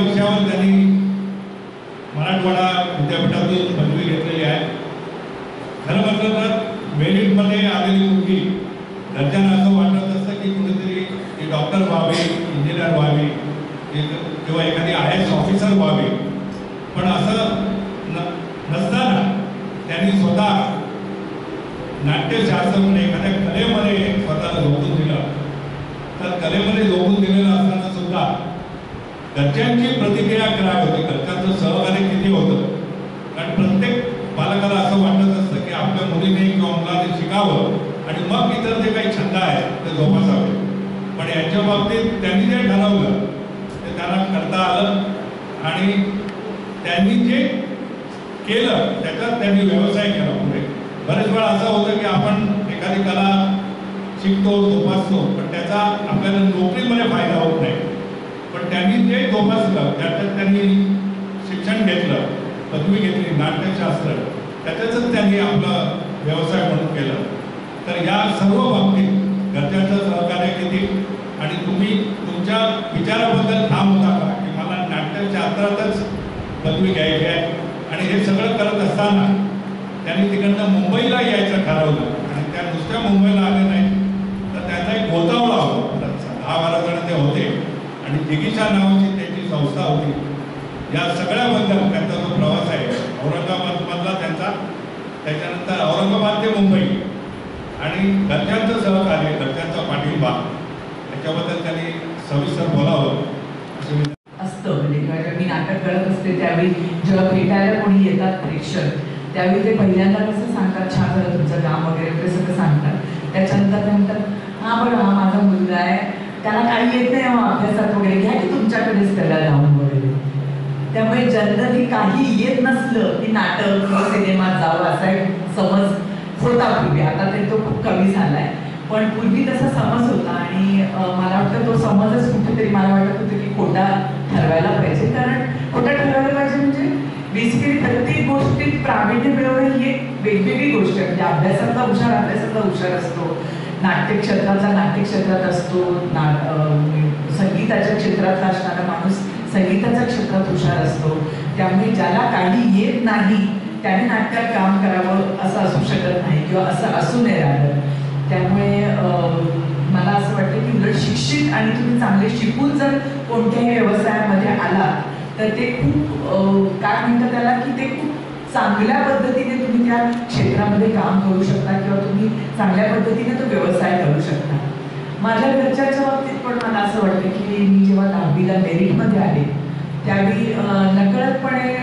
विषयावर त्यांनी मराठवाडा विद्यापीठातून पदवी घेतलेली आहे. खरं म्हटलं तर मेरिटमध्ये आलेली मुलगी घरच्यांना असं वाटत असतं की कुठेतरी ती डॉक्टर व्हावी, इंजिनियर व्हावी किंवा एखादी IAS ऑफिसर व्हावी. पण असं नसताना त्यांनी स्वतः नाट्यशास्त्रामध्ये एखाद्या कलेमध्ये स्वतःला झोकून दिलं. तर कलेमध्ये झोकून दिलेलं असताना सुद्धा घरच्यांची प्रतिक्रिया काय होती, घरच्यांचं सहकार्य किती होतं. कारण प्रत्येक पालकाला असं वाटत असतं की आपल्या मुलीने किंवा मुलाने शिकावं आणि मग इतर जे काही छंद आहेत ते जोपासावे. पण यांच्या बाबतीत त्यांनी जे ठरवलं ते त्यांना करता आलं आणि त्यांनी जे केलं त्याच्यात त्यांनी व्यवसाय केला पुढे. बरेच वेळा असं होतं की आपण एखादी कला शिकतो, जोपासतो, पण त्याचा आपल्याला नोकरीमध्ये फायदा होत नाही. पण त्यांनी जे जोपासलं त्याच्यात त्यांनी शिक्षण घेतलं, पदवी घेतली नाट्यशास्त्र, त्याच्यातच त्यांनी आपलं व्यवसाय म्हणून केलं. तर या सर्व बाबतीत घरच्यांचं सहकार्य किती आणि तुम्ही तुमच्या विचाराबद्दल ठाम होता का की मला नाट्यशास्त्रातच पदवी घ्यायची आहे. आणि हे सगळं करत असताना त्यांनी तिकडनं मुंबईला यायचं ठरवलं आणि त्या नुसत्या मुंबईला आले नाही तर त्यांचा एक गोतावळा होता. 10-12 जण ते होते आणि जिगीषा नावाची त्यांची संस्था होती. या सगळ्याबद्दल त्यांचा जो प्रवास आहे औरंगाबादमधला त्यांचा, त्याच्यानंतर औरंगाबाद ते मुंबई आणि घरच्यांचं सहकार्य, घरच्यांचा पाठिंबा याच्याबद्दल त्यांनी सविस्तर बोलावं असतं. म्हणजे मी नाटक करत असते त्यावेळी जेव्हा भेटायला कोणी येतात प्रेक्षक त्यावेळी ते पहिल्यांदा कसं सांगतात, छान झालं तुमचं काम वगैरे वगैरे सगळं सांगतात. त्याच्यानंतर ते म्हणतात हां बरं हा माझा मुलगा आहे, त्याला काही येत नाही अभ्यासात वगैरे, घ्या की तुमच्याकडेच त्याला जाऊन वगैरे. त्यामुळे जनरली काही येत नसलं की नाटक किंवा सिनेमात जावं असा एक समज होता पूर्वी. आता ते तो खूप कमी झाला आहे, पण पूर्वी तसा समज होता आणि मला वाटतं तो समजच कुठेतरी मला वाटत होतं की खोटा ठरवायला पाहिजे. कारण खोटा ठरवायला पाहिजे म्हणजे बेसिकली प्रत्येक गोष्टीत प्रावीण्य मिळवणं ही एक वेगवेगळी गोष्ट आहे. म्हणजे अभ्यासातला हुशार असतो, नाट्यक्षेत्राचा नाट्यक्षेत्रात असतो, संगीताच्या क्षेत्रातला असणारा माणूस संगीताच्या क्षेत्रात हुशार असतो. त्यामुळे ज्याला काही येत नाही त्याने नाट्यात काम करावं असं असू शकत नाही किंवा असं असू नये राहिलं. त्यामुळे मला असं वाटतं की उलट शिक्षित आणि तुम्ही चांगले शिकून जर कोणत्याही व्यवसायामध्ये आलात तर ते खूप काय म्हणतात त्याला की ते खूप चांगल्या पद्धतीने तुम्ही त्या क्षेत्रामध्ये काम करू शकता किंवा तुम्ही चांगल्या पद्धतीने तो व्यवसाय करू शकता. माझ्या घरच्याच्या बाबतीत पण मला असं वाटतं की मी जेव्हा 10वीला मेरिटमध्ये आले त्यावेळी नकळतपणे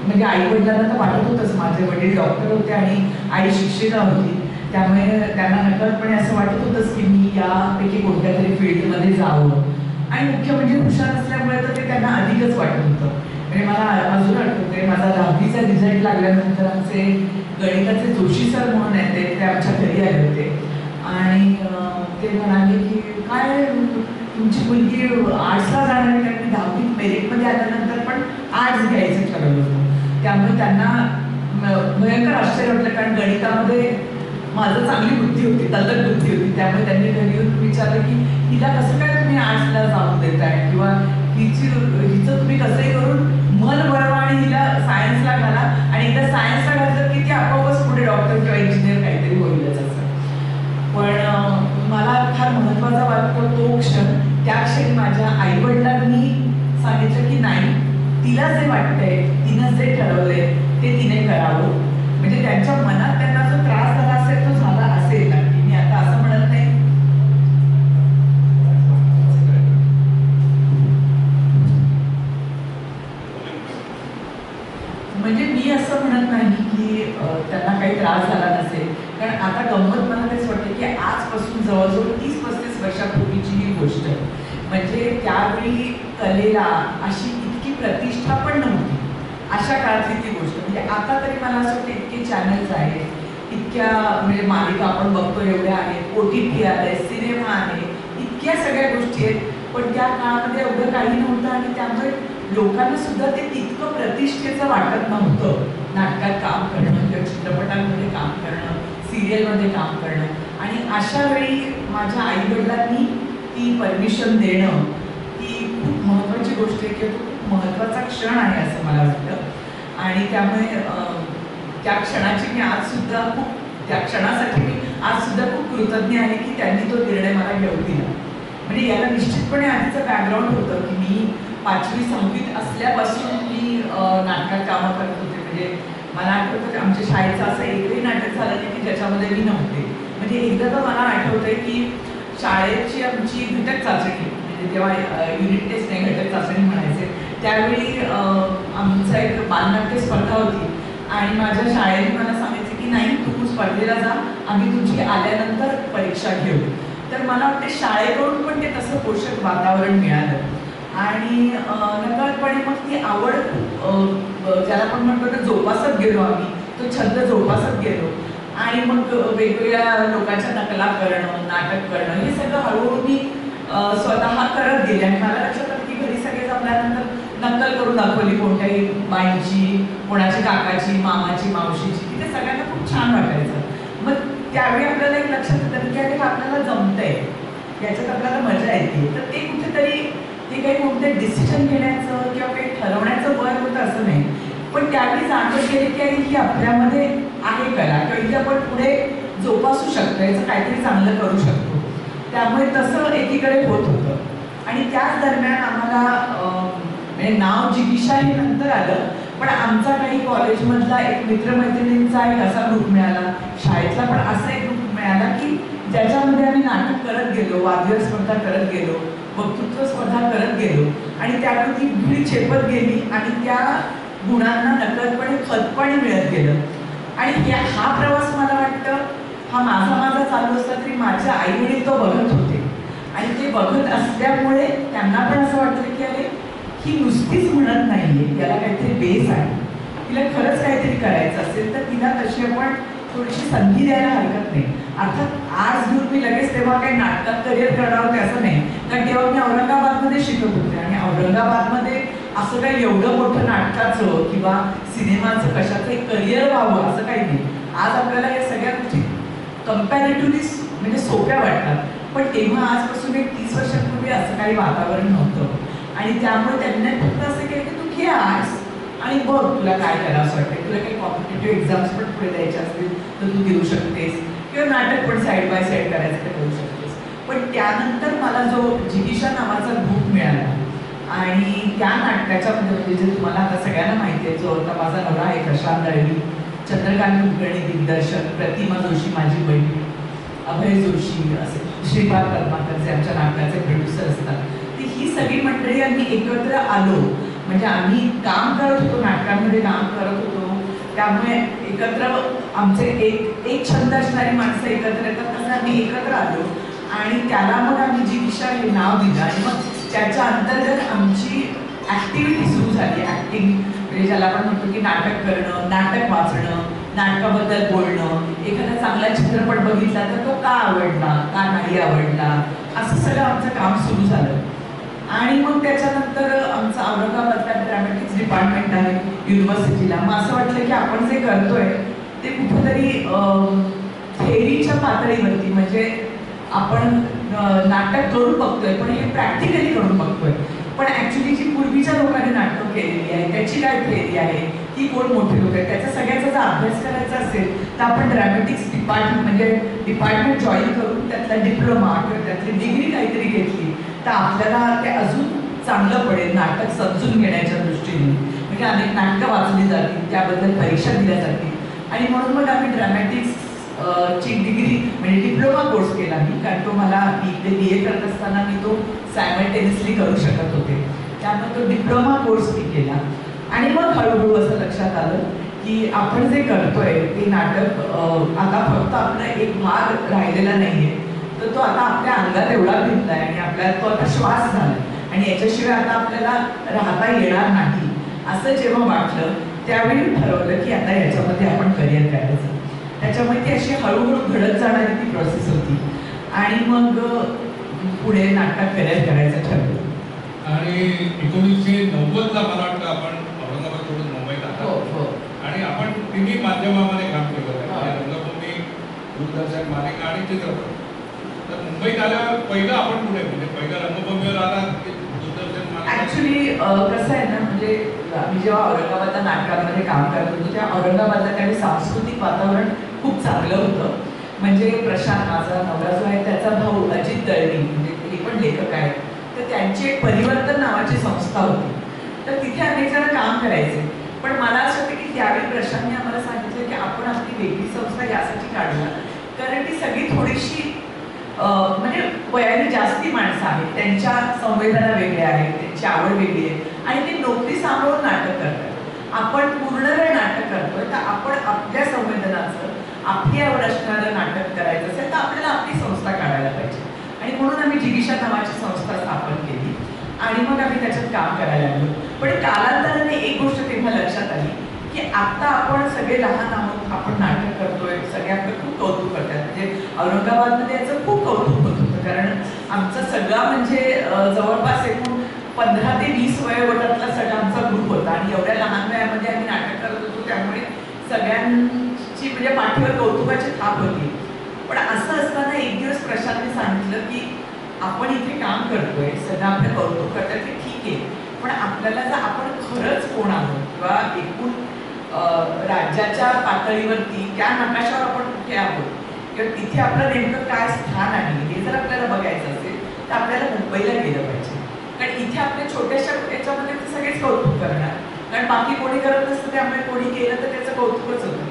म्हणजे आईवडिलांना तर वाटत होतंच, माझे वडील डॉक्टर होते आणि आई शिक्षिका होती, त्यामुळे त्यांना नकळतपणे असं वाटत होतंच की मी यापैकी कोणत्या तरी फील्डमध्ये जावं. आणि मुख्य म्हणजे हुशार असल्यामुळे तर ते त्यांना अधिकच वाटत होतं. म्हणजे मला अजून आठवते माझा 10वीचा रिझल्ट लागल्यानंतर आमचे गणिताचे जोशी सर म्हणून आहेत ते आमच्या घरी आले होते आणि ते म्हणाले की काय तुमची मुलगी आर्ट्सला जाणार आहे, कारण मी 10वीत मेरिटमध्ये आल्यानंतर पण आर्ट्स घ्यायचं ठरवलं होतं. त्यामुळे त्यांना भयंकर आश्चर्य वाटलं, कारण गणितामध्ये माझं चांगली बुद्धी होती, तल्लक बुद्धी होती. त्यामुळे त्यांनी घरी येऊन विचारलं की हिला कसं काय तुम्ही आर्ट्सला जाऊन देताय किंवा हिचं तुम्ही कसंही करून मन वळवा आणि हिला सायन्सला घाला आणि एकदा सायन्सला घातलं की ती आपोआपच पुढे डॉक्टर किंवा इंजिनियर काहीतरी होईलच असं. पण मला फार महत्त्वाचा वाटतो तो क्षण, त्या क्षणी माझ्या आईवडिलांनी सांगितलं की नाही, तिला जे वाटतंय, तिनं जे ठरवलंय ते तिने करावं. म्हणजे त्यांच्या मनात त्यांना जो त्रास झाला असेल तो झाला असेल ना, की मी आता असं म्हणत नाही. म्हणजे मी असं म्हणत नाही की त्यांना काही त्रास झाला नसेल, कारण आता गंमत मला तेच वाटते की आजपासून जवळजवळ 30-35 वर्षापूर्वीची ही गोष्ट आहे. म्हणजे त्यावेळी कलेला अशी इतकी प्रतिष्ठा पण नव्हती, अशा काळातली ती गोष्ट. म्हणजे आता तरी मला असं वाटतं इतके चॅनल्स आहेत, इतक्या म्हणजे मालिका आपण बघतो एवढ्या आहेत, OTT आले, सिनेमा आहे, इतक्या सगळ्या गोष्टी आहेत. पण त्या काळामध्ये एवढं काही नव्हतं आणि त्यामुळे लोकांना सुद्धा ते तितकं प्रतिष्ठेचं वाटत नव्हतं. नाटकात काम करणं किंवा चित्रपटांमध्ये काम करणं, सिरियलमध्ये काम करणं. आणि अशा वेळी माझ्या आईवडिलांनी ती परमिशन देणं ही खूप महत्त्वाची गोष्ट आहे की तो खूप महत्त्वाचा क्षण आहे असं मला वाटतं. आणि त्यामुळे त्या क्षणाची मी आजसुद्धा खूप त्या क्षणासाठी मी आजसुद्धा खूप कृतज्ञ आहे की त्यांनी तो निर्णय मला घेऊ दिला. म्हणजे याला निश्चितपणे आधीचं बॅकग्राऊंड होतं की मी 5वी 6वीत असल्यापासून मी नाटकात कामं करत होते. म्हणजे मला आठवतं की आमच्या शाळेचं असं एकही नाटक झालं नाही की ज्याच्यामध्ये मी नव्हते. म्हणजे एकदा तर मला आठवतंय की शाळेची आमची घटक चाचणी, म्हणजे तेव्हा युनिट टेस्ट नाही घटक चाचणी म्हणायचे, त्यावेळी आमचा एक बालनाट्य स्पर्धा होती आणि माझ्या शाळेने मला सांगायचं की नाही तू स्पर्धेला जा, आम्ही तुझी आल्यानंतर परीक्षा घेऊ. तर मला वाटते शाळेकडून पण ते तसं पोषक वातावरण मिळालं आणि नकळतपणे मग ती आवड ज्याला आपण म्हणतो ना जोपासत गेलो आम्ही, तो छंद जोपासत गेलो. आणि मग वेगवेगळ्या लोकांच्या नकला करणं, नाटक करणं, हे सगळं हळूहळू मी स्वतः करत गेले. आणि मला लक्षात आलं की घरी सगळे जमल्यानंतर नक्कल करून दाखवली कोणत्याही बाईंची, कोणाची काकाची, मामाची, मावशीची, की ते सगळ्यांना खूप छान वाटायचं. मग त्यावेळी आपल्याला एक लक्षात येतं की अरे आपल्याला जमतंय, याच्यात आपल्याला मजा येते. तर ते कुठेतरी ते काही कोणते डिसिजन घेण्याचं किंवा काही ठरवण्याचं वय होतं असं नाही, पण त्यावेळी जाणवत गेले की अरे ही आपल्यामध्ये आहे कला किंवा ही आपण पुढे जोपासू शकतो, याचं काहीतरी चांगलं करू शकतो. त्यामुळे तसं एकीकडे होत होतं. आणि त्याच दरम्यान आम्हाला म्हणजे नाव जिगीषा हे नंतर आलं, पण आमचा काही कॉलेजमधला एक मित्रमैत्रिणींचा एक असा ग्रुप मिळाला, शाळेतला पण असा एक ग्रुप मिळाला की ज्याच्यामध्ये आम्ही नाटक करत गेलो, वाद्य स्पर्धा करत गेलो, वक्तृत्व स्पर्धा करत गेलो आणि त्यातून ती भीड चेपत गेली आणि त्या गुणांना नकळतपणे खतपाणी मिळत गेलं. आणि हा प्रवास मला वाटतं हा माझा चालू असला तरी माझ्या आईवडील तो बघत होते आणि ते बघत असल्यामुळे त्यांना पण असं वाटतं की अरे ही नुसतीच म्हणत नाहीये, याला काहीतरी बेस आहे, तिला खरंच काहीतरी करायचं असेल तर तिला तशी आपण थोडीशी संधी द्यायला हरकत नाही. अर्थात आज घेऊन मी लगेच तेव्हा काही नाटकात करिअर करणार होते असं नाही, कारण तेव्हा मी औरंगाबादमध्ये शिकत होते आणि औरंगाबादमध्ये असं काही एवढं मोठं नाटकाचं किंवा सिनेमाचं कशाचं एक करिअर व्हावं असं काही नाही. आज आपल्याला या सगळ्या गोष्टी कम्पॅरेटिव्हली म्हणजे सोप्या वाटतात, पण तेव्हा आजपासून एक 30 वर्षांपूर्वी असं काही वातावरण नव्हतं. आणि त्यामुळे त्यांनी फक्त असं केलं की तू घे आर्ट्स आणि बघ तुला काय करावं असं वाटतं, तुला काही कॉम्पिटेटिव्ह एक्झाम्स पण पुढे द्यायचे असतील तर तू देऊ शकतेस किंवा नाटक पण साईड बाय साईड करायचं तर करू शकतेस. पण त्यानंतर मला जो जिगीषा नावाचा ग्रुप मिळाला आणि त्या नाटकाच्या म्हणजे जे तुम्हाला आता सगळ्यांना माहिती आहे, जो आता माझा नवरा आहे प्रशांत दळवी, चंद्रकांत कुलकर्णी दिग्दर्शन, प्रतिमा जोशी माझी बहीण, अभय जोशी, असे श्रीपाद पद्माकर जे आमच्या नाटकाचे प्रोड्युसर असतात, ती ही सगळी मंडळी आम्ही एकत्र आलो. म्हणजे आम्ही काम करत होतो, नाटकांमध्ये काम करत होतो, त्यामुळे एकत्र आमचे एक छंद असणारी माणसं एकत्र येतात तसं आम्ही एकत्र आलो आणि त्याला मग आम्ही जिगीषा हे नाव दिलं. आणि मग त्याच्या अंतर्गत आमची ॲक्टिव्हिटी सुरू झाली. ॲक्टिंग म्हणजे ज्याला आपण म्हणतो की नाटक करणं, नाटक वाचणं, नाटकाबद्दल बोलणं, एखादा चांगला चित्रपट बघितला तर तो का आवडला, का नाही आवडला, असं सगळं आमचं काम सुरू झालं. आणि मग त्याच्यानंतर आमचं औरंगाबादला ड्रॅमॅटिक्स डिपार्टमेंट आहे युनिव्हर्सिटीला. मग असं वाटलं की आपण जे करतोय ते कुठेतरी थेअरीच्या पातळीवरती, म्हणजे आपण नाटक करून बघतोय पण हे प्रॅक्टिकली करून बघतोय, पण ॲक्च्युली जी पूर्वीच्या लोकांनी नाटकं केलेली आहे त्याची काय थेअरी आहे, ती कोण मोठे लोक आहेत, त्याचा सगळ्याचा जर अभ्यास करायचा असेल तर आपण ड्रॅमॅटिक्स डिपार्टमेंट म्हणजे डिपार्टमेंट जॉईन करून त्यातला डिप्लोमा किंवा त्यातली डिग्री काहीतरी घेतली तर आपल्याला ते अजून चांगलं पडेल नाटक समजून घेण्याच्या दृष्टीने. म्हणजे अनेक नाटकं वाचली जातील, त्याबद्दल परीक्षा दिल्या जातील. आणि म्हणून मग आम्ही ड्रॅमॅटिक्स ची डिग्री म्हणजे डिप्लोमा कोर्स केला मी, कारण तो मला BA करत असताना मी तो सायमल्टेनियसली करू शकत होते, त्यामुळे तो डिप्लोमा कोर्स मी केला. आणि मग हळूहळू असं लक्षात आलं की आपण जे करतोय ते नाटक आता फक्त आपला एक भाग राहिलेला नाहीये, तर तो आता आपल्या अंगात एवढा भिनलाय आणि आपल्याला तो आता श्वास झाला आणि याच्याशिवाय आता आपल्याला राहता येणार नाही असं जेव्हा वाटलं त्यावेळी ठरवलं की आता याच्यामध्ये आपण करिअर करायचं. त्याच्यामुळे ती अशी हळूहळू घडत जाणारी ती प्रोसेस होती आणि मग पुढे नाटकात करिअर करायचं ठरवलं. आणि 1990ला मला वाटतं आपण औरंगाबाद सोडून मुंबईत आलो. हो. आणि आपण तिन्ही माध्यमामध्ये काम केलं आहे, रंगभूमी, दूरदर्शन, मालिका आणि चित्रपट. तर मुंबईत आल्यावर पहिलं आपण पुढे म्हणजे पहिलं रंगभूमीवर आला की दूरदर्शन, ऍक्च्युली कसं आहे ना, म्हणजे मी जेव्हा औरंगाबादला नाटकामध्ये काम करत होतो तेव्हा औरंगाबादला काही सांस्कृतिक वातावरण खूप चांगलं होतं. म्हणजे प्रशांत माझा नवरा जो आहे त्याचा भाऊ अजित दळवी, म्हणजे हे पण लेखक आहेत, तर त्यांची एक परिवर्तन नावाची संस्था होती. तर तिथे अनेक जण काम करायचे. पण मला असं वाटतं की त्यावेळी प्रशांतने आम्हाला सांगितलं की आपण आपली वेगळी संस्था यासाठी काढूया कारण ती सगळी थोडीशी म्हणजे वयाने जास्ती माणसं आहेत, त्यांच्या संवेदना वेगळ्या आहेत, त्यांची आवड वेगळी आहे आणि ते नोकरी सांभाळून नाटक करतात. आपण पूर्ण वेळ नाटक करतोय तर आपण आपल्या संवेदनाचं आपली आवड असणारं नाटक करायचं असेल तर आपल्याला आपली संस्था काढायला पाहिजे. आणि म्हणून आम्ही जिगिषा नावाची संस्था स्थापन केली आणि मग आम्ही त्याच्यात काम करायला लागलो. पण कालांतराने एक गोष्ट तेव्हा लक्षात आली की आता आपण सगळे लहान आहोत, आपण नाटक करतोय, सगळे आपलं खूप कौतुक करतात. म्हणजे औरंगाबादमध्ये याचं खूप कौतुक होत होतं कारण आमचा सगळा म्हणजे जवळपास एकूण 15 ते 20 वयोगटातला सगळा आमचा ग्रुप होता आणि एवढ्या लहान वयामध्ये आम्ही नाटक करत होतो त्यामुळे सगळ्यांची म्हणजे पाठीवर कौतुकाची थाप होती. पण असं असताना एक दिवस प्रशांतने सांगितलं की आपण इथे काम करतोय, सगळं आपलं कौतुक करतात ते ठीक आहे, पण आपल्याला जर आपण खरंच कोण आहोत किंवा एकूण राज्याच्या पातळीवरती त्या नकाशावर आपण कुठे आहोत किंवा तिथे आपलं नेमकं काय स्थान आहे हे जर आपल्याला बघायचं असेल तर आपल्याला मुंबईला गेलं पाहिजे. कारण इथे आपल्या छोट्याशा याच्यामध्ये ते सगळेच कौतुक करणार कारण बाकी कोणी करत नसतं त्यामुळे कोणी केलं तर त्याचं कौतुकच होतं.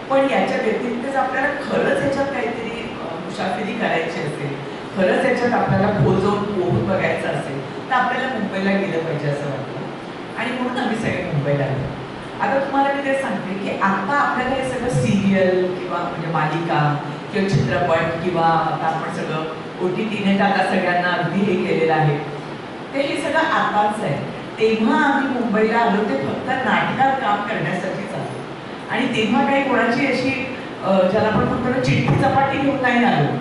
पण याच्या व्यतिरिक्त आपल्याला खरंच याच्यात काहीतरी मुसाफिरी करायची असेल, खरंच याच्यात आपल्याला खोल जाऊन पोहून बघायचं असेल तर आपल्याला मुंबईला गेलं पाहिजे असं वाटतं आणि म्हणून आम्ही सगळे मुंबईला आलो. आता तुम्हाला मी ते सांगते की आता आपल्याला हे सगळं सिरियल किंवा म्हणजे मालिका किंवा चित्रपट किंवा आता आपण सगळं OTTने आता सगळ्यांना अगदी हे केलेलं आहे ते हे सगळं आताच आहे. तेव्हा आम्ही मुंबईला आलो ते फक्त नाटकात काम करण्यासाठीच आलो आणि तेव्हा काही कोणाची अशी ज्याला आपण म्हणतो चिठ्ठी चपाटी घेऊन नाही आलो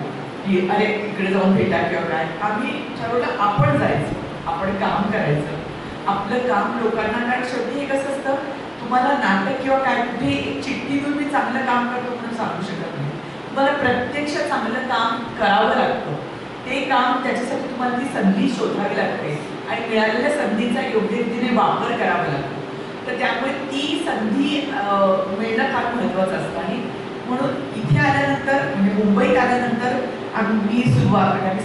की अरे इकडे जाऊन भेटा किंवा काय. आम्ही ठरवलं आपण जायचं, आपण काम करायचं, आपलं काम लोकांना. कारण शेवटी हे कसं असतं तुम्हाला नाटक किंवा काय कुठे एक चिठ्ठीतून मी चांगलं काम करतो म्हणून सांगू शकत नाही. तुम्हाला प्रत्यक्ष चांगलं काम करावं लागतं. ते काम त्याच्यासाठी तुम्हाला ती संधी शोधावी लागते आणि मिळालेल्या संधीचा योग्य रीतीने वापर करावा लागतो. तर त्यामुळे ती संधी मिळणं फार महत्त्वाचं असतं आणि म्हणून इथे आल्यानंतर म्हणजे मुंबईत आल्यानंतर आम्ही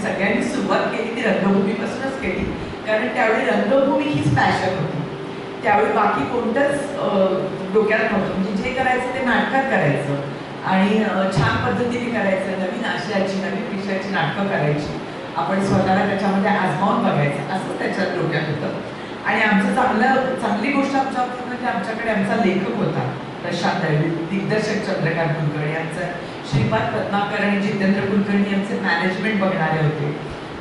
सगळ्यांनी सुरुवात केली ती रंगभूमीपासूनच केली. कारण त्यावेळी रंगभूमी हीच पॅशन होती. त्यावेळी बाकी कोणतंच डोक्यात नव्हतं. म्हणजे जे करायचं ते नाटकात करायचं आणि छान पद्धतीने करायचं, नवीन आशयाची नवीन विषयाची नाटकं करायची, आपण स्वतःला त्याच्यामध्ये आजमावून बघायचं असंच त्याच्यात डोक्यात होतं. आणि आमचं चांगली गोष्ट आमच्या म्हणजे आमच्याकडे आमचा लेखक होता प्रशांत दळवी, दिग्दर्शक चंद्रकांत कुलकर्णी, आमचं श्रीपाद पद्माकर आणि जितेंद्र कुलकर्णी आमचे मॅनेजमेंट बघणारे होते.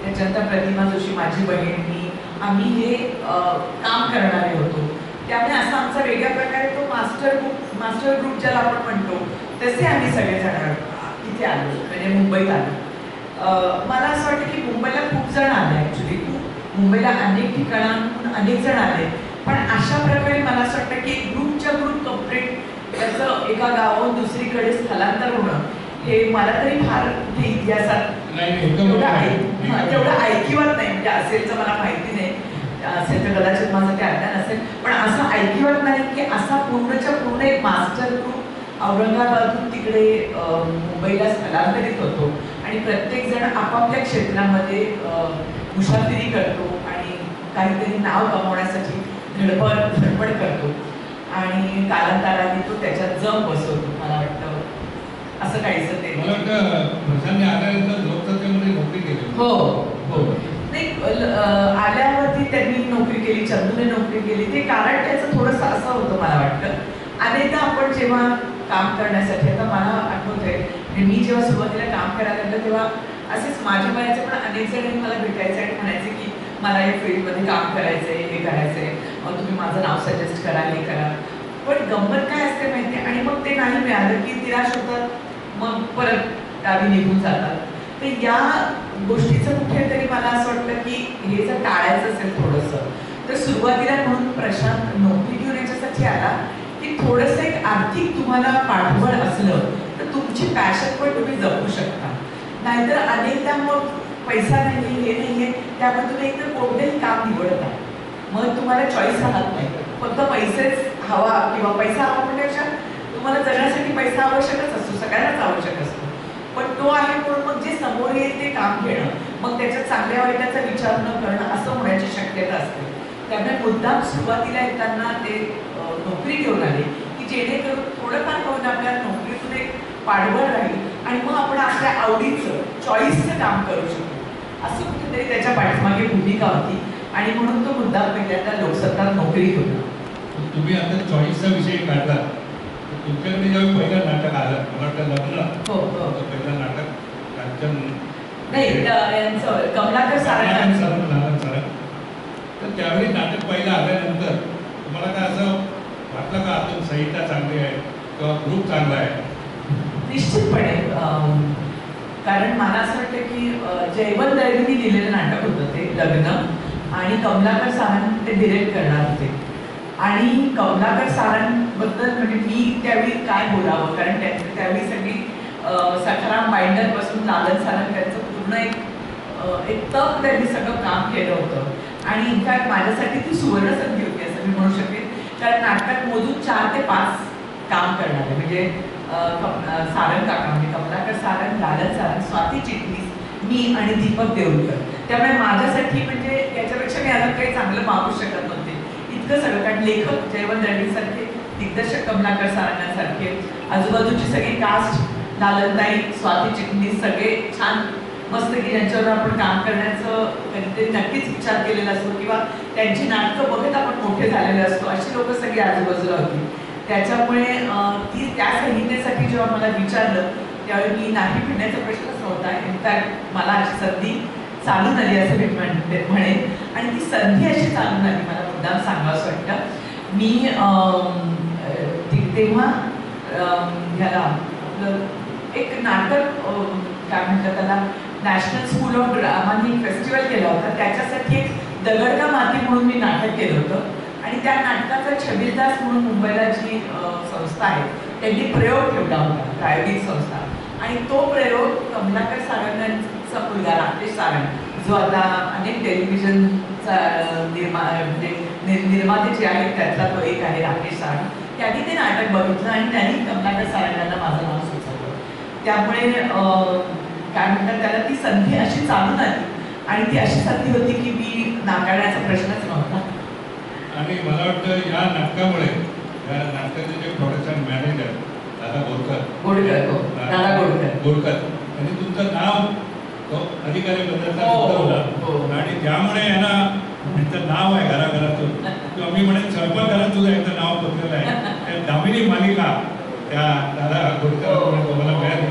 त्याच्यानंतर प्रतिमा जोशी माझी बहीण मी आम्ही हे काम करणारे होतो. त्यामुळे असा आमचा वेगळ्या प्रकारे तो मास्टर ग्रुप ज्याला आपण म्हणतो तसे आम्ही सगळेजण इथे आलो म्हणजे मुंबईत आलो. मला असं वाटतं की मुंबईला खूप जण आले ॲक्च्युली, मुंबईला अनेक ठिकाणांहून अनेक जण आले. पण अशा प्रकारे मला असं वाटतं की ग्रुपच्या ग्रुप कम्प्लीट त्याचं एका गावाहून दुसरीकडे स्थलांतर होणं हे मला तरी फार कुठे इतिहासात तेवढं ऐकिवत नाही. म्हणजे असेल तर मला माहिती नाही, असेल तर कदाचित माझं ते अज्ञान असेल, पण असं ऐकिवत नाही की असा पूर्णच्या पूर्ण एक मास्टर ग्रुप औरंगाबादहून तिकडे मुंबईला स्थलांतरित होतो आणि प्रत्येक जण आपापल्या क्षेत्रामध्ये मुसाफिरी करतो आणि काहीतरी नाव कमवण्यासाठी धडपड करतो आणि कालांतराने तो त्याच्यात जम बसवतो. मला वाटतं असं काहीच ते नोकरी केली. हो हो नाही आल्यावरती त्यांनी नोकरी केली, चंदूने नोकरी केली. ते कारण त्याचं थोडंसं असं होतं मला वाटतं. अनेकदा आपण जेव्हा काम करण्यासाठी आता मला आठवतंय मी जेव्हा सुरुवातीला काम करायला लागलं तेव्हा असेच माझ्या वयाचे पण अनेक जण मला भेटायचे आणि म्हणायचे की मला या फील्डमध्ये काम करायचंय, हे करायचंय, तुम्ही माझं नाव सजेस्ट करा, हे करा. पण गंमत काय असते माहिती आहे, आणि मग ते नाही मिळालं की निराश होतात, मग परत गावी निघून जातात. तर या गोष्टीचं कुठेतरी मला असं वाटतं की हे जर टाळायचं असेल थोडंसं तर सुरुवातीला म्हणून प्रशांत नोकरी घेऊन याच्यासाठी आला की थोडंसं एक आर्थिक तुम्हाला पाठबळ असलं तर तुमची पॅशन पण तुम्ही जपू शकता. नाहीतर अनेकदा मग पैसा नाही, हे नाही आहे, त्यामुळे तुम्ही एकतर कोणतेही काम निवडता मग तुम्हाला चॉईस राहत नाही, फक्त पैसेच हवा किंवा पैसा हवा म्हणजे तुम्हाला जगण्यासाठी पैसा आवश्यकच असतो, सगळ्यांनाच आवश्यक असतो, पण तो आहे म्हणून मग जे समोर येईल ते काम घेणं, मग त्याच्यात चांगल्या वाईटाचा विचार न करणं असं होण्याची शक्यता असते. त्यामुळे मुद्दाम सुरुवातीला येताना ते नोकरी घेऊन आले की जेणेकरून थोडंफार होऊन आपल्या नोकरीतून एक पाठबळ राहील आणि मग आपण आपल्या आवडीचं चॉईसचं काम करू शकतो, असं कुठेतरी त्याच्या पाठीमागे भूमिका होती आणि म्हणून तो मुद्दाम पहिल्यांदा लोकसत्तात नोकरी घेऊन. तुम्ही आता चॉईसचा विषय काढला, तुमच्याकडे जेव्हा पहिलं नाटक आलं, मला वाटतं लग्न, हो पहिलं नाटक कांचन नाही यांचं कमलाकर सारंग, तर त्यावेळी नाटक पहिलं आल्यानंतर तुम्हाला काय असं वाटलं का आतून संहिता चांगली आहे किंवा ग्रुप चांगला आहे? निश्चितपणे, कारण मला असं वाटतं की जयवंत दळवींनी लिहिलेलं नाटक होतं ते लग्न, आणि कमलाकर सारंग ते डिरेक्ट करणार होते. आणि कमलाकर सारंगबद्दल म्हणजे मी त्यावेळी काय बोलावं, कारण त्यावेळी सगळी सखाराम बाइंडरपासून लालन सारंग त्यांचं पूर्ण एक तप त्यांनी सगळं काम केलं होतं. आणि इनफॅक्ट माझ्यासाठी ती सुवर्ण संधी होती असं मी म्हणू शकेन, कारण नाटकात मोजून 4 ते 5 काम करणारे म्हणजे सारंग काका म्हणजे कमलाकर सारंग, लालन सारंग, स्वाती चिटणीस, मी आणि दीपक देऊळकर. त्यामुळे माझ्यासाठी म्हणजे याच्यापेक्षा मी अजून काही चांगलं मागू शकत नव्हते, इतकं सगळं. कारण लेखक जयवंत दळवीसारखे, दिग्दर्शक कमलाकर सारंगांसारखे, आजूबाजूची सगळी कास्ट, लालनताई, स्वाती चिटणीस, सगळे छान मस्त की ज्यांच्यावर आपण काम करण्याचं कधीतरी नक्कीच विचार केलेला असतो किंवा त्यांची नाटकं बघत आपण मोठे झालेले असतो, अशी लोक सगळी आजूबाजूला होती. त्याच्यामुळे त्या संहितेसाठी जेव्हा मला विचारलं त्यावेळी मी नाही म्हणण्याचा प्रश्नच नव्हता. इनफॅक्ट मला अशी संधी चालून आली असं मी म्हणेन, आणि ती संधी अशी चालून आली मला मुद्दाम सांगावं वाटतं. मी तेव्हा ह्याला आपलं एक नाटक काय म्हणतात त्याला, नॅशनल स्कूल ऑफ ड्रामानी फेस्टिवल केला होता, त्याच्यासाठी एक दगड का माती म्हणून मी नाटक केलं होतं. आणि त्या नाटकाचा छबिलदास म्हणून मुंबईला जी संस्था आहे त्यांनी प्रयोग ठेवला होता, प्रायोगिक संस्था. आणि तो प्रयोग कमलाकर सारंगांचा मुलगा राकेश सारंग, जो आता अनेक टेलिव्हिजनचा निर्माते जे आहेत त्यातला तो एक आहे राकेश सारंग, त्यांनी ते नाटक बघितलं आणि त्यांनी कमलाकर सारंगांना माझं नाव सुचवलं. त्यामुळे काय म्हणतात त्याला, ती संधी अशी चालून आली आणि ती अशी संधी होती की मी नाकारण्याचा प्रश्नच नव्हता. आणि मला वाटतं या नाटकामुळे, या नाटकाचे जे प्रोडक्शन मॅनेजर दादा गोडकर त्यांनी तुमचं नाव अधिकारी बदलता आणि त्यामुळे यांना त्यांचं नाव आहे घराघरातून, किंवा मी म्हणेन स्वयंपाकघरात सुद्धा यांचं नाव बसलेलं आहे. त्या दामिनी मालिका त्या दादा गोडकर तुम्हाला मिळाली.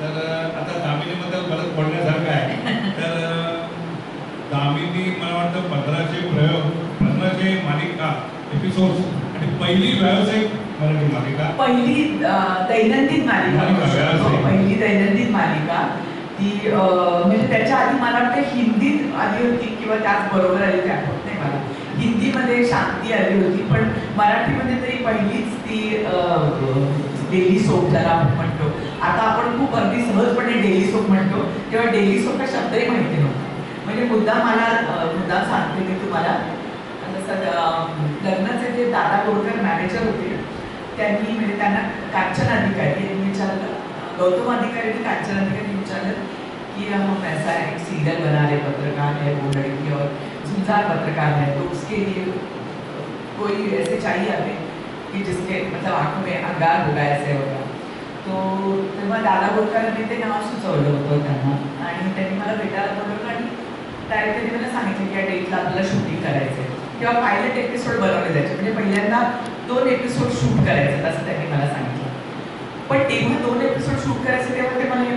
तर आता दामिनीबद्दल बरंच बोलण्यासारखं आहे. तर दामिनी मला वाटतं 1500 मालिका एपिसोड्स आणि पहिली व्यावसायिक मराठी मालिका, पहिली दैनंदिन मालिका, पहिली दैनंदिन मालिका ती म्हणजे त्याच्या आधी मला वाटतं हिंदीत आली होती किंवा त्याच बरोबर आली ते आठवत नाही मला. हिंदीमध्ये शांती आली होती, पण मराठीमध्ये तरी पहिलीच ती डेली सोप ज्याला आपण म्हणतो. आता आपण खूप अगदी सहजपणे डेली सोप म्हणतो, तेव्हा डेली सोप हा शब्दही माहिती नव्हता. म्हणजे मुद्दा सांगते मी तुम्हाला. लग्नाचे जे दादा गोडकर मॅनेजर होते त्यांनी म्हणजे त्यांना कांचन अधिकारी यांनी विचारलं, गौतम अधिकाऱ्यांनी कांचन अधिकारी विचारलं कि हम ऐसा एक सीरियल बना रहे, पत्रकार है वो लड़की और झुंझार पत्रकार है, तो उसके लिए कोई ऐसे चाहिए हमें कि जिसके मतलब आंखों में अंगार होगा, ऐसे होगा. तो तेव्हा दादा गोडकरांनी ते नाव सुचवलं होतं त्यांना आणि त्यांनी मला भेटायला बोलवलं आणि डायरेक्टली मला सांगितलं की या डेटला आपल्याला शूटिंग करायचं आहे किंवा पायलट एपिसोड बनवले जायचे, म्हणजे पहिल्यांदा 2 एपिसोड शूट करायचे असं त्यांनी मला सांगितलं. पण तेव्हा 2 एपिसोड शूट करायचे तेव्हा ते मला हे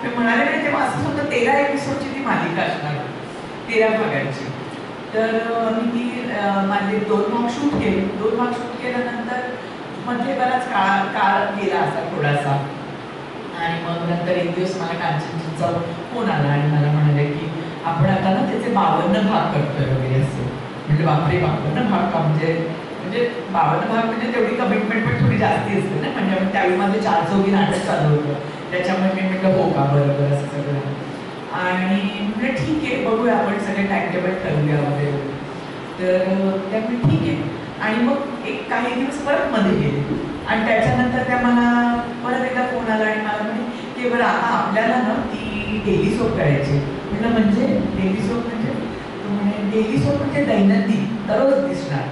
म्हणाले नाही, तेव्हा असं होतं 13 एपिसोडची ती मालिका असणार, 13 भागांची. तर मी ती माझे 2 भाग शूट केले. 2 भाग शूट केल्यानंतर मध्ये बराच काळ गेला असा थोडासा, आणि मग नंतर एक दिवस मला कांचनचा फोन आला आणि मला म्हणाले की आपण आता ना त्याचे 52 भाग करतोय वगैरे असं. म्हणजे बापरे 52 भाग का, म्हणजे 52 भाग म्हणजे तेवढी कमिटमेंट पण थोडी जास्ती असते ना. म्हणजे त्यावेळी माझे 4 चौघी नाटक चालू होतं, त्याच्यामुळे मी म्हटलं हो का, बरोबर असं सगळं. आणि म्हटलं ठीक आहे बघूया, आपण सगळे टाइम टेबल ठरवूया वगैरे. त्यामुळे ठीक आहे. आणि मग एक काही दिवस परत मध्ये गेले आणि त्याच्यानंतर त्या मला परत एकदा फोन आला आणि मला म्हणे की बरं आता आपल्याला ना ती डेली सोप करायची. म्हटलं म्हणजे डेली सोप म्हणजे? म्हणे डेली सोप म्हणजे दैनंदिन दररोज दिसणार.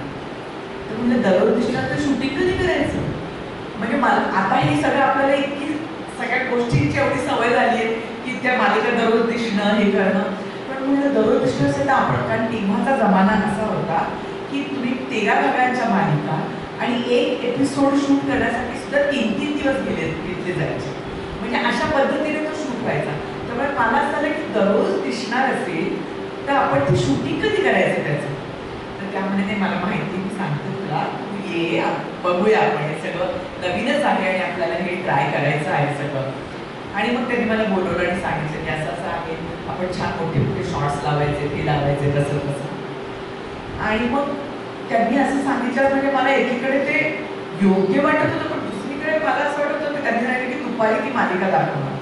तर म्हणजे दररोज दिसणार तर शूटिंग कधी करायचं? म्हणजे मला आता हे सगळं आपल्याला इतकी सगळ्या गोष्टींची एवढी सवय झाली आहे की त्या मालिका दररोज दिसणं हे करणं. पण म्हणजे दररोज दिसणं असेल तर आपण, कारण तेव्हाचा जमाना असा होता की तुम्ही 13 भागांच्या मालिका आणि एक एपिसोड शूट करण्यासाठी सुद्धा 3-3 दिवस घेतले जायचे. म्हणजे अशा पद्धतीने तो शूट व्हायचा. त्यामुळे मला असं झालं की दररोज दिसणार असेल तर आपण ते शूटिंग कधी करायचं त्याचं? तर त्यामुळे ते मला माहिती, मी सांगते तुला, तू ये बघूया आपण, हे सगळं नवीनच आहे आणि आपल्याला हे ट्राय करायचं आहे सगळं. आणि मग त्यांनी मला बोलवलं आणि सांगितलं की असं असं आहे, आपण छान मोठे मोठे शॉर्ट्स लावायचे, ते लावायचे, तसं तसं. आणि मग त्यांनी असं सांगितलं म्हणजे मला एकीकडे ते योग्य वाटत होतं, पण दुसरीकडे मला असं वाटत होतं त्यांनी सांगितलं की दुपारी ती मालिका दाखवणार.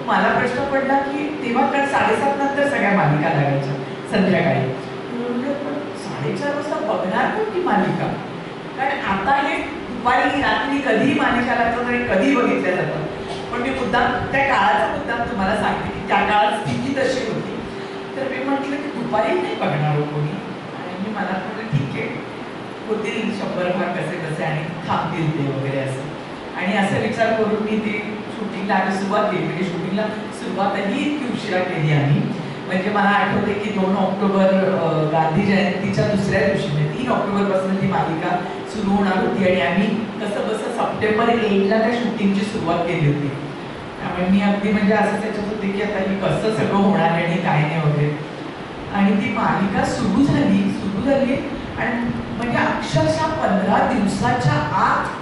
मला प्रश्न पडला की तेव्हा कारण 7:30 नंतर सगळ्या मालिका लागायच्या संध्याकाळी. पण 4:30 वाजता बघणार कोण ती मालिका? कारण आता हे दुपारी रात्री कधीही मालिका लागतात आणि कधीही बघितल्या जातात. पण मी मुद्दाम त्या काळाचा मुद्दाम तुम्हाला सांगते की त्या काळात स्थिती तशी होती. तर मी म्हटलं की दुपारी नाही बघणार हो कोणी. आणि मी मला म्हटलं ठीक आहे, होतील 100 भाग कसे कसे आणि थांबतील ते वगैरे असं. आणि असं विचार करून मी ते शूटिंगला आम्ही सुरुवात केली. म्हणजे शूटिंगला सुरुवातही इतकी उशिरा केली आम्ही. म्हणजे मला आठवते की 2 ऑक्टोबर गांधी जयंतीच्या दुसऱ्या दिवशी, म्हणजे 3 ऑक्टोबरपासून ती मालिका सुरू होणार होती आणि आम्ही कसं बसं सप्टेंबर 8ला त्या शूटिंगची सुरुवात केली होती. त्यामुळे मी अगदी म्हणजे असं त्याच्यात होते की आता हे कसं सगळं होणार आहे आणि काय नाही वगैरे. आणि ती मालिका सुरू झाली आणि म्हणजे अक्षरशः 15 दिवसाच्या आत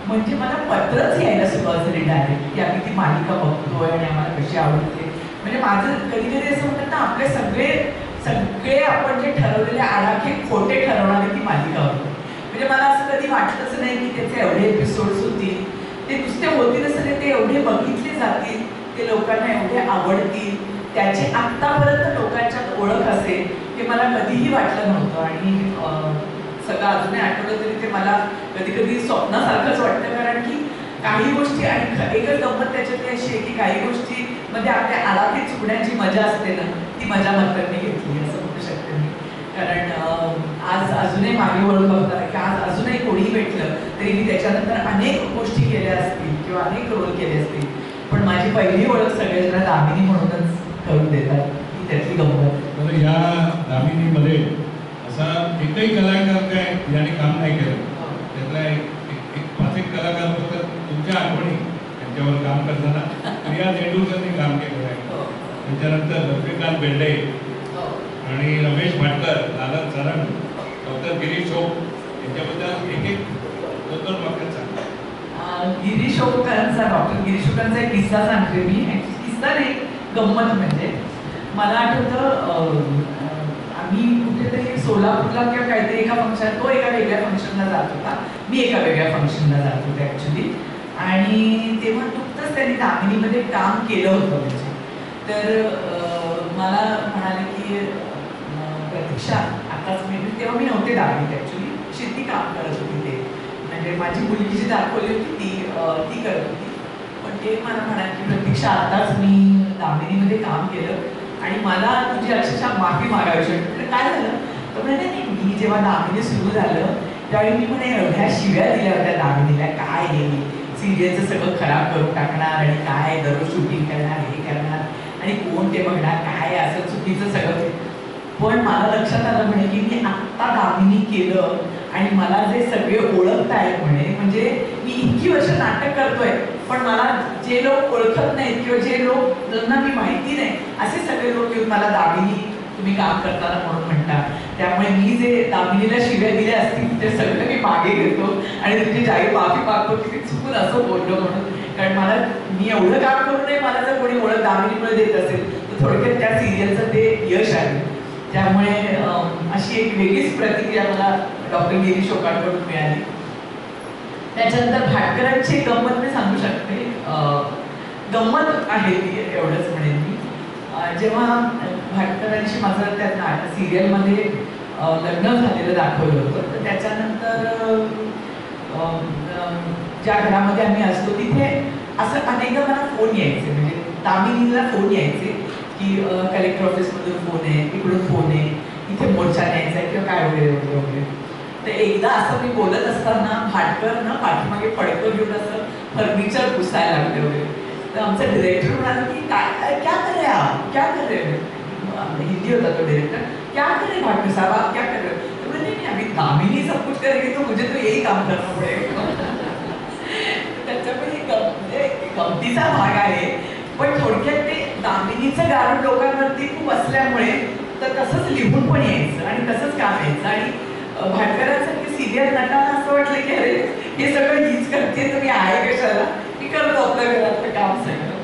म्हणजे मला पत्रच यायला सुरुवात झाली डायरेक्ट की आम्ही ती मालिका बघतोय आणि आम्हाला कशी आवडते. म्हणजे माझं कधी कधी असं म्हणतात ना, आपले सगळे आपण जे ठरवलेले आडाखे खोटे ठरवणारे ती मालिका होती. म्हणजे मला असं कधी वाटतच नाही की त्याचे एवढे एपिसोड्स होतील, ते नुसते होतीलच नाही, ते एवढे बघितले जातील, ते लोकांना एवढे आवडतील, त्याची आत्तापर्यंत लोकांच्यात ओळख असेल, हे मला कधीही वाटलं नव्हतं. आणि सगळं अजूनही आठवलं तरी ते मला कधी कधी स्वप्नासारखंच वाटतं. कारण की काही गोष्टी, आणि एकच गंमत त्याच्यातली अशी आहे की काही गोष्टी मध्ये आपल्या आडाखे चुकण्याची मजा असते ना, ती मजा मात्र मी घेतली असं म्हणू शकते मी. कारण आज अजूनही मागे वळून बघताना की आज अजूनही कोणीही भेटलं तरी मी त्याच्यानंतर अनेक गोष्टी केल्या असतील किंवा अनेक रोल केले असतील, पण माझी पहिली ओळख सगळेजण दामिनी म्हणूनच करून देतात, ही त्यातली गंमत. तर या दामिनीमध्ये असा एकही कलाकार काय याने काम नाही केलं. त्यातला एक 5 कलाकार फक्त तुमच्या आठवणी त्यांच्यावर काम करताना प्रिया तेंडुलकरनी काम केलं आहे. त्याच्यानंतर लक्ष्मीकांत बेर्डे आणि रमेश भाटकर, लालन सारंग, डॉक्टर गिरीश शोक यांच्याबद्दल एक 2-2 वाक्यात सांगा. गिरीश शोकांचा, डॉक्टर गिरीश शोकांचा एक किस्सा सांगते मी. किस्सा नाही, गंमत. म्हणजे मला आठवतं आम्ही कुठेतरी सोलापूरला किंवा काहीतरी एका फंक्शन, तो एका वेगळ्या फंक्शनला जात होता, मी एका वेगळ्या फंक्शनला जात होते ॲक्च्युली. आणि तेव्हा नुकतंच त्यांनी दामिनीमध्ये काम केलं होतं. म्हणजे तर मला म्हणाले की प्रतीक्षा आताच, मी तेव्हा मी नव्हते दामिनीत ॲक्च्युली, शेती काम करत होती ते. म्हणजे माझी मुलगी जी दाखवली होती ती करत होती. पण ते मला म्हणाले की प्रतीक्षा आताच मी दामिनीमध्ये काम केलं आणि मला तुझी अक्षरशः माफी मागावी शकते. काय झालं तर म्हणजे नाही, मी जेव्हा दामिनी सुरू झालं त्यावेळी मी म्हणे एवढ्या शिव्या दिल्या होत्या दामिनीला, काय हे सिरियलचं सगळं खराब करून टाकणार आणि काय दररोज शूटिंग करणार, हे करणार आणि कोण ते बघणार, काय असं चुकीचं सगळं. पण मला लक्षात आलं म्हणे की मी आत्ता दामिनी केलं आणि मला जे सगळे ओळखतायत म्हणे, म्हणजे मी इतकी वर्ष नाटक करतोय पण मला जे लोक ओळखत नाहीत किंवा जे लोक ज्यांना मी माहिती नाही असे सगळे लोक येऊन मला दामिनी तुम्ही काम करताना म्हणून म्हणतात. त्यामुळे मी जे दामिनीला शिव्या दिल्या असतील ते सगळं मी मागे घेतो आणि तुझी जाहीर माफी मागतो की मी चुकून असं बोललो म्हणून. कारण मला, मी एवढं काम करू नये, मला जर कोणी ओळख दामिनीमुळे देत असेल तर थोडक्यात त्या सिरियलचं ते यश आहे. त्यामुळे अशी एक वेगळीच प्रतिक्रिया मला डॉक्टर गिरीश शोकांकडून मिळाली. त्याच्यानंतर भाटकरांची गंमत मी सांगू शकते. गंमत आहे ती, एवढंच म्हणेन मी. जेव्हा भाटकरांशी माझं त्या सिरियलमध्ये लग्न झालेलं दाखवलं होतं. तर त्याच्यानंतर ज्या घरामध्ये आम्ही असतो तिथे असं अनेकदा मला फोन यायचे, म्हणजे दामिनीला फोन यायचे की कलेक्टर ऑफिसमधून फोन आहे, इकडून फोन आहे, इथे मोर्चा न्यायचा आहे किंवा काय वगैरे वगैरे वगैरे. तर एकदा असं मी बोलत असताना भाटकर ना पाठीमागे फडकं घेऊन असं फर्निचर पुसायला लागले वगैरे. तर आमचा डिरेक्टर म्हणाला की काय क्या कर रहे आप, क्या कर रहे हो? हिंदी होता तो डायरेक्टर. क्या कर रहे भाटकर साहब, आप क्या कर रहे हो? तो बोले नहीं अभी दामिनी सब कुछ करेगी तो मुझे तो यही काम करना पडेगा. त्याच्यामध्ये गमतीचा भाग आहे, पण थोडक्यात ते दामिनीचं गारण लोकांवरती खूप असल्यामुळे तर तसंच लिहून पण यायचं आणि तसंच काम यायचं. आणि भाटकरांसारखे सिरियल नटांना असं वाटलं की अरे हे सगळं हीच करते, तर मी आहे कशाला, मी करतो आपल्या घरातलं काम सगळं.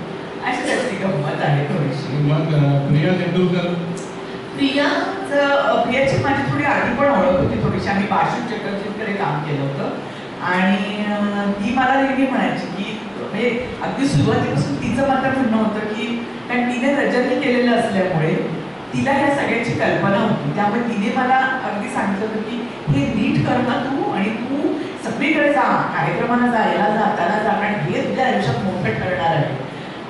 अशी त्याची गंमत आहे थोडीशी. मग प्रिया तेंडुलकर, प्रियाची माझी थोडी आधी पण ओळख होती थोडीशी. आम्ही बाशू चक्रवर्तीकडे काम केलं होतं आणि ती मला नेहमी म्हणायची की म्हणजे अगदी सुरुवातीपासून तिचं मात्र म्हणणं होतं की कारण तिने रजनी केलेलं असल्यामुळे तिला या सगळ्याची कल्पना होती. त्यामुळे तिने मला अगदी सांगितलं होतं की हे नीट कर ना तू, आणि तू सगळीकडे जा, कार्यक्रमाला जा, याला जा, त्याला जा, कारण हे तुझ्या आयुष्यात मोठं ठरणार आहे.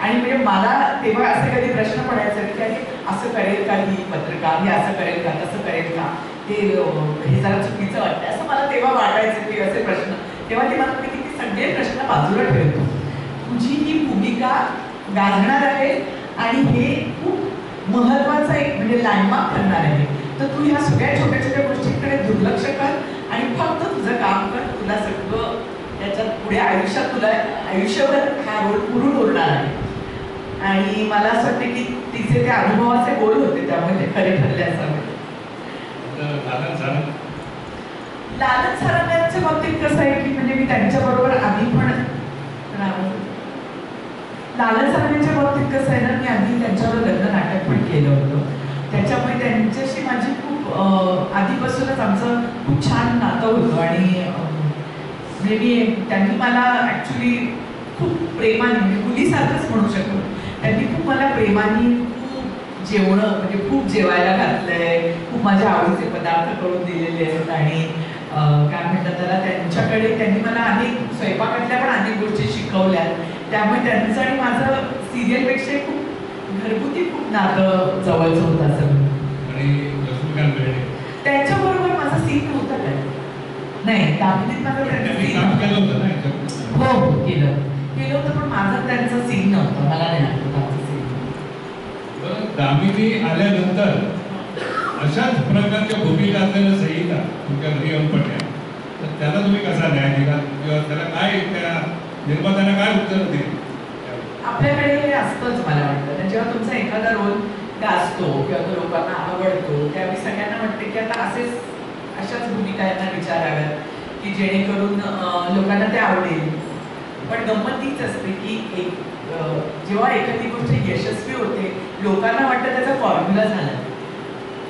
आणि म्हणजे मला तेव्हा असे कधी प्रश्न पडायचे की अरे असं करेल का ही पत्रिका, हे असं करेल का, तसं करेल का, ते हे जरा चुकीचं वाटतं असं मला तेव्हा वाटायचं की असे प्रश्न. तेव्हा ते मला की ते सगळे प्रश्न बाजूला ठेवतो, तुझी ही भूमिका गाजणार आहे आणि हे खूप महत्वाचं एक म्हणजे लँडमार्क ठरणार आहे. तर तू ह्या सगळ्या छोट्या छोट्या गोष्टींकडे दुर्लक्ष कर आणि फक्त तुझं काम कर. तुला सगळं त्याच्यात पुढे आयुष्यात तुला आयुष्यभर हा रोल पुरून उरणार आहे. आणि मला असं वाटतं की तिचे ते अनुभवाचे गोल होते, त्यामुळे ते खरे ठरले असावे. लालन सारंगांच्या बाबतीत कसं आहे की म्हणजे मी त्यांच्याबरोबर आधी पण लालन सारंगांच्या बाबतीत कसं आहे ना, मी आधी त्यांच्यावर लग्न नाटक पण केलं होतं. त्याच्यामुळे त्यांच्याशी माझी खूप आधीपासूनच आमचं खूप छान नातं होतं. आणि म्हणजे मी त्यांनी मला ॲक्च्युली खूप प्रेमाने म्हणजे मुलीसारखंच म्हणू शकतो, त्यांनी खूप मला प्रेमाने खूप जेवणं म्हणजे खूप जेवायला घातलंय, खूप माझ्या आवडीचे पदार्थ करून दिलेले आहेत. आणि काय म्हणतात त्याला, त्यांच्याकडे त्यांनी मला अनेक स्वयंपाकातल्या पण अनेक गोष्टी शिकवल्या. त्यामुळे त्यांचं आणि माझं सिरियलपेक्षा खूप घरगुती खूप नातं जवळचं होतं असं. आणि लक्ष्मीकांत बेर्डे, त्यांच्याबरोबर माझा सीन नव्हता काय, नाही दामिनीत माझं काम केलं होतं ना. हो केलं होतं, पण माझा त्यांचा सीन नव्हता, मला नाही आठवत सीन. दामिनी आल्यानंतर अशाच प्रकारच्या भूमिका असलेल्या संहिता तुमच्या घरी येऊन पडल्या, तर त्याला तुम्ही कसा न्याय दिला किंवा त्याला काय त्या निर्मात्यांना काय उत्तर दिली? आपल्याकडे हे असतंच मला वाटतं, जेव्हा तुमचा एखादा रोल गाजतो किंवा तो लोकांना आवडतो त्यावेळी सगळ्यांना वाटते की आता अशाच भूमिका यांना विचाराव्यात की जेणेकरून लोकांना ते आवडेल. पण गंमत तीच असते की जेव्हा एखादी गोष्ट यशस्वी होते लोकांना वाटतं त्याचा फॉर्म्युला झाला,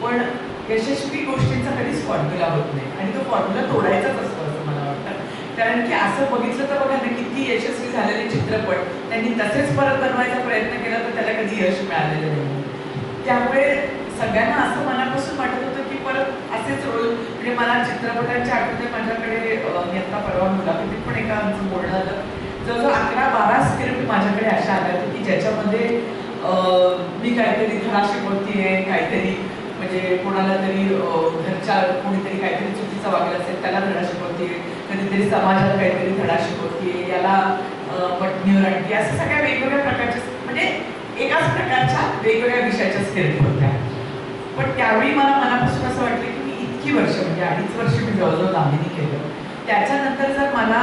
पण यशस्वी गोष्टींचा कधीच फॉर्म्युला होत नाही आणि तो फॉर्म्युला तोडायचाच असतो असं मला वाटतं. कारण की असं बघितलं तर बघा ना, किती यशस्वी झालेले चित्रपट त्यांनी तसेच परत बनवायचा प्रयत्न केला तर त्याला कधी यश मिळालेलं नाही. त्यामुळे सगळ्यांना असं मनापासून वाटत होतं की परत असेच रोल म्हणजे मला चित्रपटांची आठवते. माझ्याकडे आता परवा मुलाखतीत पण एका आमचं बोलणं झालं, जवळजवळ 11-12 स्क्रिप्ट माझ्याकडे अशा आल्या होत्या की ज्याच्यामध्ये मी काहीतरी धडा शिकवतीये, काहीतरी म्हणजे कोणाला तरी घरच्या कोणीतरी काहीतरी चुकीचं वागलं असेल त्याला धडा शिकवतीये, कधीतरी समाजात काहीतरी धडा शिकवतीये, याला पत्नीवर आणखी, असं सगळ्या वेगवेगळ्या प्रकारच्या म्हणजे एकाच प्रकारच्या वेगवेगळ्या विषयाच्या स्क्रिप्ट होत्या. पण त्यावेळी मला मनापासून असं वाटलं की मी इतकी वर्ष म्हणजे 2.5 वर्ष मी जवळजवळ दामिनी केलं, त्याच्यानंतर जर मला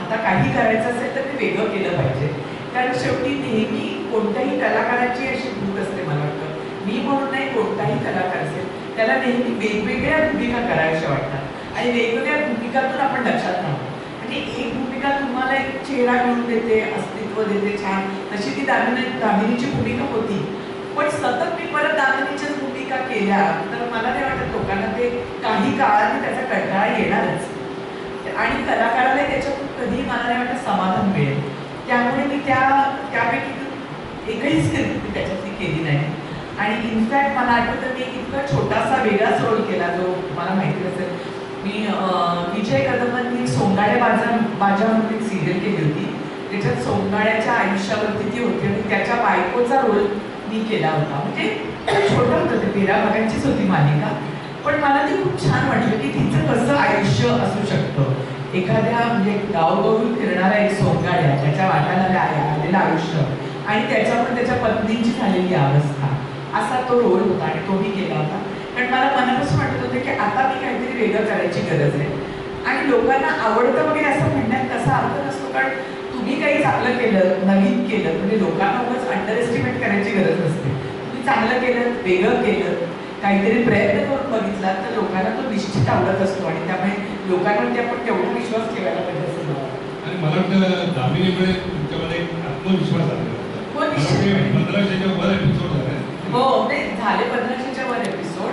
आता काही करायचं असेल तर ते वेगळं केलं पाहिजे. कारण शेवटी नेहमी कोणत्याही कलाकाराची अशी भूक असते मला वाटतं, मी म्हणून नाही कोणताही कलाकार असेल त्याला नेहमी वेगवेगळ्या भूमिका करायच्या वाटतात आणि वेगवेगळ्या भूमिकातून आपण लक्षात राहतो. म्हणजे एक भूमिका तुम्हाला एक चेहरा घेऊन देते, अस्तित्व देते छान, तशी ती दामिनीची भूमिका होती. पण सतत मी परत दामिनीच्याच भूमिका केल्या तर मला नाही वाटत लोकांना ते काही काळाने त्याचा कंटाळा येणारच आणि कलाकाराला त्याच्यातून कधी मला नाही वाटत समाधान मिळेल. त्यामुळे मी त्यापैकी एकही स्क्रिप्ट मी त्याच्यातली केली नाही. आणि इनफॅक्ट मला आठवतं मी इतका छोटासा वेगळाच रोल केला जो मला माहिती असेल. मी विजय कदमांनी सोंगाड्या बाजा म्हणून एक सिरियल केली होती. त्याच्यात सोंगाड्याच्या आयुष्यावरती ती होती आणि त्याच्या बायकोचा रोल मी केला होता. म्हणजे छोटं होतं ते, 13 भागांचीच होती मालिका, पण मला ती खूप छान वाटलं की तिचं कसं आयुष्य असू शकतं. एखाद्या म्हणजे गावगावून फिरणारा एक सोंगाड्या, त्याच्या वाट्याला आलेलं आयुष्य आणि त्याच्यावर त्याच्या पत्नीची झालेली अवस्था, असा तो रोल होता आणि तो मी केला होता. कारण मला मनापासून वाटत होतं की आता मी काहीतरी वेगळं करायची गरज आहे. आणि लोकांना आवडतं वगैरे असं म्हणण्यात तसा अर्थ नसतो, कारण तुम्ही काही चांगलं केलं, नवीन केलं म्हणजे लोकांना उगाच अंडर एस्टिमेट करायची गरज नसते. तुम्ही चांगलं केलं, वेगळं केलं, काहीतरी प्रयत्न करून बघितला तर लोकांना तो निश्चित आवडत असतो आणि त्यामुळे लोकांवरती आपण तेवढा विश्वास ठेवायला पाहिजे असं मला वाटतं. आणि मला वाटतं दामिनीमुळे तुमच्यामध्ये एक आत्मविश्वास आला. 1500च्या वर एपिसोड झाले. हो, नाही झाले 1500च्या वर एपिसोड,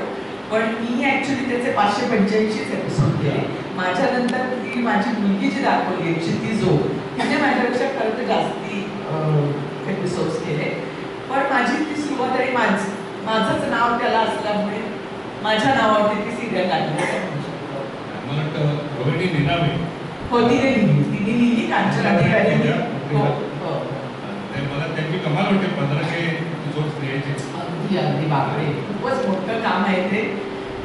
पण मी ऍक्च्युली त्याचे 585 एपिसोड केले. माझ्यानंतर ती माझी मुलगी जी दाखवली क्षिती जो, तिने माझ्यापेक्षा खरं तर जास्ती एपिसोड्स केले. पण माझी ती सुरुवात आणि माझंच नाव त्याला असल्यामुळे माझ्या नावावरती ती सिरियल लागली असं म्हणू शकतो. मला वाटतं रोहिणी निनामे हो, तिने लिहिली कांचन अधिकारी. हो हो, मला त्यांची कमाल वाटते 1500 एपिसोड्स लिहायचे. अगदी अगदी बापरे, खूपच मोठं काम आहे ते.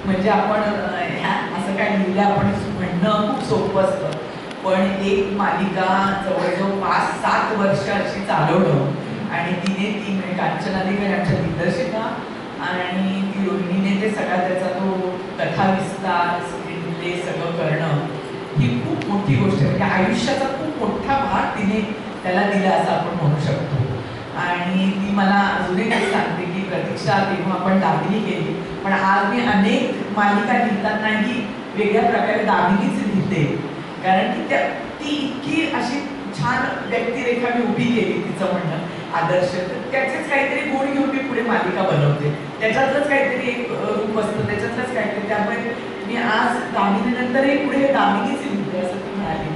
म्हणजे आपण ह्या असं काय लिहिलं आपण म्हणणं खूप सोपं असतं, पण एक मालिका जवळजवळ 5-7 वर्ष अशी चालवणं आणि तिने ती म्हणजे कांचन अधिकारी आमच्या दिग्दर्शिका आणि ती रोहिणीने ते सगळा त्याचा तो कथा विस्तार स्क्रीन प्ले सगळं करणं ही खूप मोठी गोष्ट आहे. म्हणजे आयुष्याचा खूप मोठा भाग तिने त्याला दिला असं आपण म्हणू शकतो. आणि ती मला अजूनही काही सांगते की प्रतीक्षा तेव्हा आपण दामिनी केली, पण आज मी अनेक मालिका लिहितानाही वेगळ्या प्रकारे दामिनीच लिहिते, कारण की ती इतकी अशी छान व्यक्तिरेखा मी उभी केली. तिचं म्हणणं आदर्श, त्याचेच काहीतरी गुण घेऊन मी पुढे मालिका बनवते, त्याच्यातलंच काहीतरी एक रूप असतं, त्याच्यातलंच काहीतरी. त्यामुळे मी आज दामिनीनंतरही पुढे दामिनीच लिहिते असं ती म्हणाली.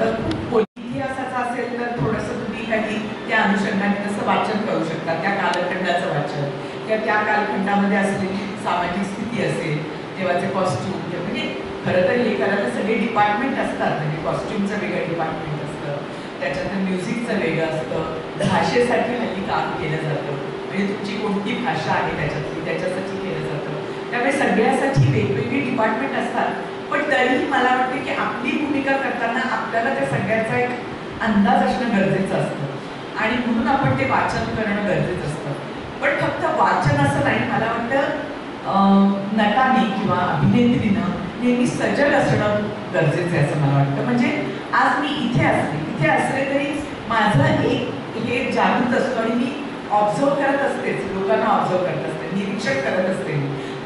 तर खूप इतिहासाचा असेल तर थोडंसं तुम्ही काही त्या अनुषंगाने तसं वाचन करू शकता, त्या कालखंडाचं वाचन किंवा त्या कालखंडामध्ये असलेली सामाजिक स्थिती असेल, तेव्हाचे कॉस्ट्यूम, म्हणजे खरं तर हे करायला सगळे डिपार्टमेंट असतात. म्हणजे कॉस्ट्युमचं वेगळं डिपार्टमेंट असतं, त्याच्यात म्युझिकचं वेगळं असतं, भाषेसाठी हल्ली काम केलं जातं, म्हणजे तुमची कोणती भाषा आहे त्याच्यासाठी केलं जातं. त्यामुळे सगळ्यासाठी वेगवेगळी डिपार्टमेंट असतात. पण तरीही मला वाटतं की आपली भूमिका करताना आपल्याला त्या सगळ्याचा एक अंदाज असणं गरजेचं असतं आणि म्हणून आपण ते वाचन करणं गरजेचं असतं. पण फक्त वाचन असं नाही, मला वाटतं नटाने किंवा अभिनेत्रीनं नेहमी सजग असणं गरजेचं आहे असं मला वाटतं. म्हणजे आज मी इथे असले तरी माझं एक हे जागृत असतो आणि मी ऑब्झर्व करत असतेच, लोकांना ऑब्झर्व करत असते, निरीक्षण करत असते.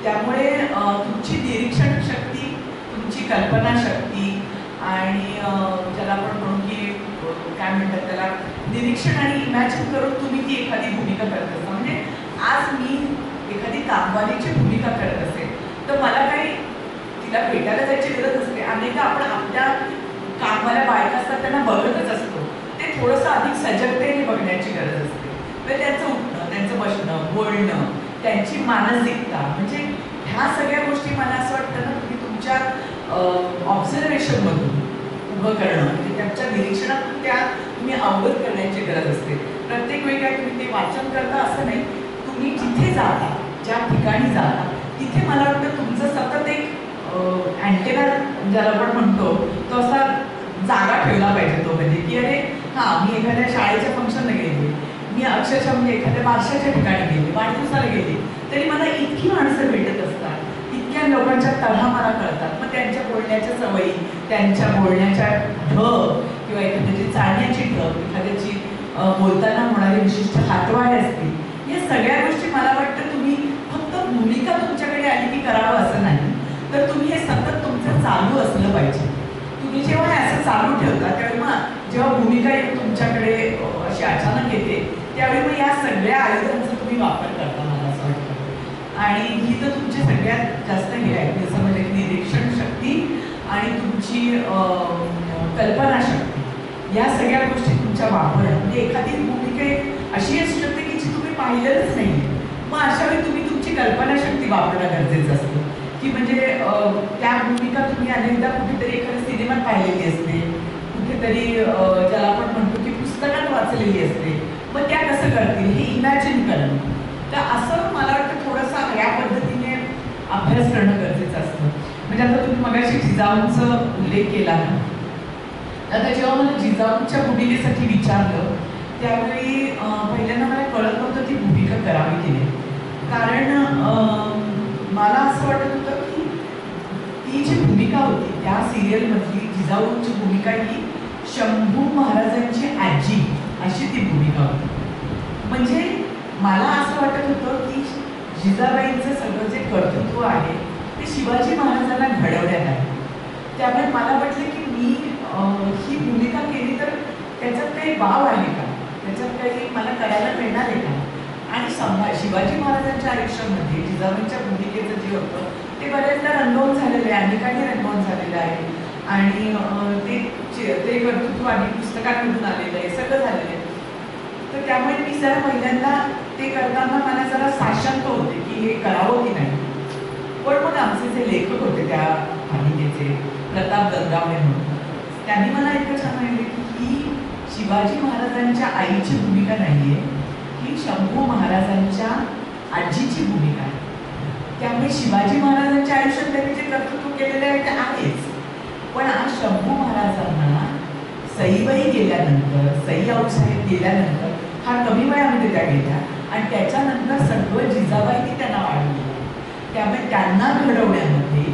त्यामुळे तुमची निरीक्षण शक्ती, तुमची कल्पनाशक्ती आणि ज्याला आपण म्हणू की काय म्हणतात त्याला, निरीक्षण आणि इमॅजिन करून तुम्ही ती एखादी भूमिका करत असता. म्हणजे आज मी एखादी कामवालीची भूमिका करत असेल तर मला काही तिला भेटायला जायची गरज असते. अनेकदा आपण आपल्या कामवाल्या बायका असतात त्यांना बघतच असतो, ते थोडंसं अधिक सजगतेने बघण्याची गरज असते. म्हणजे त्यांचं उठणं, त्यांचं बसणं, बोलणं, त्यांची मानसिकता, म्हणजे ह्या सगळ्या गोष्टी मला असं वाटतं ना तुम्ही तुमच्या ऑब्झर्वेशनमधून उभं करणं, म्हणजे त्यांच्या निरीक्षणातून त्या तुम्ही अवगत करण्याची गरज असते. प्रत्येक वेळी काय तुम्ही ते वाचन करता असं नाही, तुम्ही जिथे जाता, ज्या ठिकाणी जाता, तिथे मला वाटतं तुमचं सतत एक अँटेना ज्याला आपण म्हणतो तो असा जागा ठेवला पाहिजे. तो म्हणजे की अरे हां, मी एखाद्या शाळेच्या फंक्शनला गेले, मी अक्षरशः म्हणजे एखाद्या बारशाच्या ठिकाणी गेले, वाढदिवसाला गेले, तरी मला इतकी माणसं भेटत असतात, इतक्या लोकांच्या तऱ्हा मला कळतात. मग त्यांच्या बोलण्याच्या सवयी, त्यांच्या बोलण्याच्या ढब किंवा एखाद्याची चालण्याची ढब, एखाद्याची बोलताना होणारी विशिष्ट हातवारे असतील, या सगळ्या गोष्टी मला वाटतं तुम्ही फक्त भूमिका तुमच्याकडे आली की करावं असं नाही, तर तुम्ही हे सतत तुमचं चालू असलं पाहिजे. तुम्ही जेव्हा हे असं चालू ठेवता त्यावेळी मग जेव्हा भूमिका तुमच्याकडे अशी अचानक येते त्यावेळी मग या सगळ्या आयुधांचा तुम्ही वापर करता मला असं वाटतं. आणि ही तर तुमची सगळ्यात जास्त हे आहे, जसं म्हणजे निरीक्षण शक्ती आणि तुमची कल्पनाशक्ती, या सगळ्या गोष्टी तुमच्या वापरणं. म्हणजे एखादी भूमिका अशी असू शकते की जी तुम्ही पाहिलेलंच नाही, मग अशा वेळी तुम्ही तुमची कल्पनाशक्ती वापरणं गरजेचं असतं, की म्हणजे त्या भूमिका तुम्ही अनेकदा कुठेतरी एखाद्या सिनेमात पाहिलेली असते, कुठेतरी ज्याला आपण म्हणतो की पुस्तकात वाचलेली असते, मग त्या कसं करतील हे इमॅजिन करणं. तर असं मला वाटतं थोडंसं या पद्धतीने अभ्यास करणं गरजेचं असतं. म्हणजे आता तुम्ही मगाशी जिजाऊंचा उल्लेख केला ना, आता जेव्हा मला जिजाऊंच्या भूमिकेसाठी विचारलं त्यावेळी पहिल्यांदा मला कळत नव्हतं ती भूमिका करावी की नाही. कारण मला असं वाटत होतं की ती जी भूमिका होती त्या सिरियलमधली जिजाऊंची भूमिका ही शंभू महाराजांची आजी अशी ती भूमिका होती. म्हणजे मला असं वाटत होतं की जिजाबाईंचं सगळं जे कर्तृत्व आहे ते शिवाजी महाराजांना घडवण्यात आहे. त्यामुळे मला वाटलं की मी ही भूमिका केली तर त्याच्यात काही वाव आहे का, त्याच्यात काही मला करायला मिळणार आहे का. आणि शिवाजी महाराजांच्या आयुष्यामध्ये जिजाबाईंच्या भूमिकेचं जे होतं ते बऱ्याचदा रंगवून झालेलं आहे, अनेकांनी रंगवून झालेलं आहे. आणि ते कर्तृत्व आणि पुस्तकांमधून आलेलं आहे, सगळं झालेलं आहे. तर त्यामुळे मी जरा पहिल्यांदा ते करताना मला जरा साशंक होते की हे करावं की नाही. पण मग आमचे जे लेखक होते त्या मालिकेचे प्रताप गंगावणे म्हणून, त्यांनी मला इतकं छान सांगितलं की ही शिवाजी महाराजांच्या आईची भूमिका नाही आहे, ही शंभू महाराजांच्या आजीची भूमिका आहे. त्यामुळे शिवाजी महाराजांच्या आयुष्यात त्यांनी जे कर्तृत्व केलेलं आहे ते आहेच, पण आज शंभू महाराजांना सईबाई गेल्यानंतर, सई आऊसाहेब गेल्यानंतर फार कमी वयामध्ये त्या गेल्या आणि त्याच्यानंतर सगळं जिजाबाईंनी त्यांना वाढवलं. त्यामुळे त्यांना घडवण्यामध्ये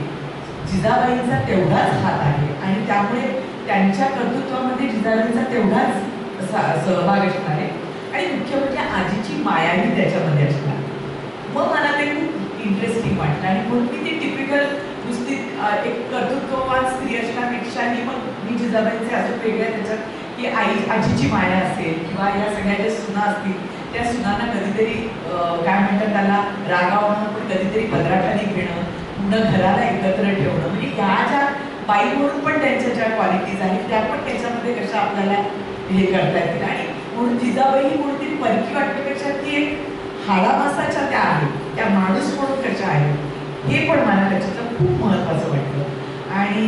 जिजाबाईंचा तेवढाच हात आहे आणि त्यामुळे त्यांच्या कर्तृत्वामध्ये जिजाबाईंचा तेवढाच सहभाग असणार आहे. आणि मुख्य म्हणजे आजीची मायाही त्याच्यामध्ये असणार. मग मला ते खूप इंटरेस्टिंग वाटलं आणि म्हणून मी ती टिपिकल नुसती एक कर्तृत्ववान स्त्री असण्यापेक्षाही मग मी जिजाबाईंचे अजून वेगळ्या त्याच्यात की आजीची माया असेल किंवा या सगळ्या ज्या सुना असतील त्या सुनांना कधीतरी काय म्हणतात त्याला रागावणं, पण कधीतरी पदराखाली घेणं, पूर्ण घराला एकत्र ठेवणं, म्हणजे ह्या ज्या बाई म्हणून पण त्यांच्या ज्या क्वालिटीज आहेत त्या पण त्याच्यामध्ये कशा आपल्याला हे करता येतील. आणि म्हणून जिजाबाई ही कोणती परकी वाटण्यापेक्षा ती एक हाडामासाच्या त्या आहेत, त्या माणूस म्हणून कशा आहेत हे पण मला त्याच्यातलं खूप महत्त्वाचं वाटलं. आणि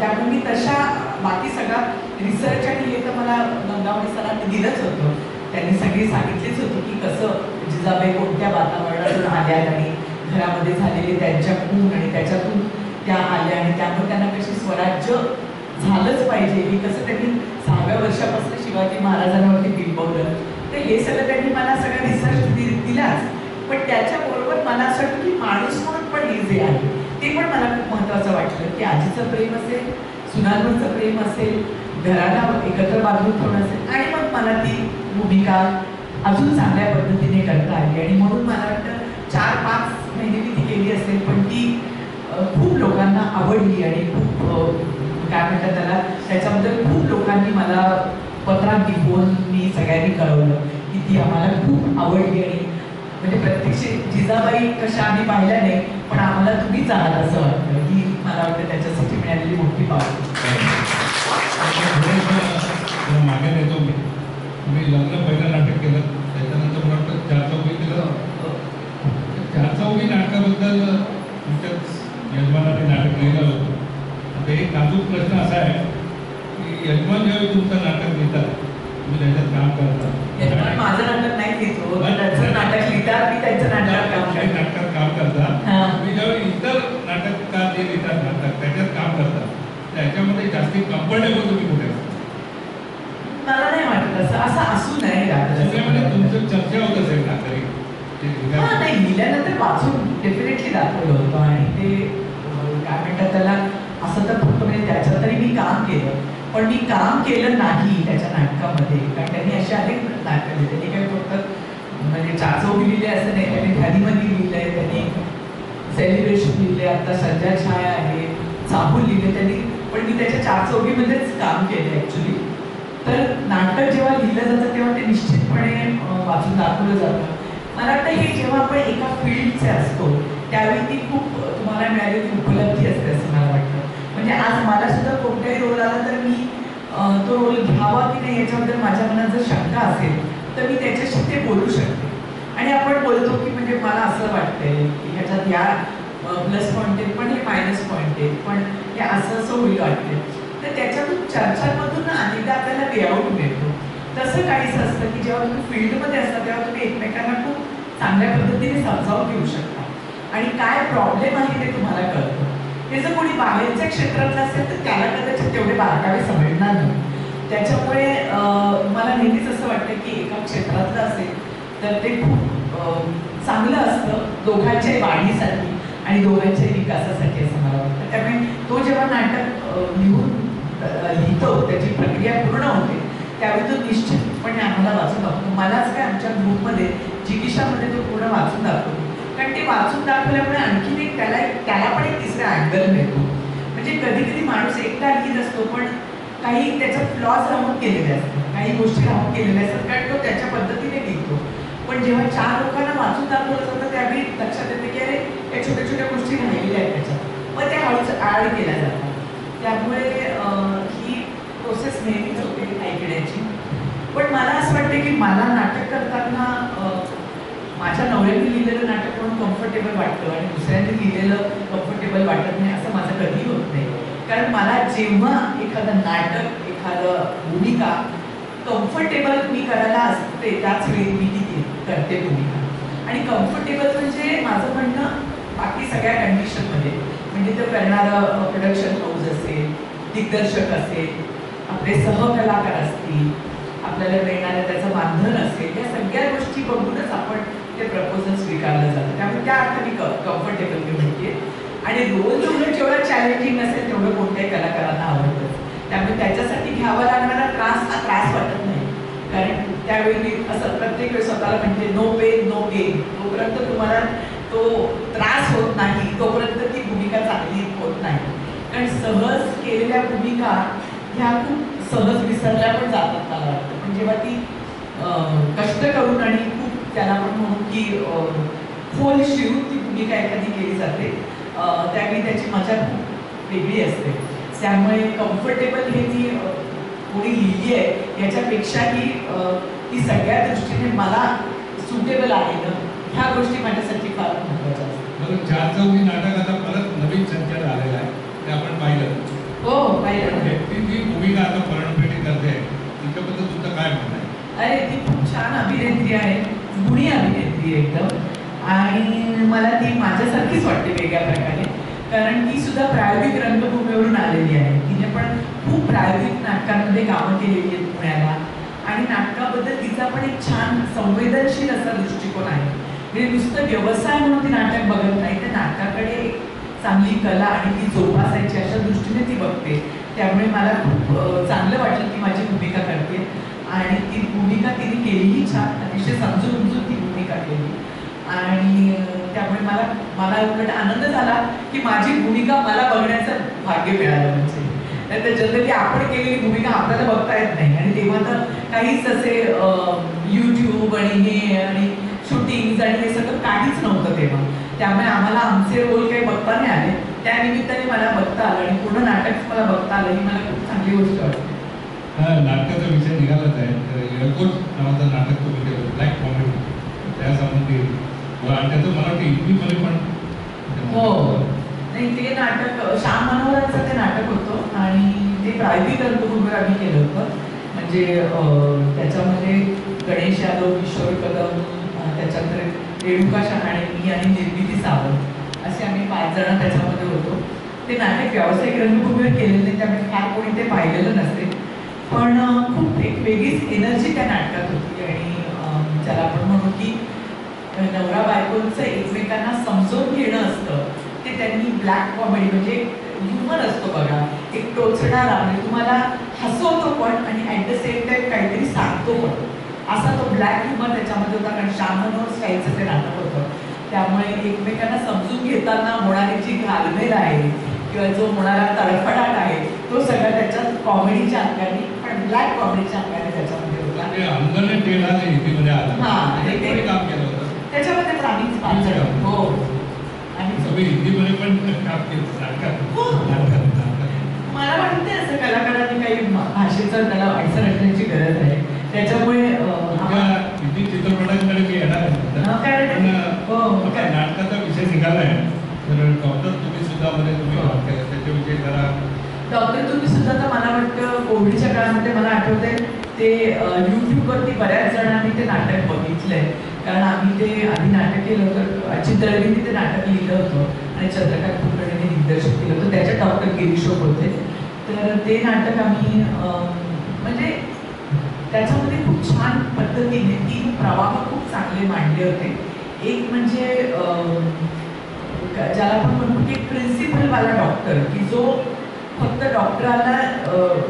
त्यामुळे मी तशा बाकी सगळा रिसर्च आणि हे तर मला गंगावणे सरांनी दिलंच होतं. त्यांनी सगळी सांगितलीच होती की कसं जिजाबाई कोणत्या वातावरणातून आल्या आणि घरामध्ये झालेले त्यांच्या खून आणि त्याच्यातून त्या आल्या आणि त्यामुळे त्यांना कशी स्वराज्य झालंच पाहिजे हे कसं त्यांनी 6व्या वर्षापासून शिवाजी महाराजांवरती बिंबवलं. तर हे सगळं त्यांनी मला सगळं रिसर्च दिलाच, पण त्याच्याबरोबर मला असं वाटतं की माणूस म्हणून पण हे जे आहे ते पण मला खूप महत्त्वाचं वाटलं की आजीचं प्रेम असेल, सुनांवरचं प्रेम असेल, घराला एकत्र बांधून ठेवणं असेल आणि मग मला ती भूमिका अजून चांगल्या पद्धतीने करता आली. आणि म्हणून मला वाटतं 4-5 महिने मी ती केली असेल, पण ती खूप लोकांना आवडली आणि खूप काय म्हणतात त्याला त्याच्याबद्दल खूप लोकांनी मला पत्रांनी फोननी सगळ्यांनी कळवलं की ती आम्हाला खूप आवडली. आणि म्हणजे प्रत्यक्ष जिजाबाई कशा आम्ही पाहिल्या नाही, पण आम्हाला तुम्हीच आहात असं वाटतं. ही मला वाटतं त्याच्यासाठी मिळालेली मोठी पावलं. मागे नेतो मी लग्न पहिलं नाटक केलं, त्याच्यानंतर मला वाटतं 4 चौघी केलं. 4 चौघी नाटकाबद्दल तुमच्याच यजमानाने नाटक लिहिलं होतं. आता एक नाजूक प्रश्न असा आहे की यजमान ज्यावेळी तुमचं नाटक लिहितात तुम्ही त्याच्यात काम करता. माझं नाटक नाही लिहितो, त्याचं नाटक लिहितात, मी त्यांचं नाटकात काम करता. तुम्ही ज्यावेळी इतर नाटककार जे लिहितात नाटक त्याच्यात काम करता त्याच्यामध्ये जास्ती कम्फर्टेबल तुम्ही कुठे असता? मला नाही वाटत असं असू नये. तुमचं चर्चा होत असेल ना तरी नाही, लिहिल्यानंतर वाचून डेफिनेटली दाखवलं होतं. आणि ते काय म्हणतात त्याला असं तर फक्त म्हणजे त्याच्यात तरी मी काम केलं, पण मी काम केलं नाही त्याच्या नाटकामध्ये. कारण त्यांनी असे अनेक नाटकं लिहिले, त्यांनी काही फक्त म्हणजे 4 चौघी लिहिले असं नाही, त्यांनी ध्यानीमध्ये लिहिलं आहे, त्यांनी सेलिब्रेशन लिहिले, आता संध्या छाया आहे, चाहूल लिहिले त्यांनी, पण मी त्याच्या 4 चौघीमध्येच काम केलं ॲक्च्युली. तर नाटक जेव्हा लिहिलं जातं तेव्हा ते निश्चितपणे वाचून दाखवलं जातं. मला वाटतं हे जेव्हा आपण एका फील्डचे असतो त्यावेळी ती खूप तुम्हाला मिळालेली उपलब्धी असते असं मला वाटतं. म्हणजे आज मला सुद्धा कोणताही रोल आला तर मी तो रोल घ्यावा की नाही याच्याबद्दल माझ्या मनात जर शंका असेल तर मी त्याच्याशी ते बोलू शकते. आणि आपण बोलतो की म्हणजे मला असं वाटतंय की ह्याच्यात या प्लस पॉईंट आहेत पण हे मायनस पॉईंट आहेत पण हे असं असं होईल वाटते. तर त्याच्यातून चर्चांमधून अनेकदा आपल्याला लेआउट मिळतो. तसं काहीच असतं की जेव्हा तुम्ही फील्डमध्ये असता तेव्हा तुम्ही एकमेकांना खूप चांगल्या पद्धतीने समजावून घेऊ शकता आणि काय प्रॉब्लेम आहे ते तुम्हाला कळतं. हे जर कोणी बाहेरच्या क्षेत्रातलं असेल तर त्याला कदाचित तेवढे बारकावे समजणार नाही. त्याच्यामुळे मला नेहमीच असं वाटतं की एका क्षेत्रातलं असेल तर ते खूप चांगलं असतं दोघांच्या वाढीसाठी आणि दोघांच्या विकासासाठी असं मला वाटतं. त्यामुळे तो जेव्हा नाटक लिहितो त्याची प्रक्रिया पूर्ण होते त्यावेळी तो निश्चितपणे आम्हाला वाचून दाखवतो. मलाच काय आमच्या ग्रुपमध्ये जिगिशामध्ये तो पूर्ण वाचून दाखवतो कारण ते वाचून दाखवल्यामुळे आणखीन एक त्याला पण एक तिसरा अँगल मिळतो. म्हणजे कधी कधी माणूस एकटा लिहित असतो पण काही त्याचा फ्लॉज राहून केलेले असतात काही गोष्टी राहून केलेल्या असतात कारण तो त्याच्या पद्धतीने लिहितो. पण जेव्हा 4 लोकांना वाचून दाखवलं जातं त्यावेळी लक्षात येतं की अरे या छोट्या छोट्या गोष्टी राहिलेल्या आहेत त्याच्यात मग त्या हळूच ॲड केल्या जातात. त्यामुळे ही प्रोसेस नेहमीच होते ऐकण्याची. पण मला असं वाटतं की मला नाटक करताना माझ्या नवऱ्याने लिहिलेलं नाटक म्हणून कम्फर्टेबल वाटतं आणि दुसऱ्यांनी लिहिलेलं कम्फर्टेबल वाटत नाही असं माझं कधीही होत नाही. कारण मला जेव्हा एखादं नाटक एखादं भूमिका कम्फर्टेबल मी करायला असते त्याच वेळी मी ती करते भूमिका. आणि कम्फर्टेबल म्हणजे माझं म्हणणं बाकी सगळ्या कंडिशनमध्ये म्हणजे ते करणारं प्रोडक्शन हाऊस असेल दिग्दर्शक असेल आपले सहकलाकार असतील आपल्याला मिळणारं त्याचं मानधन असेल या सगळ्या गोष्टी बघूनच आपण ते प्रपोजल स्वीकारलं जातं. त्यामुळे त्या अर्थाने कम्फर्टेबल मी म्हणते. आणि रोज जेवढं चॅलेंजिंग असेल तेवढं कोणत्याही कलाकारांना आवडतं. त्यामुळे त्याच्यासाठी घ्यावा लागणारा त्रास हा त्रास वाटत नाही. कारण त्यावेळी मी असं प्रत्येक वेळी स्वतःला म्हणते नो पेन नो गेन. तोपर्यंत तुम्हाला तो त्रास होत नाही तोपर्यंत ती भूमिका चांगली होत नाही. कारण सहज केलेल्या भूमिका ह्या खूप सहज विसरल्या पण जातात मला वाटतं. पण जेव्हा ती कष्ट करून आणि खूप त्याला आपण म्हणू की खोल शिरून ती भूमिका एखादी केली जाते त्यावेळी त्याची मजा खूप वेगळी असते. त्यामुळे कम्फर्टेबल हे ती कोणी लिहिली आहे याच्यापेक्षाही ती सगळ्या दृष्टीने मला सुटेबल आहे ना ह्या गोष्टी माझ्यासाठी फार महत्त्वाच्या असतात. बरं 4 चौघी नाटक आता परत नवीन संचार आलेला आहे ते आपण पाहिलं. हो पाहिलं. ती जी भूमिका आता पर्णपेटी करते तिच्याबद्दल तुमचं काय म्हणणं आहे? अरे ती खूप छान अभिनेत्री आहे गुणी अभिनेत्री एकदम. आणि मला ती माझ्यासारखीच वाटते वेगळ्या प्रकारे कारण ती सुद्धा प्रायोगिक रंगभूमीवरून आलेली आहे. तिने पण खूप प्रायोगिक नाटकांमध्ये कामं केलेली आहेत पुण्याला आणि नाटकाबद्दल तिचा पण एक छान संवेदनशील असा दृष्टिकोन आहे. म्हणजे नुसतं व्यवसाय म्हणून ती नाटक बघत नाही तर नाटकाकडे एक चांगली कला आणि ती जोपासायची अशा दृष्टीने ती बघते. त्यामुळे मला खूप चांगलं वाटलं की माझी भूमिका करते आणि ती भूमिका तिने केलीही छान अतिशय समजून उमजून ती भूमिका केली. आणि त्यामुळे मला उलट आनंद झाला की माझी भूमिका मला बघण्याचं भाग्य मिळालं. म्हणजे तर जनरली आपण केलेली भूमिका आपल्याला बघता येत नाही आणि तेव्हा तर काहीच असे यूट्यूब आणि हे आणि शूटिंग आणि हे सगळं काहीच नव्हतं तेव्हा. त्यामुळे आम्हाला आमचे रोल काही बघता नाही आले. त्या निमित्ताने मला बघता आलं आणि पूर्ण नाटक मला बघता आलं ही मला खूप चांगली गोष्ट वाटते. नाटकाचा विषय निघालाच आहे तर एअरपोर्ट नावाचं नाटक तुम्ही केलं ब्लॅक कॉमेडी त्यासंबंधी आणि त्याचं मला वाटतं हिंदीमध्ये पण हो नाही ते नाटक श्याम मनोहरांचं ते नाटक होतं आणि ते प्रायोगिक रंगभूमीवर आम्ही केलं होतं. म्हणजे त्याच्यामध्ये गणेश यादव किशोर कदम त्याच्यानंतर रेणुका शहाणे मी आणि निर्मिती सावंत असे आम्ही 5 जण त्याच्यामध्ये होतो. ते नाटक व्यावसायिक रंगभूमीवर केलेलं नाही त्यामुळे फार कोणी ते पाहिलेलं नसेल पण खूप एक वेगळीच एनर्जी त्या नाटकात होती. आणि ज्याला आपण म्हणू की नवरा बायकोंचं एकमेकांना समजून घेणं असतं ते त्यांनी ब्लॅक कॉमेडी म्हणजे ह्युमर असतो बघा एक टोचणारा म्हणजे तुम्हाला हसवतो पण आणि ॲट द सेम टाईम काहीतरी सांगतो पण असा तो ब्लॅक ह्युमर त्याच्यामध्ये होता. कारण श्याम मनोहर स्टाईलचं ते नाटक होतं. त्यामुळे एकमेकांना समजून घेताना होणारी जी घालमेल आहे किंवा जो होणारा तडफडाट आहे तो सगळा त्याच्यात कॉमेडीच्या अंगाने पण ब्लॅक कॉमेडीच्या अंगाने त्याच्यामध्ये होता. काम केलं होतं त्याच्यामध्ये तर आम्हीच 5 जण हो आणि सगळी हिंदीमध्ये पण काम केलं नाटकात. मला वाटते असं कलाकारांनी काही भाषेचं त्याला अडचण असण्याची गरज आहे. त्याच्यामुळे हिंदी चित्रपटांकडे मी येणार कारण पण हो. आता नाटकाचा विषय निघालाय, तर डॉक्टर तुम्ही सुद्धा मध्ये तुम्ही हो. काम केलं त्याच्याविषयी जरा. डॉक्टर तुम्ही सुद्धा तर मला वाटतं कोविडच्या काळामध्ये मला आठवतंय ते यूट्यूबवरती बऱ्याच जणांनी ते नाटक बघितलंय, कारण आम्ही ते आधी नाटक केलं होतं. अजित दळवींनी ते नाटक लिहिलं होतं आणि चंद्रकांत कुलकर्णीने दिग्दर्शित केलं होतं. त्याच्यात डॉक्टर गिरीशोक होते. तर ते नाटक आम्ही म्हणजे त्याच्यामध्ये खूप छान पद्धतीने 3 प्रवाह खूप चांगले मांडले होते. एक म्हणजे ज्याला आपण म्हणतो की प्रिन्सिपलवाला डॉक्टर, की जो फक्त डॉक्टरांना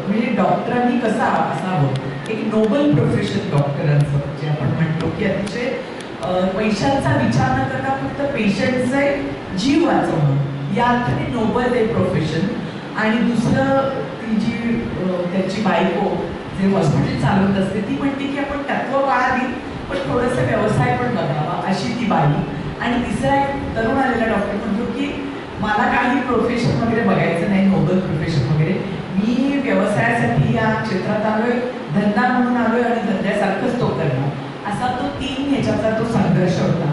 म्हणजे डॉक्टरांनी कसा असावं, एक नोबल प्रोफेशन डॉक्टरांचं जे आपण म्हणतो की अतिशय पैशांचा विचार न करता फक्त पेशंटचे जीव वाचवणं या अर्थाने नोबल ते प्रोफेशन. आणि दुसरं ती जी त्याची बायको जे हॉस्पिटल चालवत असते ती म्हणते की आपण तत्व पाळावी पण थोडंसं व्यवसाय पण बघावा, अशी ती बाई. आणि तिसरा एक तरुण आलेला डॉक्टर म्हणतो की मला काही प्रोफेशन वगैरे बघायचं नाही, नोबल प्रोफेशन वगैरे, मी व्यवसायासाठी या क्षेत्रात आलोय, धंदा म्हणून आलोय आणि धंद्यासारखंच तो करणार, असा तो 3 ह्याच्याचा तो संघर्ष होता.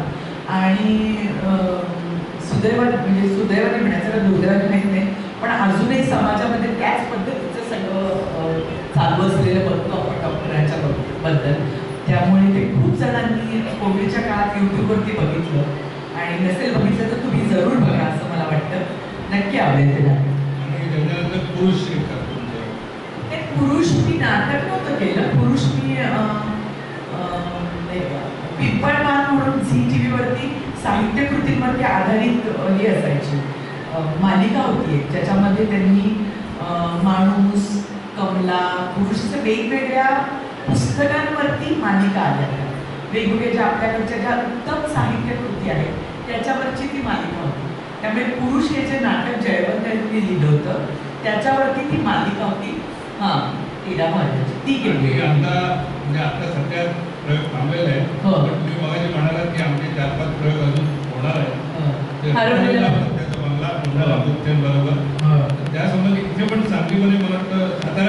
आणि सुदैवाने म्हणायचं का दुर्दैवाने माहीत नाही, पण अजूनही समाजामध्ये त्याच पद्धतीचं सगळं चालू असलेलं बघतो आपण डॉक्टरांच्या बद्दल. त्यामुळे ते खूप जणांनी कोविडच्या काळात यूट्यूबवरती बघितलं आणि नसेल बघितलं तर तुम्ही जरूर बघा असं मला वाटतं. नक्की आवडेल ते नाटक. ते पुरुष मी नाटक नव्हतं केलं. पुरुष मी पिंपळवान म्हणून झी टीव्हीवरती साहित्य कृतींवरती आधारित ही असायची मालिका होती एक, ज्याच्यामध्ये त्यांनी माणूस, कमला, पुरुषाच्या वेगवेगळ्या पुस्तकांवरती मालिका आल्या, वेगवेगळ्या ज्या आपल्याकडच्या ज्या उत्तम साहित्य कृती आहेत त्याच्यावरची ती मालिका होती. त्यामुळे पुरुष हे जे नाटक जयवंत यांनी लिहिलं होतं त्याच्यावरती ती मालिका होती. हां, टीडा महाराजांची ती केली. आता सध्या प्रयोग थांबलेला आहे. हो. तुम्ही मगाशी म्हणालात की आमचे 4-5 प्रयोग अजून होणार आहे. त्याचा बंगला पुन्हा बरोबर त्यासंबंधी इथे पण सांगलीमध्ये मला वाटतं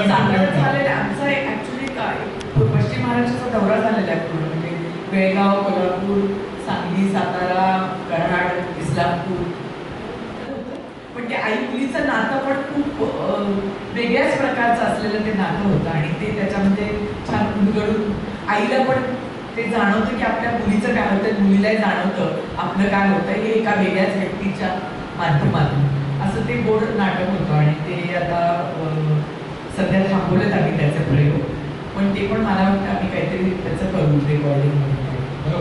सातारा झालेला आमचा ऍक्च्युली काय पश्चिम महाराष्ट्राचा दौरा झालेला आहे पूर्ण, म्हणजे बेळगाव, कोल्हापूर, सांगली, सातारा, कराड, इस्लामपूर. पण ते आई मुलीचं नातं पण खूप वेगळ्याच प्रकारचं असलेलं ते नातं होतं आणि ते त्याच्यामध्ये छान उलगडून आईला पण ते जाणवतं की आपल्या मुलीचं काय होतं, मुलीलाही जाणवतं आपलं काय होतं हे एका वेगळ्याच व्यक्तीच्या माध्यमातून. असं ते गोड नाटक होतं आणि ते आता सध्या थांबवलेत आम्ही त्याचे प्रयोग, पण ते पण मला वाटतं आम्ही काहीतरी त्याचं करू रेकॉर्डिंग.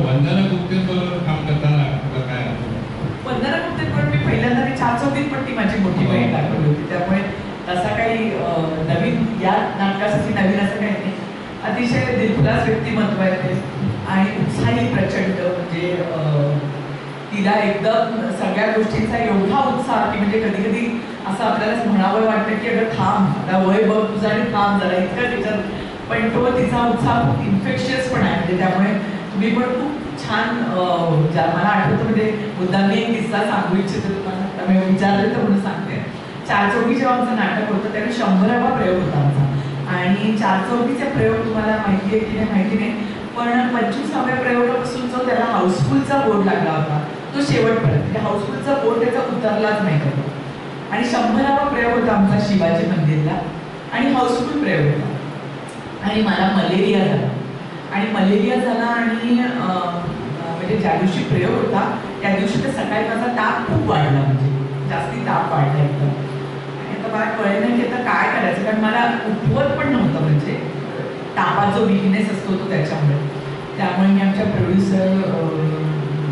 वंदना गुप्तेबरोबर काम करताना काय वंदना गुप्तेबरोबर मी पहिल्यांदा 4-4 पण ती माझी मोठी बहीण दाखवली होती. त्यामुळे तसा काही नवीन या नाटकासाठी नवीन असं काही नाही. अतिशय दिलखुलास व्यक्तिमत्व आहे ते आणि उत्साही प्रचंड, म्हणजे तिला एकदम सगळ्या गोष्टींचा एवढा उत्साह की म्हणजे कधी कधी असं आपल्याला म्हणावं वाटतं की अगं थांब, आता वय बघ तुझं आणि थांब जरा इतकं त्याच्यात, पण तो तिचा उत्साह खूप इन्फेक्शियस पण आहे. म्हणजे त्यामुळे तुम्ही पण खूप छान ज्या मला आठवतं म्हणजे मुद्दाम मी एक किस्सा सांगू इच्छिते तुम्हाला, मी विचारलं तर म्हणून सांगते. 4-4 जेव्हा आमचं नाटक होतं त्यावेळी 100वा प्रयोग होता आमचा आणि 4-4चा प्रयोग तुम्हाला माहिती आहे की नाही माहिती नाही, पण 25व्या प्रयोगापासून जो त्याला हाऊसफुलचा बोर्ड लागला होता तो शेवटपर्यंत, म्हणजे हाऊसफुलचा बोर्ड त्याचा उतरलाच नाही होता. आणि 100वा प्रयोग होता आमचा शिवाजी मंदिरला आणि हाऊसफुल प्रयोग होता आणि मला मलेरिया झाला आणि म्हणजे ज्या दिवशी प्रयोग होता त्या दिवशी तर सकाळी माझा ताप खूप वाढला, म्हणजे जास्ती ताप वाढला एकदम. आणि आता मला कळलं नाही की आता काय करायचं, कारण मला उठवत पण नव्हतं, म्हणजे तापाचा जो विकनेस असतो तो त्याच्यामुळे. त्यामुळे मी आमच्या प्रोड्युसर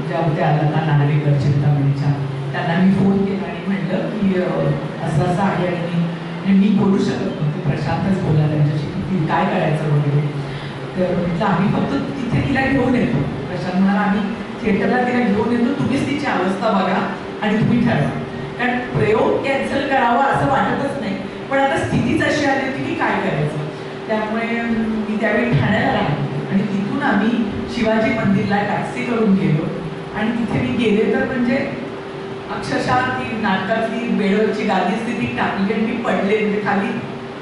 ज्या होत्या लता नार्वेकर चिंतामणीच्या, त्यांना मी फोन केला आणि म्हणलं की असं असं आहे आणि मी बोलू शकत नव्हते, प्रशांतच बोला त्यांच्याशी की काय करायचं वगैरे. तर म्हटलं आम्ही फक्त तिथे तिला घेऊन येतो. प्रशांत म्हणाला आम्ही थिएटरला तिला घेऊन येतो, तुम्हीच तिची अवस्था बघा आणि तुम्ही ठरवा, कारण प्रयोग कॅन्सल करावा असं वाटतच नाही, पण आता स्थितीच अशी आली होती की काय करायचं. त्यामुळे मी त्यावेळी ठाण्याला राहिलो आणि तिथून आम्ही शिवाजी मंदिरला टॅक्सी करून गेलो आणि तिथे मी गेले तर म्हणजे अक्षरशः ती नाटकातली बेडवरची गादी स्थिती टाकली आणि मी पडले, म्हणजे खाली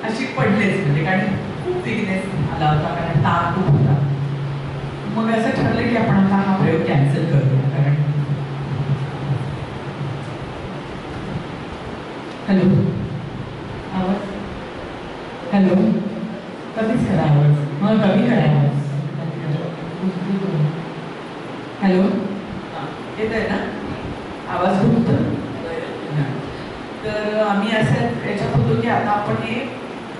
अशी पडलेच, म्हणजे कारण खूप विकनेस आला होता, कारण ताप खूप होता. मग असं ठरलं की आपण आता हा प्रयोग कॅन्सल करूया, कारण हॅलो, आवाज? हॅलो, कमीच करा आवाज. मग कमी करा आवाज. हॅलो, येत आहे ना आवाज? खूप तर आम्ही असं याच्यात होतो की आता आपण हे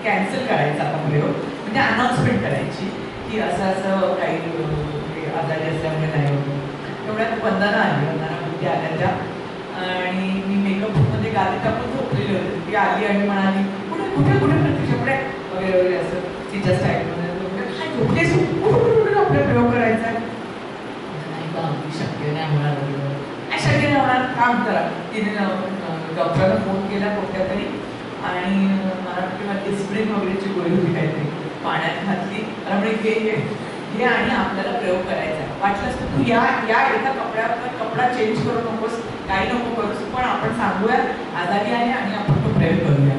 कॅन्सल करायचं आता प्रयोग, म्हणजे अनाउन्समेंट करायची की असं असं काही आजारी असल्यामुळे नाही होतं. तेवढ्यात वंदना आली, वंदना बुद्धी आल्या त्या, आणि मी मेकअप रूममध्ये गादी टाकून झोपलेली होते. ती आली आणि म्हणाली कुठे कुठे कुठे प्रत्यक्ष पुढे वगैरे वगैरे असं तिच्या स्टाईलमध्ये. काय झोपलेस कुठे आपला प्रयोग करायचा? नाही का, शक्य नाही होणार, काय शक्य नाही होणार, काम करा. तिने डॉक्टरला फोन केला कोणत्या तरी, आणि मला किंवा डिस्प्रिन वगैरेची गोळी होती काहीतरी, पाण्यात घातली. मला म्हणजे घे आणि आपल्याला प्रयोग करायचा. वाटलंच तर तू या एका कपड्यावर कपडा चेंज करू नकोस, काही नको करूस, पण आपण सांगूया आजारी आहे आणि आपण तो प्रयोग करूया.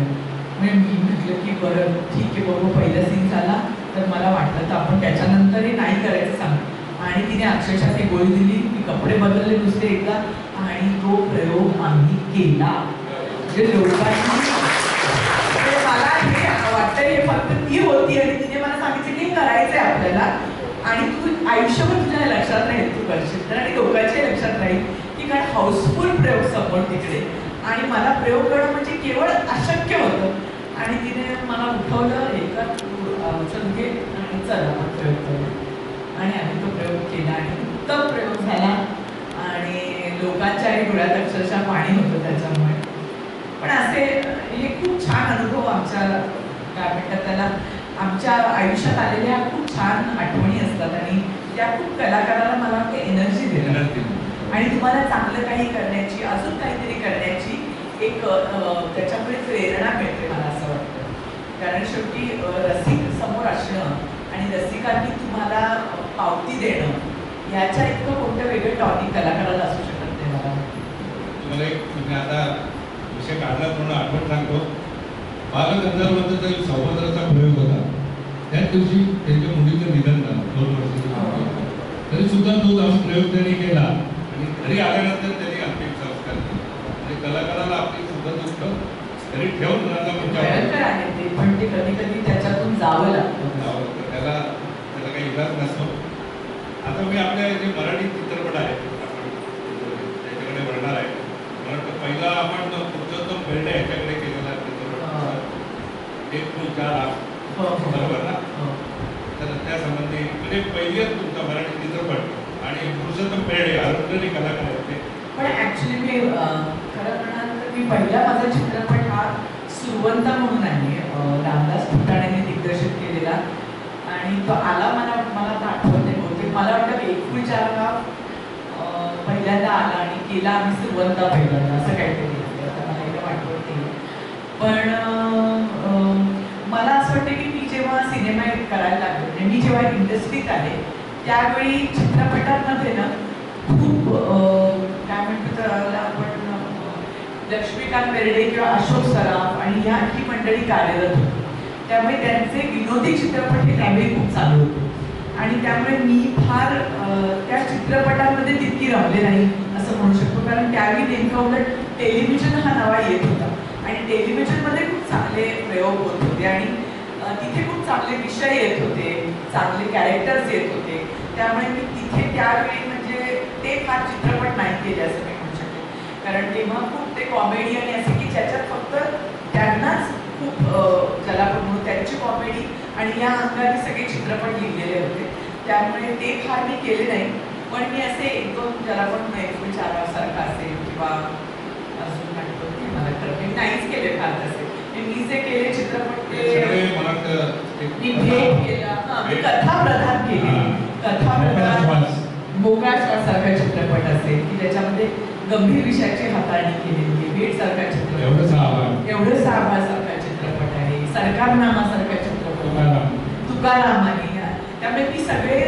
म्हणजे मी म्हटलं की बरं ठीक आहे, बघू पहिला सीन झाला तर मला वाटलं तर आपण त्याच्यानंतरही नाही करायचं सांग. आणि तिने अक्षरशः ती गोळी दिली, ती कपडे बदलले दुसरे एकदा, आणि तो प्रयोग आम्ही केला. म्हणजे लोकांनी, मला हे वाटतं हे फक्त ती होती आणि तिने मला सांगितलं की हे करायचं आहे आपल्याला, आणि तू आयुष्यभर तुझ्या लक्षात राहील, तू करशील तर, आणि लोकांच्या लक्षात राहील की काय हाऊसफुल प्रयोग समोर तिकडे. आणि मला प्रयोग करणं म्हणजे केवळ अशक्य होतं, आणि तिने मला उठवलं, एका औषध घे आणि चल आपण प्रयोग करू. आणि आम्ही तो प्रयोग केला आणि उत्तम प्रयोग झाला, आणि लोकांच्याही डोळ्यात अक्षरशः पाणी होतं त्याच्यामुळे. पण असे हे खूप छान अनुभव आमच्या, काय म्हणतात त्याला, आमच्या आयुष्यात आलेल्या खूप छान आठवणी असतात, आणि त्या खूप कलाकाराला मला वाटतं एनर्जी देतात, आणि तुम्हाला चांगलं काही करण्याची, अजून काहीतरी करण्याची एक त्याच्यामुळे प्रेरणा मिळते, मला असं वाटतं. कारण शेवटी रसिक समोर असणं आणि रसिकांनी तुम्हाला पावती देणं, याच्या इतकं कोणतं वेगळं टॉनिक कलाकाराला असू शकत नाही. मला तुम्हाला एक, तुम्ही आता विषय काढला म्हणून आठवण सांगतो. बालगंधर्वांचा जो सौभद्राचा प्रयोग होता, त्याच दिवशी त्यांच्या मुलीचं निधन झालं, 2 वर्षाची. तरी सुद्धा तो प्रयोग त्यांनी केला, आणि घरी आल्यानंतर त्यांनी अंतिम संस्कार केले. म्हणजे कलाकाराला आपली सुद्धा दुःख घरी ठेवून भयंकर आहे ते, पण ते कधी कधी त्याच्यातून जावं लागतं. त्याला काही इलाज नसतो. आता मी आपल्या जे मराठी चित्रपट आहेत, आपण त्याच्याकडे वळणार आहे. मला वाटतं पहिला आपण पुरुषोत्तम बेर्डे याच्याकडे केलेला चित्रपट, 1 2 4 बरोबर ना? तर त्या संबंधी म्हणजे पहिलेच तुमचा मराठी चित्रपट, आणि पुरुषोत्तम बेर्डे अरुंधती कलाकार आहेत ते. पण ॲक्च्युली मी खरं म्हणाल तर मी पहिला माझा चित्रपट हा सुरवंता म्हणून आहे, रामदास फुटाण्याने दिग्दर्शित केलेला, आणि तो आला मला आता आठवत नाही, बहुतेक मला वाटतं 1 4 पहिल्यांदा आला, आणि केला आम्ही सुरवंता पहिल्यांदा, असं काहीतरी आता मला एकदम आठवत नाही. पण मला असं वाटतं की मी जेव्हा सिनेमा करायला लागले, म्हणजे मी जेव्हा इंडस्ट्रीत आले, त्यावेळी चित्रपटांमध्ये ना खूप काय म्हणतो त्याला आपण, लक्ष्मीकांत बेर्डे किंवा अशोक सराफ आणि ही मंडळी कार्यरत होती. त्यामुळे त्यांचे विनोदी चित्रपट हे त्यावेळी खूप चालू होते, आणि त्यामुळे मी फार त्या चित्रपटांमध्ये तितकी रमले नाही असं म्हणू शकतो. कारण त्यावेळी नेमकं उलट टेलिव्हिजन हा नवा येत होता, आणि टेलिव्हिजनमध्ये खूप चांगले प्रयोग होत होते, आणि तिथे खूप चांगले विषय येत होते, चांगले कॅरेक्टर्स येत होते. त्यामुळे मी तिथे त्यावेळी म्हणजे ते फार चित्रपट नाही केले असं मी म्हणू शकते. कारण तेव्हा खूप ते कॉमेडी आणि असे की ज्याच्यात फक्त त्यांनाच खूप ज्याला आपण म्हणू त्यांची कॉमेडी आणि या अंगाने सगळे चित्रपट लिहिलेले होते. त्यामुळे ते फार मी केले नाही. पण मी असे 1 2 ज्याला आपण 1 4 सारखा असेल किंवा अजून आठवत नाही मला, तर मी नाहीच केले फार तसे. मी जे केले चित्रपट ते मी भेट केला, मी कथा प्रधान केले, कथा प्रधान मोकळा श्वास सारखा चित्रपट असेल की ज्याच्यामध्ये गंभीर विषयाची हाताळणी केलेली आहे, भेट सारखा चित्रपट, एवढं साहवा सारखा चित्रपट आहे, सरकारनामा सारखा चित्रपट, तुकाराम आहे. त्यामुळे मी सगळे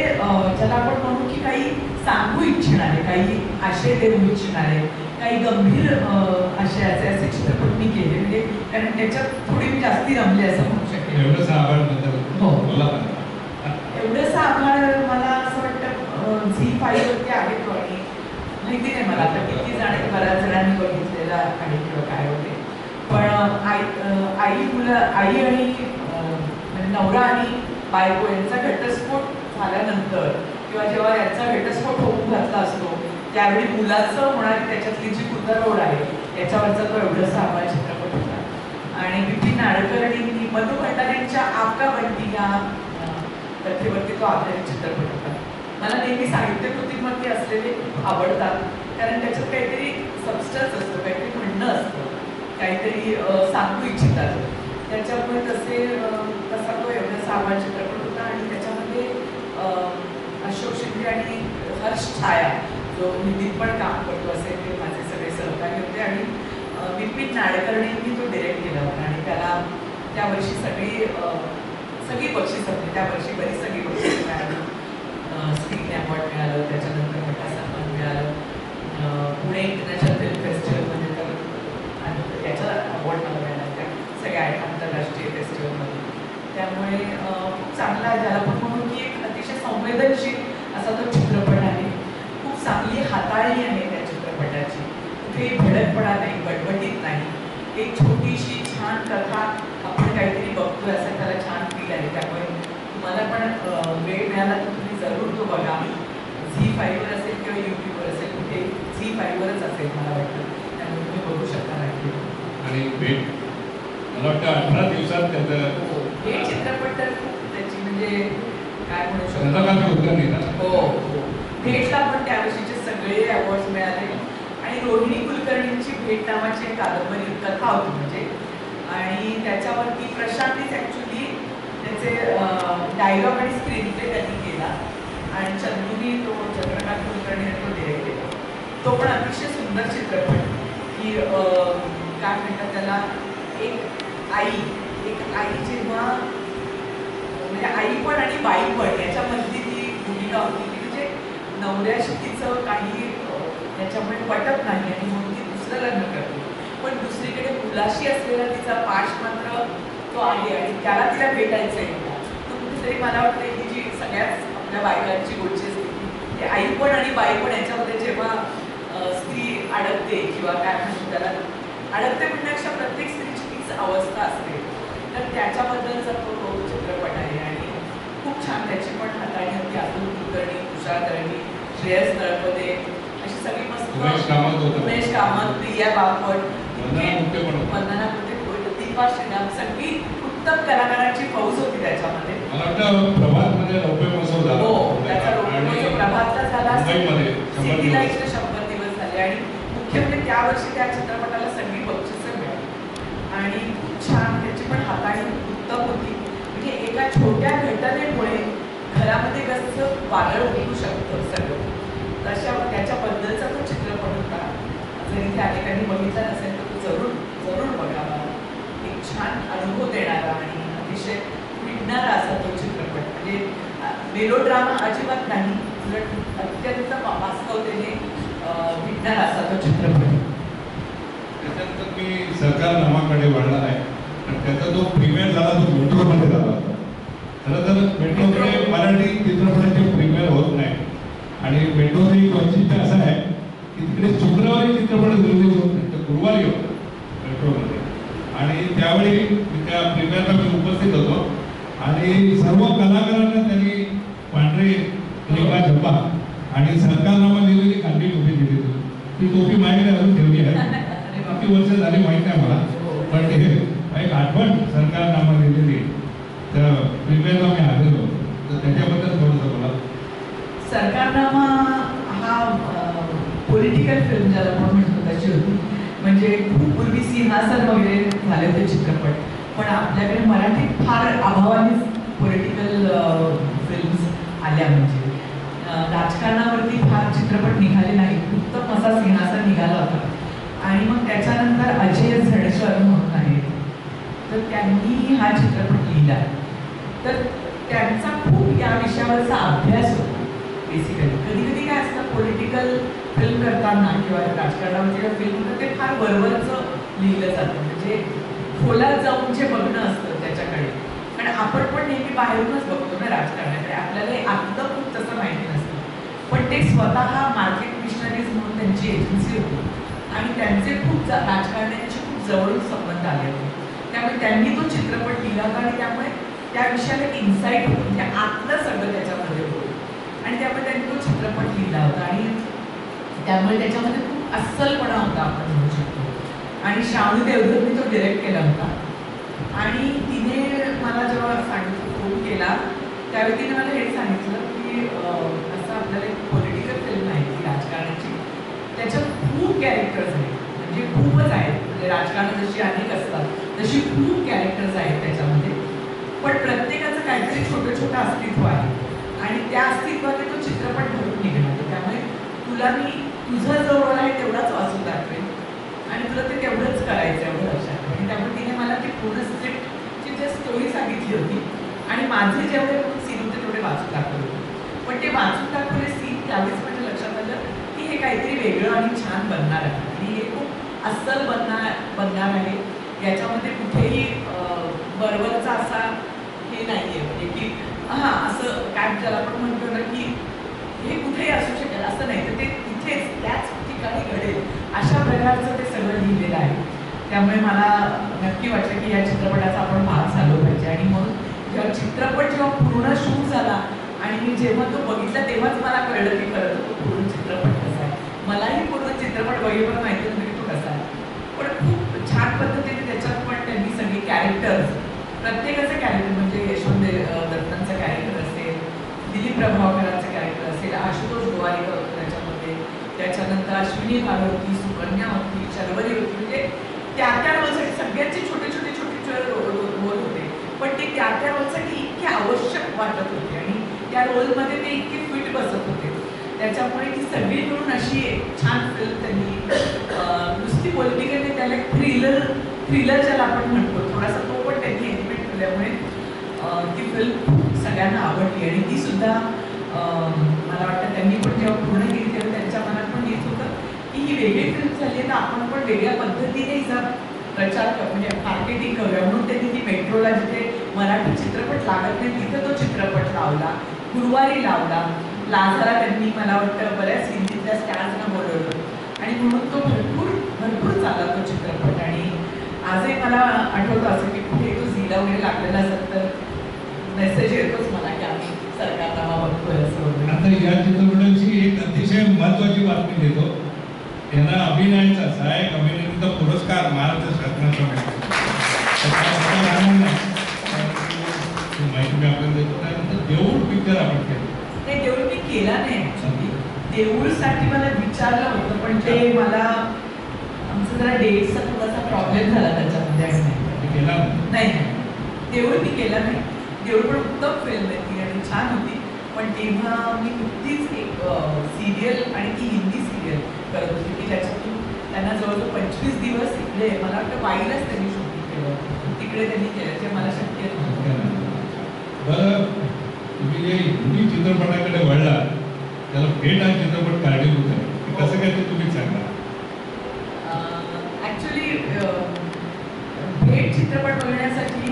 ज्याला आपण म्हणू की काही सांगू इच्छिणारे, काही आशय देऊ इच्छिणारे, काही गंभीर आशयाचे असे चित्रपट मी केले. म्हणजे कारण त्याच्यात थोडी मी जास्ती रमले असं म्हणू शकेल. एवढंच आभार. हो, एवढंच आभार. मला असं वाटतं झी5 वरती आहे तो, आणि माहिती नाही मला आता किती बऱ्याच जणांनी बघितलेला आहे किंवा काय होते. पण आई आणि म्हणजे नवरा आणि बायको यांचा घटस्फोट झाल्यानंतर किंवा जेव्हा यांचा घटस्फोट होऊन घातला असतो त्यावेळी मुलाचं होणारी त्याच्यातली जी कुतरवड आहे याच्यावरचा तो एवढासा आवाज चित्रपट होता. आणि विपिन नाडकर्णींनी मधु भंडारेंच्या आपका बंटी या कथेवरती तो आधारित चित्रपट होता. मला नेहमी साहित्य कृतींवरती असलेले खूप आवडतात कारण त्याच्यात काहीतरी सबस्टन्स असतो, काहीतरी म्हणणं असतं, काहीतरी सांगू इच्छितात. त्याच्यामुळे तसा तो एवढासा आवाज चित्रपट होता. आणि त्याच्यामध्ये अशोक शिंदे आणि हर्ष छाया जो हिंदीत पण काम करतो असे ते माझे सगळे सहकारी होते. आणि विपिन नाडकर्णींनी तो डिरेक्ट केला होता आणि त्याला त्या वर्षी सगळी बक्षीस होती. त्या वर्षी बरीच सगळी बक्षीस मिळाली. स्क्रीन अवॉर्ड मिळालं, त्याच्यानंतर मोठा सन्मान मिळालं. पुणे इंटरनॅशनल फिल्म फेस्टिवलमध्ये तर याचा अवॉर्ड मला मिळाला त्या सगळ्या आंतरराष्ट्रीय फेस्टिवलमध्ये. त्यामुळे खूप चांगला आहे. त्याला पण म्हणून की एक अतिशय संवेदनशील असा तो चित्रपट आहे. खूप चांगली हाताळणी आहे त्या चित्रपटाची. कुठेही भडकपणा नाही, गटबटीत नाही. एक छोटीशी छान कथा आपण काहीतरी बघतोय असं त्याला छान फील आहे. त्यामुळे तुम्हाला पण वेळ मिळाला तर तुम्ही जरूर तो बघा. झी5वर असेल किंवा यूट्यूबवर असेल, कुठे झी5वरच असेल मला वाटतं, त्यामुळे तुम्ही बघू शकता. आणि भेट मला वाटतं 18 दिवसात त्याचं हे चित्रपट तर त्याची म्हणजे काय म्हणू शकतो. हो, भेटला पण त्या वर्षीचे सगळे अवॉर्ड्स मिळाले. आणि रोहिणी कुलकर्णींची भेट नावाची एक कादंबरी कथा होती म्हणजे, आणि त्याच्यावरती प्रशांतनीच ॲक्च्युली त्याचे डायलॉग आणि स्क्रीन प्ले त्यांनी केला आणि चंदूनी तो चंद्रकांत कुलकर्णीने तो डिरेक्ट केला. तो पण अतिशय सुंदर चित्रपट की काय म्हणतात त्याला, एक आई जेव्हा म्हणजे आई पण आणि बाई पण याच्यामधली ती भूमिका होती की म्हणजे नवऱ्याशी तिचं काही त्याच्यामुळे पटत नाही आणि म्हणून ती दुसरं लग्न करते. पण दुसरीकडे मुलाशी असलेला तिचा पाश मात्र तो आहे आणि त्याला तिला भेटायचं आहे. तर कुठेतरी मला वाटतं की जी सगळ्याच आपल्या बायकांची गोष्टी असते की आई पण आणि बाई पण याच्यामध्ये जेव्हा स्त्री अडकते किंवा काय म्हणतो त्याला अडकते म्हणण्यापेक्षा प्रत्येक स्त्रीची तीच अवस्था असते. तर त्याच्याबद्दलचा तो चित्रपट आहे आणि खूप छान त्याची पण हाताळणी होती. अतुल कुलकर्णी, तुषार दळवी, श्रेयस तळपदे अशी सगळी मस्त, उमेश कामत, प्रिया बापट, वंदना कुटे, दीपा श्रीराम, सगळी उत्तम कलाकारांची फौज होती त्याच्यामध्ये. मला वाटतं प्रभातमध्ये रौप्य महोत्सव झाला. हो, त्याचा रौप्य महोत्सव प्रभातला झाला. सिटी लाईटचे 100 दिवस झाले आणि मुख्य म्हणजे त्या वर्षी त्या चित्रपटाला सगळी बक्षिसं मिळाली आणि खूप छान त्याची पण हाताळणी उत्तम होती. म्हणजे एका छोट्या घटनेमुळे घरामध्ये कसं वादळ होऊ शकतं सगळं, तशा त्याच्याबद्दलचा तो चित्रपट होता. जर इथे अनेकांनी बघितला नसेल तर तो जरूर बघावा. एक छान अनुभव देणारा आणि अतिशय विटणारा असा तो चित्रपट. म्हणजे मेलोड्रामा अजिबात नाही, उलट अत्यंत वास्तवतेने विटणारा असा तो चित्रपट. त्याच्यानंतर मी सरकारनामाकडे वळणार आहे. त्याचा जो प्रीमियर झाला तो मेट्रोमध्ये झाला होता. खरं तर मेट्रोकडे मराठी चित्रपटाचे प्रीमियर होत नाही आणि मेट्रोचं एक वैशिष्ट्य असं आहे की तिकडे शुक्रवारी चित्रपट रिलीज होत नाही, तर गुरुवारी होतो मेट्रोमध्ये. आणि त्यावेळी त्या प्रीमियरला मी उपस्थित होतो आणि सर्व कलाकारांना त्यांनी पांढरे लेखा झब्बा आणि सरकारनामा लिहिलेली कांदी टोपी दिली होती. ती टोपी माझ्याकडे अजून ठेवली आहे. किती वर्ष झाली माहीत नाही मला, पण हे एक आठवण सरकारनामा लिहिलेली तर प्रीमियरला मी आलेलो, तर त्याच्याबद्दल थोडंसं बोला. सरकारनामा हा पॉलिटिकल फिल्म ज्याला आपण म्हणतो त्याची होती. म्हणजे खूप पूर्वी सिंहासन वगैरे झाले होते चित्रपट, पण आपल्याकडे मराठीत फार अभावानेच पॉलिटिकल फिल्म्स आल्या. म्हणजे राजकारणावरती फार चित्रपट निघाले नाही. उत्तम असा सिंहासन निघाला होता आणि मग त्याच्यानंतर अजय झणकर म्हणून आहेत, तर त्यांनी हा चित्रपट लिहिला. तर त्यांचा खूप या विषयावरचा अभ्यास होता. बेसिकली कधी कधी काय असतं पॉलिटिकल फिल्म करताना किंवा राजकारणावरती फिल्म तर ते फार वरवरचं लिहिलं जातं, म्हणजे खोलात जाऊन जे बघणं असतं त्याच्याकडे. कारण आपण पण नेहमी बाहेरूनच बघतो ना राजकारणाकडे, आपल्याला आतलं खूप तसं माहिती नसतं. पण ते स्वतः मार्केट मिशनरीज म्हणून त्यांची एजन्सी होती आणि त्यांचे खूप राजकारण्यांची खूप खूप जवळून संबंध आले होते. त्यामुळे त्यांनी तो चित्रपट लिहिला होता आणि त्यामुळे त्या विषयाला इन्साईट होतं, म्हणजे आतलं सगळं त्याच्यामध्ये होतं आणि त्यामुळे त्यांनी तो चित्रपट लिहिला होता आणि त्यामुळे त्याच्यामध्ये खूप अस्सलपणा होता आपण म्हणू शकतो. आणि श्रावणी देवधरनी तो डिरेक्ट केला होता आणि तिने मला जेव्हा सांगितलं, फोन केला त्यावेळी तिने मला हे सांगितलं की असं आपल्याला एक पॉलिटिकल फिल्म आहे ती राजकारणाची, त्याच्यात खूप कॅरेक्टर्स आहेत, म्हणजे खूपच आहेत, म्हणजे राजकारण जशी अनेक असतात तशी खूप कॅरेक्टर्स आहेत त्याच्यामध्ये, पण प्रत्येकाचं काहीतरी छोटं छोटं अस्तित्व आहे आणि त्या अस्तित्वाने तो चित्रपट भरून निघाला. त्यामुळे तुला मी तुझं जो रोल आहे तेवढाच वाचून दाखवेल आणि तुला ते तेवढंच करायचं एवढं लक्षात. आणि त्यामुळे तिने मला ती पूर्ण स्क्रिप्टची जे स्टोरी सांगितली होती आणि माझे जेवढे सीन होते तेवढे वाचून दाखवले होते, पण ते वाचून दाखवले सीन त्यावेळेस माझ्या लक्षात आलं की हे काहीतरी वेगळं आणि छान बनणार आहे आणि हे खूप अस्सल बनणार आहे. याच्यामध्ये कुठेही बरोबरचा असा हे नाही आहे, म्हणजे की हां असं काय ज्याला आपण म्हणतो ना की हे कुठेही असू शकेल असं नाही, तर ते तिथेच त्याच ठिकाणी घडेल अशा प्रकारचं ते सगळं लिहिलेलं आहे. त्यामुळे मला नक्की वाटलं की या चित्रपटाचा आपण भाग झालो पाहिजे आणि म्हणून जेव्हा चित्रपट पूर्ण शूट झाला आणि मी जेव्हा तो बघितला तेव्हाच मला कळलं की खरं तो पूर्ण चित्रपट कसा आहे. मलाही पूर्ण चित्रपट बघेपर्यंत माहिती नव्हतं की तो कसा आहे, पण खूप छान पद्धतीने त्याच्यात पण त्यांनी सगळी कॅरेक्टर्स, प्रत्येकाचं कॅरेक्टर, म्हणजे यशवंत दत्तांचं कॅरेक्टर असेल, दिलीप प्रभावकरांचं कॅरेक्टर असेल, आशुतोष गोवारीकर होतं त्याच्यामध्ये, त्याच्यानंतर अश्विनी भावे होती, सुकन्या होती, शर्वरी होती, म्हणजे त्या रोलसाठी सगळ्यांचे छोटे छोटे रोल होते, पण ते त्या रोलसाठी इतके आवश्यक वाटत होते आणि त्या रोलमध्ये ते इतके फिट बसत होते. त्याच्यामुळे ती सगळी मिळून अशी एक छान फिल्म त्यांनी नुसती पॉलिटिकल नाही, त्याला एक थ्रिलर ज्याला आपण म्हणतो थोडासा तो पण त्यांनी एलिमेंट केल्यामुळे ती फिल्म सगळ्यांना आवडली आणि ती सुद्धा मला वाटतं त्यांनी पण जेव्हा पूर्ण केली तेव्हा त्यांच्या मनात पण येत होतं की ही वेगळी फिल्म झाली आहे तर आपण पण वेगळ्या पद्धतीने हिचा प्रचार म्हणजे मार्केटिंग करूया, म्हणून त्यांनी ती मेट्रोला जिथे मराठी चित्रपट लागत नाही तिथं तो चित्रपट लावला, गुरुवारी लावला, लाझाला त्यांनी मला वाटतं बऱ्याच हिंदीतल्या स्टार्सना बोलवलं आणि म्हणून तो भरपूर चालला तो चित्रपट. आणि आजही मला आठवतं असं की कुठे तो झीला वगैरे लागलेला असेल तर मेसेज येतोच मला की आम्ही सरकारनामा बघतोय असं वगैरे. आता या चित्रपटाची एक अतिशय महत्त्वाची बातमी देतो, त्यांना अभिनयाचा सहाय्यक अभिनेत्रीचा पुरस्कार महाराष्ट्र शासनाचा मिळाला. माहिती मी आपल्याला देतो. त्यानंतर देऊळ पिक्चर आपण केलं. ते देऊळ मी केला नाही ॲक्च्युली. देऊळसाठी मला विचारलं होतं पण ते मला आमचा जरा डेटचा थोडासा प्रॉब्लेम झाला त्याच्यामध्ये आणि केला नाही. देऊळ मी केला नाही. देऊळ पण उत्तम फिल्म आहे ती आणि छान होती, पण तेव्हा मी नुकतीच एक सिरियल आणि ती हिंदी सिरियल करत होती की त्याच्यातून त्यांना जवळजवळ 25 दिवस इकडे मला वाटतं वाईलाच त्यांनी शूटिंग केलं, तिकडे त्यांनी केलं, ते मला शक्य नव्हतं. बरं, तुम्ही जे हिंदी चित्रपटाकडे वळला त्याला भेट हा चित्रपट कारणीभूत आहे, कसं काय ते तुम्ही सांगा. ॲक्च्युली भेट चित्रपट बघण्यासाठी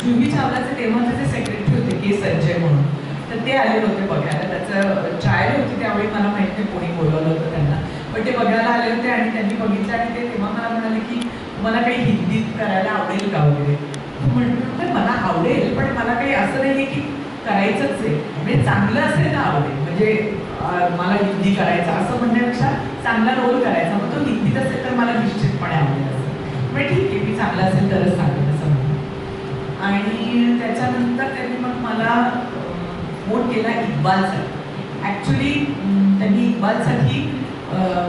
जुही चावलाचे तेव्हाचे जे सेक्रेटरी होते के संजय म्हणून, तर ते आले होते बघायला. त्याचं चायल होती त्यावेळी, मला माहीत नाही कोणी बोलवलं होतं त्यांना, पण ते बघायला आले होते आणि त्यांनी बघितलं आणि ते तेव्हा मला म्हणाले की मला काही हिंदीत करायला आवडेल का वगैरे. म्हटलं मला आवडेल, पण मला काही असं नाही आहे की करायचंच आहे, म्हणजे चांगलं असेल तर आवडेल, म्हणजे मला हिंदी करायचं असं म्हणण्यापेक्षा चांगला रोल करायचा, मग तो हिंदीत असेल तर मला निश्चितपणे आवडेल असं. म्हणजे ठीक आहे, मी चांगला असेल तरच सांगेल असं म्हणून. आणि त्याच्यानंतर त्यांनी मग मला फोन केला इक्बालसाठी. ॲक्च्युली त्यांनी इक्बालसाठी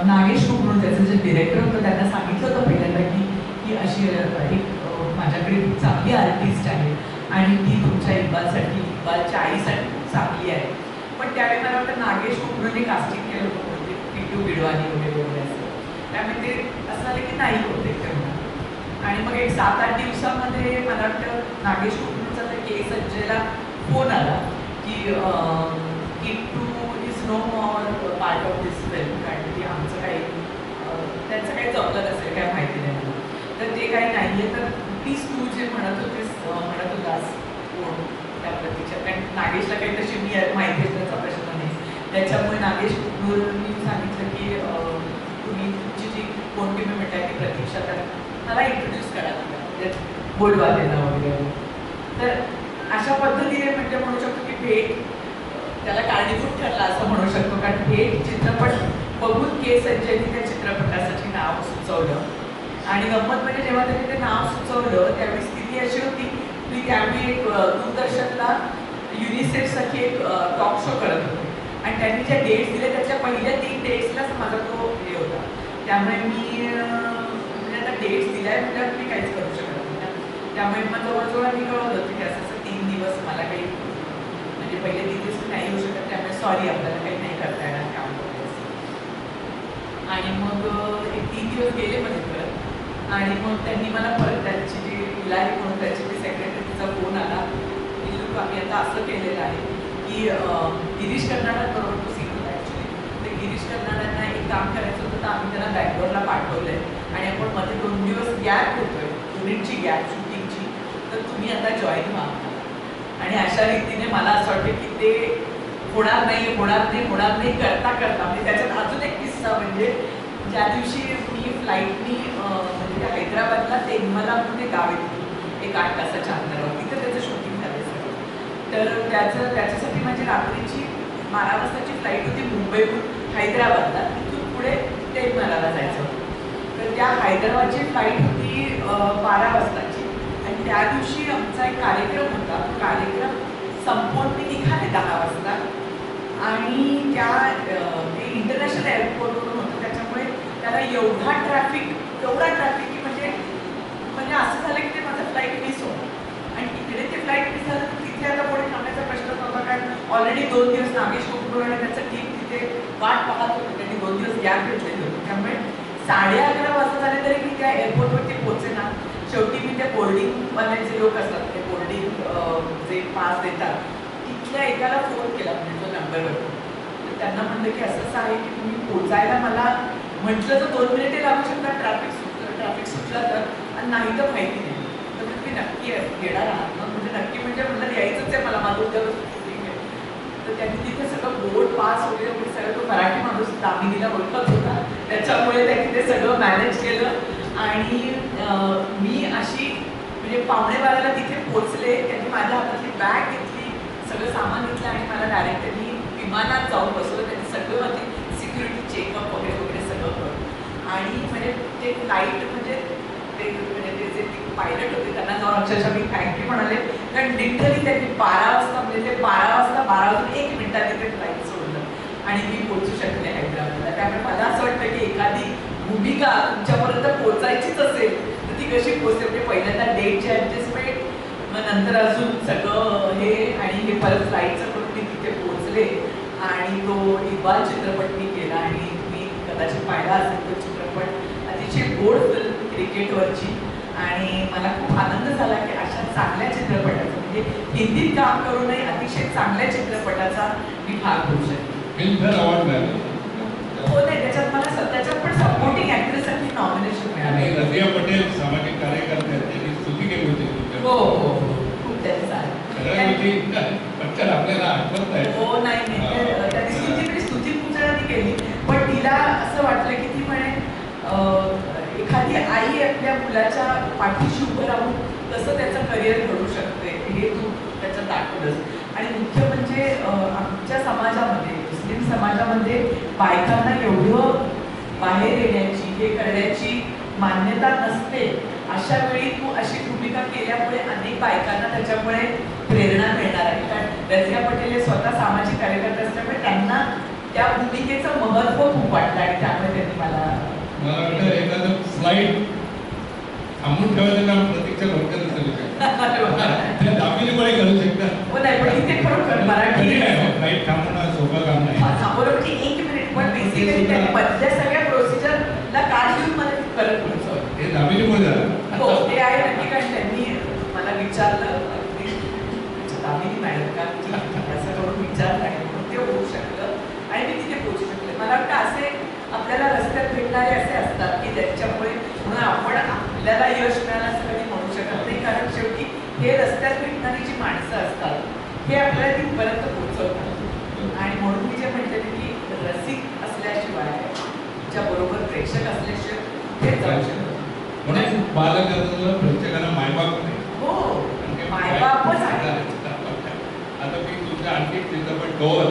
नागेश कुक म्हणून त्याचं जे डिरेक्टर होतं त्यांना सांगितलं होतं पहिल्यांदा की अशी एक माझ्याकडे खूप चांगली आर्टिस्ट आहे आणि ती तुमच्या इक्बालच्या आईसाठी खूप चांगली आहे. पण त्यावेळी मला वाटतं नागेश कुकने कास्टिंग केलं होतं, म्हणजे पिटू बिडवानी वगैरे असं, त्यामुळे ते असं आलं की नाही होते तेवढं. आणि मग एक 7-8 दिवसामध्ये मला वाटतं नागेश कुकचा तर के संजयला फोन आला की Kittu is no more part of this film, कारण की आमचं काही त्यांचं काही जमलं नसेल, काय माहिती नाही मला, तर ते काही नाही आहे, तर प्लीज तू जे म्हणत होतास कोण त्या प्रतीच्या, कारण नागेशला काही तशी मी माहिती त्याचा प्रश्न नाही. त्याच्यामुळे नागेश कुकनी सांगितलं की तुम्ही तुमची जी कोण तुम्ही म्हटलं की अक्षता मला इंट्रोड्यूस करायला म्हणजे बोलवालेला वगैरे. तर अशा पद्धतीने म्हणजे म्हणू शकतो की भेट त्याला कारणीभूत ठरला असं म्हणू शकतो. कारण भेट चित्रपट बघून के संजयनी त्या चित्रपटासाठी नाव सुचवलं. आणि गंमत म्हणजे जेव्हा त्यांनी ते नाव सुचवलं त्यावेळी स्थिती अशी होती की त्यावेळी एक दूरदर्शनला युनिसेफसाठी एक टॉक शो करत होते आणि त्यांनी ज्या डेट्स दिले त्याच्या पहिल्या 3 डेट्सलाच माझा तो हे होता. त्यामुळे मी म्हणजे आता डेट्स दिल्या म्हणजे मी काहीच करू शकत नाही. त्यामुळे मग जवळजवळ मी कळवलं होतं की असं 3 दिवस मला काही म्हणजे पहिले 3 दिवस मी नाही येऊ शकत. त्यामुळे सॉरी आपल्याला काही नाही करता येणार काम करायचं. आणि मग एक 3 दिवस गेले मध्ये परत आणि मग त्यांनी मला परत त्यांची जी इलाही म्हणून त्याची जी सेक्रेटरी तिचा फोन आला की लोक आम्ही आता असं केलेलं आहे की गिरीश कर्नाडांबरोबर तो सीन होता ॲक्च्युली. तर गिरीश कर्नाडांना एक काम करायचं होतं तर आम्ही त्यांना बँगलोरला पाठवलं आहे आणि आपण मध्ये 2 दिवस गॅप होतोय युनिटची गॅप शूटिंगची. तर तुम्ही आता जॉईन व्हा. आणि अशा रीतीने मला असं वाटतं की ते होणार नाही करता करता म्हणजे त्याच्यात अजून एक किस्सा म्हणजे ज्या दिवशी मी फ्लाईटनी म्हणजे हैदराबादला तेनमला म्हणून एक गाव आहे एक 8 तासाच्या अंतरावर तिथे त्याचं शूटिंग झालं सगळं. तर त्याच्यासाठी माझी रात्रीची 12 वाजताची फ्लाईट होती मुंबईहून हैदराबादला. तिथून पुढे तेनमलाला जायचं होतं. तर त्या हैदराबादची फ्लाईट होती 12 वाजताची आणि त्या दिवशी आमचा एक कार्यक्रम होता. तो कार्यक्रम संपवून मी निघाले 10 वाजता आणि त्या ते इंटरनॅशनल एअरपोर्टवरून होतं त्याच्यामुळे त्याला एवढा ट्रॅफिक की म्हणजे असं झालं की ते माझं फ्लाईट मिस होतं. आणि तिकडे ते फ्लाईट मिस झालं तर तिथे आता पुढे थांबण्याचा प्रश्न नव्हता कारण ऑलरेडी 2 दिवस नागेश कोकरूड आणि त्याचं टीम तिथे वाट पाहत होते. त्यांनी 2 दिवस गॅप घेतलेले होते. त्यामुळे 11:30 वाजता झाले तरी मी त्या एअरपोर्टवरती पोहोचे ना. शेवटी मी त्या बोर्डिंगवाल्याचे लोक असतात ते बोर्डिंग जे पास देतात तिथल्या एकाला फोन केला म्हणजे तो नंबरवर. तर त्यांना म्हणलं की असं आहे की तुम्ही पोचायला मला म्हटलं तर 2 मिनिटे लागू शकतात ट्रॅफिक सुटला तर आणि नाही तर माहिती नाही. तर म्हणजे मी नक्की येणार आहात ना म्हणजे म्हणलं यायचंच आहे मला माझं उद्या शूटिंग आहे. तर त्यांनी तिथे सगळं बोर्ड पास वगैरे सगळं तो मराठी माणूस दामिनीला ओळखत होता त्याच्यामुळे त्यांनी ते सगळं मॅनेज केलं. आणि मी अशी म्हणजे 11:15 तिथे पोचले. त्यांनी माझ्या हातातली बॅग घेतली सगळं सामान घेतलं आणि मला डायरेक्ट त्यांनी विमानात जाऊन बसवलं. त्यांनी सगळं माझी सिक्युरिटी चेकअप वगैरे सगळं करून आणि म्हणजे ते फ्लाईट म्हणजे ते जे पायलट होते त्यांना जाऊन अक्षरशः मी थँक्यू म्हणाले कारण लिटरली त्यांनी 12 वाजता म्हणजे ते 12 वाजता 12 वाजून 1 मिनिटात तिथे फ्लाईट सोडलं आणि मी पोहोचू शकले हैदराबादला. त्यामुळे मला असं वाटतं की एखादी भूमिका तुमच्यापर्यंत पोहोचायचीच असेल तर ती कशी पोहोचते म्हणजे पहिल्यांदा डेटची ॲडजस्टमेंट मग नंतर अजून सगळं हे आणि हे परत फ्लाईटचं करून मी तिथे पोहोचले आणि तो इक्बाल चित्रपट मी केला आणि मी कदाचित पाहिला असेल तो चित्रपट अतिशय गोड फिल्म क्रिकेटवरची. आणि मला खूप आनंद झाला की अशा चांगल्या चित्रपटाचा म्हणजे हिंदीत काम करू नये अतिशय चांगल्या चित्रपटाचा मी भाग होऊ शकते. फिल्मफेअर अवॉर्ड मिळाले. हो नाही त्याच्यात मला त्याच्यात पण सपोर्टिंग ॲक्ट्रेससाठी नॉमिनेशन मिळाले. रझिया पटेल सामाजिक कार्यकर्ते त्यांनी स्तुती केली होती. हो खूप त्यांचा पटकन आपल्याला आठवत आहे. हो नाही त्यांनी स्तुती खूप जणांनी केली पण तिला असं वाटलं की ती म्हणे एखादी आई आपल्या मुलाच्या पाठीशी उभं राहून कसं त्याचं करिअर घडू शकते हे तू त्याच्यात दाखवलंस. आणि मुख्य म्हणजे आमच्या समाजामध्ये मुस्लिम समाजामध्ये बायकांना एवढं बाहेर येण्याची हे करण्याची मान्यता नसते. अशा वेळी तू अशी भूमिका केल्यामुळे अनेक बायकांना त्याच्यामुळे प्रेरणा मिळणार आहे. कारण रझिया पटेल हे स्वतः सामाजिक कार्यकर्ते असल्यामुळे त्यांना त्या भूमिकेचं महत्त्व खूप वाटलं आणि त्यामुळे त्यांनी मला वाटतं एखादं फ्लाईट थांबून ठेवायचं काम प्रतीक्षा लवकर असेल काय दामिनीमुळे करू शकतात. हो नाही पण इथे खरोखर मराठी फ्लाईट थांबवणं सोपं काम नाही. बरोबर 1 मिनिट पण बेसिकली त्यांनी मधल्या सगळ्या प्रोसिजरला कार्ड घेऊन मला परत पोहोचवलं. हे दामिनीमुळे झालं. हो ते आहे नक्की कारण त्यांनी मला विचारलं दामिनी मॅडम का असं करून विचारलं आणि म्हणून ते होऊ शकलं आणि मी तिथे पोहोचू शकले. मला वाटतं असे आपल्याला रस्त्यात भेटणारे असे असतात की ज्याच्यामुळे म्हणून आपण आपल्याला यश मिळालं असं कधी म्हणू शकत नाही कारण शेवटी हे रस्त्यात भेटणारी जी माणसं असतात हे आपल्याला तिथपर्यंत पोहोचवतात. आणि म्हणून मी जे म्हणते की रसिक असल्याशिवाय तुमच्या बरोबर प्रेक्षक असल्याशिवाय हे जाऊ शकतो. म्हणून बालकांना प्रेक्षकांना मायबाप नाही. हो, कारण की मायबापच आहे. आता मी तुमचा आणखी एक चित्रपट डोर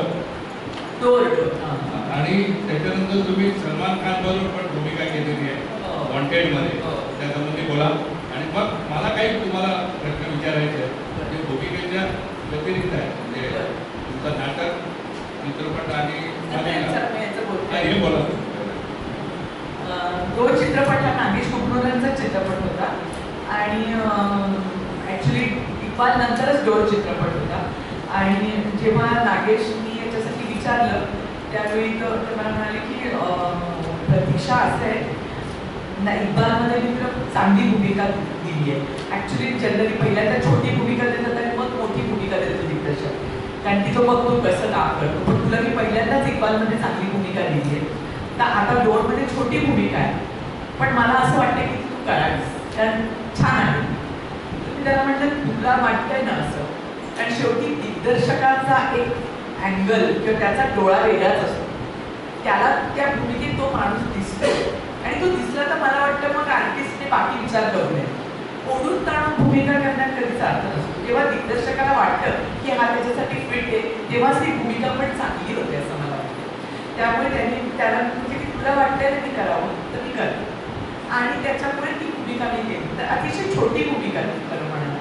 आणि त्याच्यानंतर तुम्ही सलमान खान बरोबर पण भूमिका केलेली आहे वॉन्टेड मध्ये, त्याच्यामध्ये बोला. आणि मग मला काही तुम्हाला प्रश्न विचारायचे आहेत जे भूमिकेच्या व्यतिरिक्त आहे, म्हणजे तुमचं नाटक, चित्रपट आणि हे बोला. तो चित्रपट हा नागेश कुपनोरांचा चित्रपट होता आणि ॲक्च्युली इक्बाल नंतरच डोर चित्रपट होता. आणि जेव्हा नागेशनी याच्यासाठी विचारलं त्यावेळी तर ते मला म्हणाले की प्रतीक्षा असं आहे ना, इक्बालमध्ये मी तुला चांगली भूमिका दिली आहे. ॲक्च्युली जनरली पहिल्यांदा छोटी भूमिका देतात आणि मग मोठी भूमिका देतो दिग्दर्शक, कारण की तो बघतो कसं काम करतो. पण तुला मी पहिल्यांदाच इक्बालमध्ये चांगली भूमिका दिली आहे, तर आता डोरमध्ये छोटी भूमिका आहे पण मला असं वाटतं की तू करावीस, कारण छान आहे. मी त्याला म्हटलं तुला वाटतंय ना असं, कारण शेवटी दिग्दर्शकाचा एक अँगल किंवा त्याचा डोळा वेगळाच असतो, त्याला त्या भूमिकेत तो माणूस दिसतो आणि तो दिसला तर मला वाटतं मग आर्टिस्टने बाकी विचार करू नये. ओढून ताणून भूमिका करण्यात कधीच अर्थ नसतो. जेव्हा दिग्दर्शकाला वाटतं की हा त्याच्यासाठी फिट आहे तेव्हाच ती भूमिका पण चांगली होते असं मला वाटतं. त्यामुळे त्याला म्हणजे की तुला वाटतंय ना मी करावं तर मी करते आणि त्याच्यामुळे ती भूमिका मी केली. तर अतिशय छोटी भूमिका खरं म्हणाल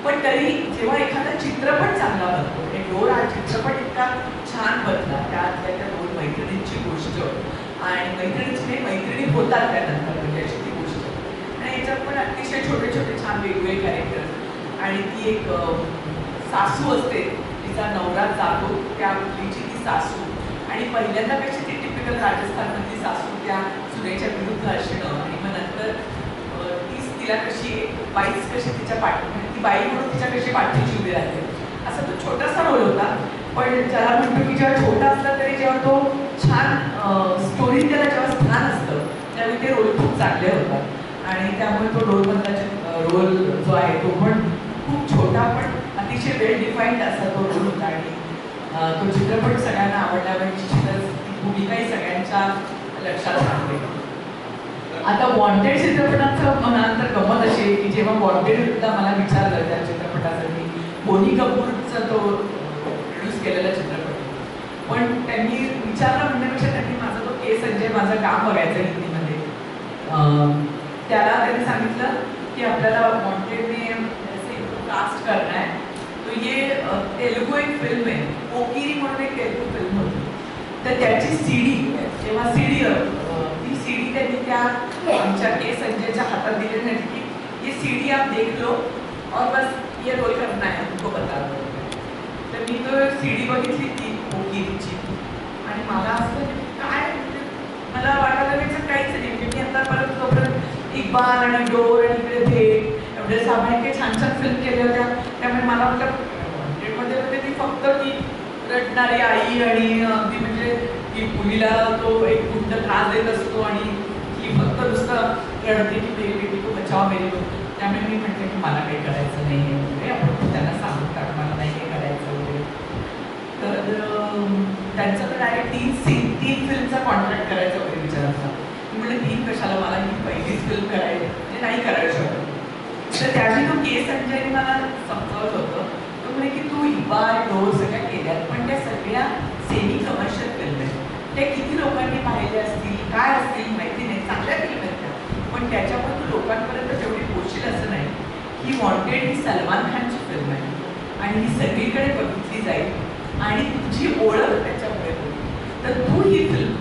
पण तरी जेव्हा एखादा चित्रपट चांगला बनतो, हे डोर हा चित्रपट इतका छान बनला, त्यातल्या त्या दोन मैत्रिणींची गोष्ट आणि मैत्रिणीची मैत्रिणी होतात त्यानंतर म्हणजे अशी ती गोष्ट, आणि याच्यात पण अतिशय छोटे छोटे छान वेगवेगळे कॅरेक्टर. आणि ती एक सासू असते, तिचा नवरा जातो, त्या मुलीची ती सासू, आणि पहिल्यांदा कशी ती टिपिकल राजस्थानमधली सासू त्या सुनेच्या विरुद्ध असणं, आणि मग नंतर तीच तिला कशी बाईच कशी तिच्या पाठी, ती बाई म्हणून तिच्या कशी पाठीची उभी राहते, असा तो छोटासा रोल होता. पण ज्याला म्हणतो की जेव्हा छोटा असला तरी जेव्हा तो छान स्टोरी त्याला जेव्हा स्थान असतं त्यावेळी ते रोल खूप चांगले होतात. आणि त्यामुळे तो रोलमधला रोल जो आहे तो पण खूप छोटा पण अतिशय वेल डिफाईंड असा तो रोल होता. आणि तो चित्रपट सगळ्यांना आवडला, पण निश्चितच ती भूमिकाही सगळ्यांच्या लक्षात राहते. आता वॉन्टेड चित्रपटाचं म्हणाल तर गमत अशी आहे की जेव्हा वॉन्टेडला मला विचारलं त्या चित्रपटासाठी, बोनी कपूरचा तो प्रोड्यूस केलेला चित्रपट, पण त्यांनी विचारलं म्हणण्यापेक्षा त्यांनी माझा तो के संजय माझं काम बघायचं हिंदीमध्ये, त्याला त्यांनी सांगितलं की आपल्याला वॉन्टेडने कास्ट करना है, तो ये तेलुगू एक फिल्म आहे, पोकिरी म्हणून एक तेलुगू फिल्म होती, तर त्याची सीडी जेव्हा ती सीडी त्यांनी त्या आमच्या के संजयच्या हातात दिली नाही की ये सीडी आप देख लो और बस ये रोल करना है तुमको बता दो. तर मी तो सीडी बघितली ती पोकिरीची आणि मला असं काय मला वाटायला लागलं काहीच नाही, मी आता परत तोपर्यंत इक्बाल आणि डोर आणि इकडे भेट एवढे सामायिक छान छान फिल्म केल्या होत्या, त्यामुळे मला वाटलं मध्ये होते ती फक्त ती रडणारी आई आणि अगदी म्हणजे की मुलीला तो एक गुंड त्रास देत असतो आणि ती फक्त नुसतं रडते की मेरी बेटी को बचाव मेरी. त्यामुळे मी म्हटलं की मला काही करायचं नाही आहे वगैरे, आपण त्यांना सांगू टाक मला नाही हे करायचं वगैरे. तर त्यांचा तर डायरेक्ट तीन फिल्मचा कॉन्ट्रॅक्ट करायचा वगैरे विचार असता. मी म्हणजे 3 कशाला, मला ही पहिलीच फिल्म करायची म्हणजे नाही करायला शकत. तर त्यावेळी तो के संजयने मला समजावलं होतं, तो म्हणजे की तू इक्बाल डोर सगळ्या केल्यात पण त्या सगळ्या सेमी कमर्शियल फिल्म आहेत, त्या किती लोकांनी पाहिल्या असतील काय असतील माहिती नाही, चांगल्या फिल्म आहेत त्या, पण त्याच्यामुळे तू लोकांपर्यंत जेवढी पोहोचेल असं नाही. ही वॉन्टेड ही सलमान खानची फिल्म आहे आणि ही सगळीकडे बघितली जाईल आणि तुझी ओळख त्याच्यामुळे होईल, तर तू ही फिल्म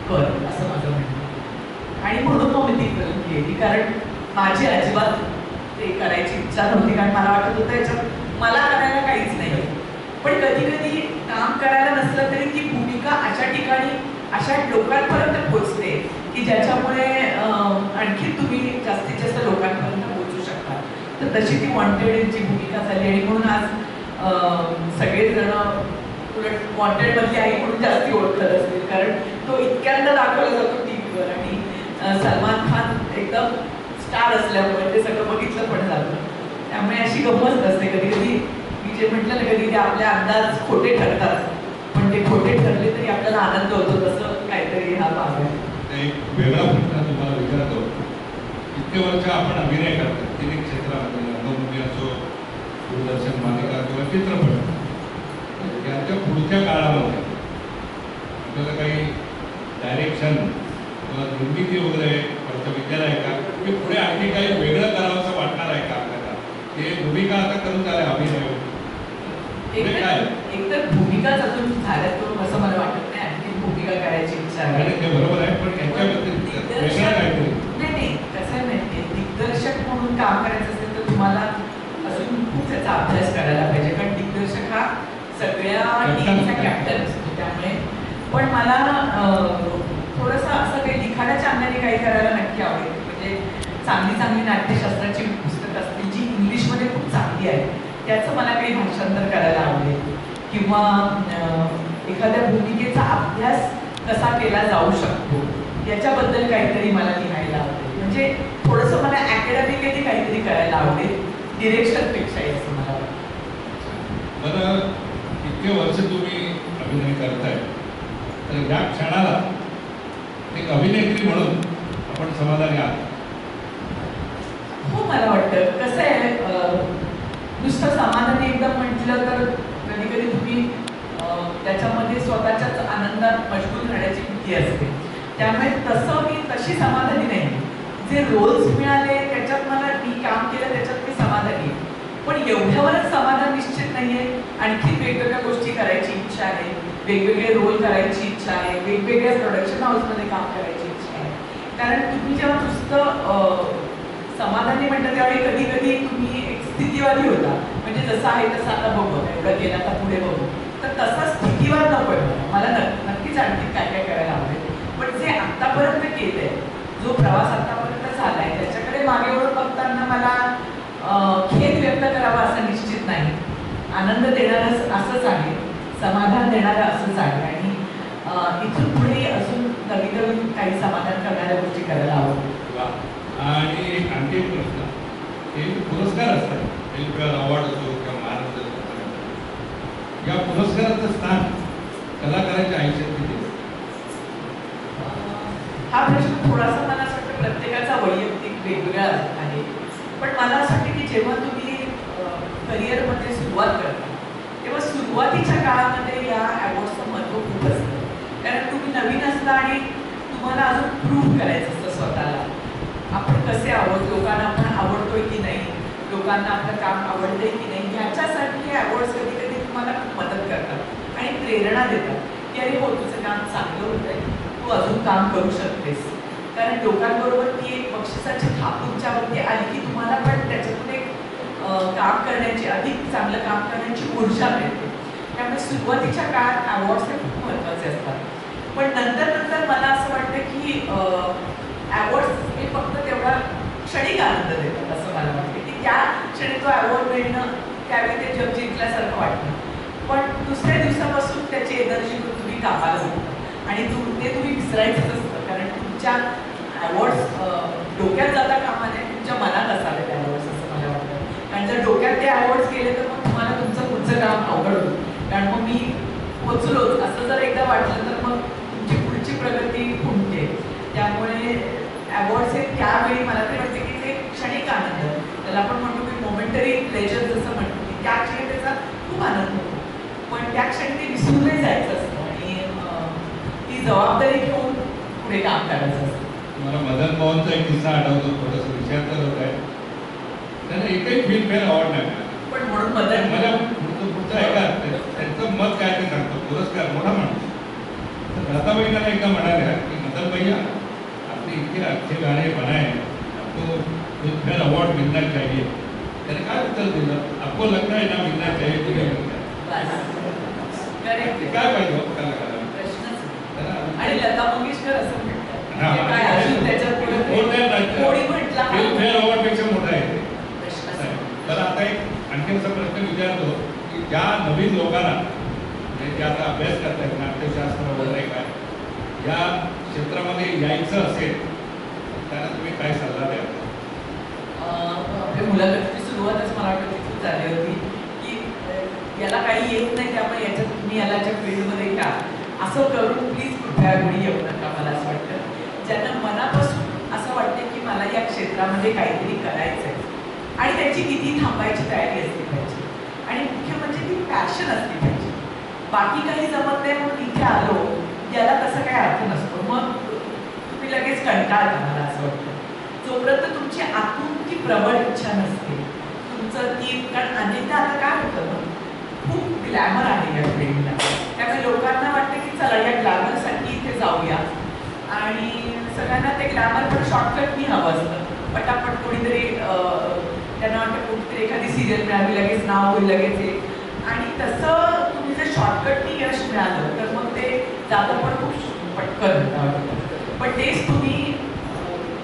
कर असं माझं म्हणणं. आणि म्हणून मग मी ती फिल्म केली, कारण माझी अजिबात ते करायची इच्छा नव्हती, कारण मला वाटत होतं याच्यात मला करायला काहीच नाही. पण कधी कधी काम करायला नसलं तरी ती भूमिका अशा ठिकाणी अशा लोकांपर्यंत पोहोचते की ज्याच्यामुळे आणखी तुम्ही जास्तीत जास्त लोकांपर्यंत पोहोचू शकता. तर तशी ती वॉन्टेडची भूमिका झाली आणि म्हणून आज सगळेजण उलट वॉन्टेडमधली आई म्हणून जास्ती ओळखत असतील, कारण तो इतक्यांदा दाखवला जातो टी व्हीवर आणि सलमान खान एकदम स्टार असल्यामुळे ते सगळं बघितलं पण जातं. त्यामुळे अशी गंमत असते कधी कधी. मी जे म्हटलं ना कधी ते आपले अंदाज खोटे ठरतात, पण ते खोटे ठरले तरी आपल्याला आनंद होतो, तसं काहीतरी हा भाग आहे. एक वेगळा प्रश्न तुम्हाला विचारतो की इतके वर्ष आपण अभिनय करतो तिन्ही क्षेत्रामध्ये, रंगभूमी असो, दूरदर्शन मालिका किंवा चित्रपट, यांच्या पुढच्या काळामध्ये आपल्याला काही डायरेक्शन किंवा निर्मिती वगैरे वरचा विचार आहे का, की पुढे आणखी काही वेगळं करावं असं वाटणार आहे का आपल्याला? ते भूमिका आता करून झाल्या अभिनय काय एकतर भूमिकाच अजून झाल्यात करून असं मला वाटत नाही, आणखी भूमिका करायची इच्छा आहे. ते बरोबर आहे, पण याच्याबद्दल वेगळं काहीतरी नाही कसं आहे माहिती, दिग्दर्शक म्हणून काम करायचं असेल तर तुम्हाला अजून खूप त्याचा अभ्यास करायला पाहिजे, कारण दिग्दर्शक हा सगळ्या टीमचा कॅप्टन असतो. त्यामुळे पण मला थोडंसं असं काही लिखाणाच्या अंगाने काही करायला नक्की आवडेल. म्हणजे चांगली चांगली नाट्यशास्त्राची पुस्तकं असतील जी इंग्लिशमध्ये खूप चांगली आहे, त्याचं मला काही भाषांतर करायला आवडेल, किंवा एखाद्या भूमिकेचा अभ्यास कसा केला जाऊ शकतो याच्याबद्दल काहीतरी मला लिहायला आवडेल. म्हणजे थोडंसं मला अकॅडमिकली काहीतरी करायला आवडेल, डिरेक्शनपेक्षा असं मला वाटतं. बरं, इतके वर्ष तुम्ही अभिनय करताय, तर या क्षणाला एक अभिनेत्री म्हणून आपण समाधानी आहात? हो, मला वाटतं कसं आहे, नुसतं समाधानी एकदम म्हटलं तर कधी कधी तुम्ही त्याच्यामध्ये स्वतःच्याच आनंदात मशगूल राहण्याची भीती असते. त्यामुळे तशी समाधानी नाही. जे रोल्स मिळाले त्याच्यात मला मी काम केलं त्याच्यात मी समाधानी आहे, पण एवढ्यावरच समाधान निश्चित नाही आहे. आणखी वेगवेगळ्या गोष्टी करायची इच्छा आहे, वेगवेगळे रोल करायची इच्छा आहे, वेगवेगळ्या प्रोडक्शन हाऊसमध्ये काम करायची इच्छा आहे. कारण तुम्ही जेव्हा नुसतं समाधानी म्हणता त्यावेळी कधी कधी तुम्ही एक स्थितीवादी होता, म्हणजे जसं आहे तसं आता बघू, एवढं केलं आता पुढे बघू, तर तसा स्थितीवाद नको आहे मला. नक्कीच आणखी काय काय करायला आवडेल, पण जे आत्तापर्यंत केलंय, जो प्रवास आत्तापर्यंत झालाय त्याच्याकडे मागे वळून बघताना मला खेद व्यक्त करावा असं निश्चित नाही. आनंद देणारं असंच आहे, समाधान देणारं असंच आहे, आणि इथून पुढे अजून नवीन नवीन काही समाधान करणाऱ्या गोष्टी करायला आवडतील. आणि आणखी एक प्रश्न, हे पुरस्कार असतात, फिल्मफेअर अवॉर्ड असो किंवा महाराष्ट्र, या पुरस्काराचं स्थान कलाकाराच्या आयुष्यात किती? हा प्रश्न थोडासा मला असं वाटतं प्रत्येकाचा वैयक्तिक वेगवेगळा आहे, पण मला असं वाटतं की जेव्हा तुम्ही करिअरमध्ये सुरुवात करता तेव्हा सुरुवातीच्या काळामध्ये या अवॉर्ड्सचं महत्त्व खूप असतं. कारण तुम्ही नवीन असता आणि तुम्हाला अजून प्रूव्ह करायचं असतं स्वतःला, आपण कसे आहोत, लोकांना आपण आवडतोय की नाही, लोकांना आपलं काम आवडतंय की नाही. ह्याच्यासाठी हे अवॉर्ड्स कधी कधी तुम्हाला खूप मदत करतात आणि प्रेरणा देतात की अरे हो, तुझं काम चांगलं होत आहे, तू अजून काम करू शकतेस. कारण लोकांबरोबर ती एक बक्षिसाची थाप तुमच्यावरती आली की तुम्हाला पण त्याच्यातून एक काम करण्याची, अधिक चांगलं काम करण्याची ऊर्जा मिळते. त्यामुळे सुरुवातीच्या काळात अवॉर्ड्स हे खूप महत्त्वाचे असतात, पण नंतर नंतर मला असं वाटतं की अवॉर्ड्स हे फक्त तेवढा क्षणिक आनंद देतात असं मला वाटतं, की त्या क्षणी तो अवॉर्ड मिळणं त्यावेळी ते जग जिंकल्यासारखं वाटतं, पण दुसऱ्या दिवसापासून त्याची एनर्जी तुम्ही कामाला जाता आणि ते तुम्ही विसरायचंच असतं. कारण तुमच्या अवॉर्ड्स डोक्यात जाता कामा नये, तुमच्या मनात असावे ते अवॉर्ड्स असं मला वाटतं. कारण जर डोक्यात ते अवॉर्ड्स गेले तर मग तुम्हाला तुमचं पुढचं काम अवघड होतं. कारण मग मी पोचलोच असं जर एकदा वाटलं तर मग तुमची पुढची प्रगती खुंटते. त्यामुळे अवॉर्ड्स हे त्यावेळी मला तरी वाटतं की ते क्षणिक आनंद, त्याला आपण म्हणतो की मोमेंटरी प्लेजर जसं म्हणतो, की त्या क्षणी त्याचा खूप आनंद होतो, पण त्या क्षणी ते विसरून नाही जायचं असतं आणि ती जबाबदारी घेऊन पुढे काम करायचं असतं. मला मदन मोहनचा एक किस्सा आठवतो, थोडंसं विचारत होत आहे, त्यांना एकही फिल्मफेअर अवॉर्ड नाही मिळाला. पण म्हणून मदन मला पुढचं ऐका, त्यांचं मत काय ते सांगतो. पुरस्कार मोठा माणूस, तर लताबाईंना एकदा म्हणाल्या की मदन भैया, आपने इतने अच्छे गाने बनाए, आपको फिल्मफेयर अवॉर्ड मिलना चाहिए. त्याने काय उत्तर दिलं, आपको लगता है ना मिलना चाहिए, तुम्ही काय पाहिजे कलाकाराला? प्रश्नच. आणि लता मंगेशकर असं म्हणतात, काय अजून त्याच्यात कोणी म्हटला फिल्मफेअर अवॉर्ड पेक्षा मोठा आहे. तर आता एक आणखी असा प्रश्न विचारतो की ज्या नवीन लोकांना, म्हणजे जे आता अभ्यास करतायत नाट्यशास्त्र वगैरे काय, या क्षेत्रामध्ये यायचं असेल त्यांना तुम्ही काय सल्ला द्याल? आपल्या मुलाखतीची सुरुवातच मला वाटतं तिथून झाली होती की याला काही येत नाही, त्यामुळे याच्यात तुम्ही यालाच्या फील्डमध्ये घ्या असं करून प्लीज कुठल्या कोणी येऊ नका. मला असं वाटतं ज्यांना मनापासून असं वाटतं की मला या क्षेत्रामध्ये काहीतरी करायचंय आणि त्याची किती थांबायची तयारी असली पाहिजे आणि मुख्य म्हणजे ती पॅशन असली पाहिजे. बाकी काही जमत नाही म्हणून इथे आलो याला तसा काही अर्थ नसतो. मग तुम्ही लगेच कंटाळता मला असं वाटतं. जोपर्यंत तुमची आतून ती प्रबळ इच्छा नसते तुमचं ती, कारण अनेकदा आता काय होतं ना, खूप ग्लॅमर आहे या फील्डला, त्यामुळे लोकांना वाटतं की चला या ग्लॅमरसाठी इथे जाऊया आणि सगळ्यांना ते ग्लॅमर पण शॉर्टकटनी हवं असतं. पटापट कोणीतरी त्यांना वाटतं कुठेतरी एखादी सिरियल मिळाली लगेच नाव होईल लगेच हे, आणि तसं तुम्ही जर शॉर्टकटनी यश मिळालं तर मग ते जातं पण खूप पटकन. पण तेच तुम्ही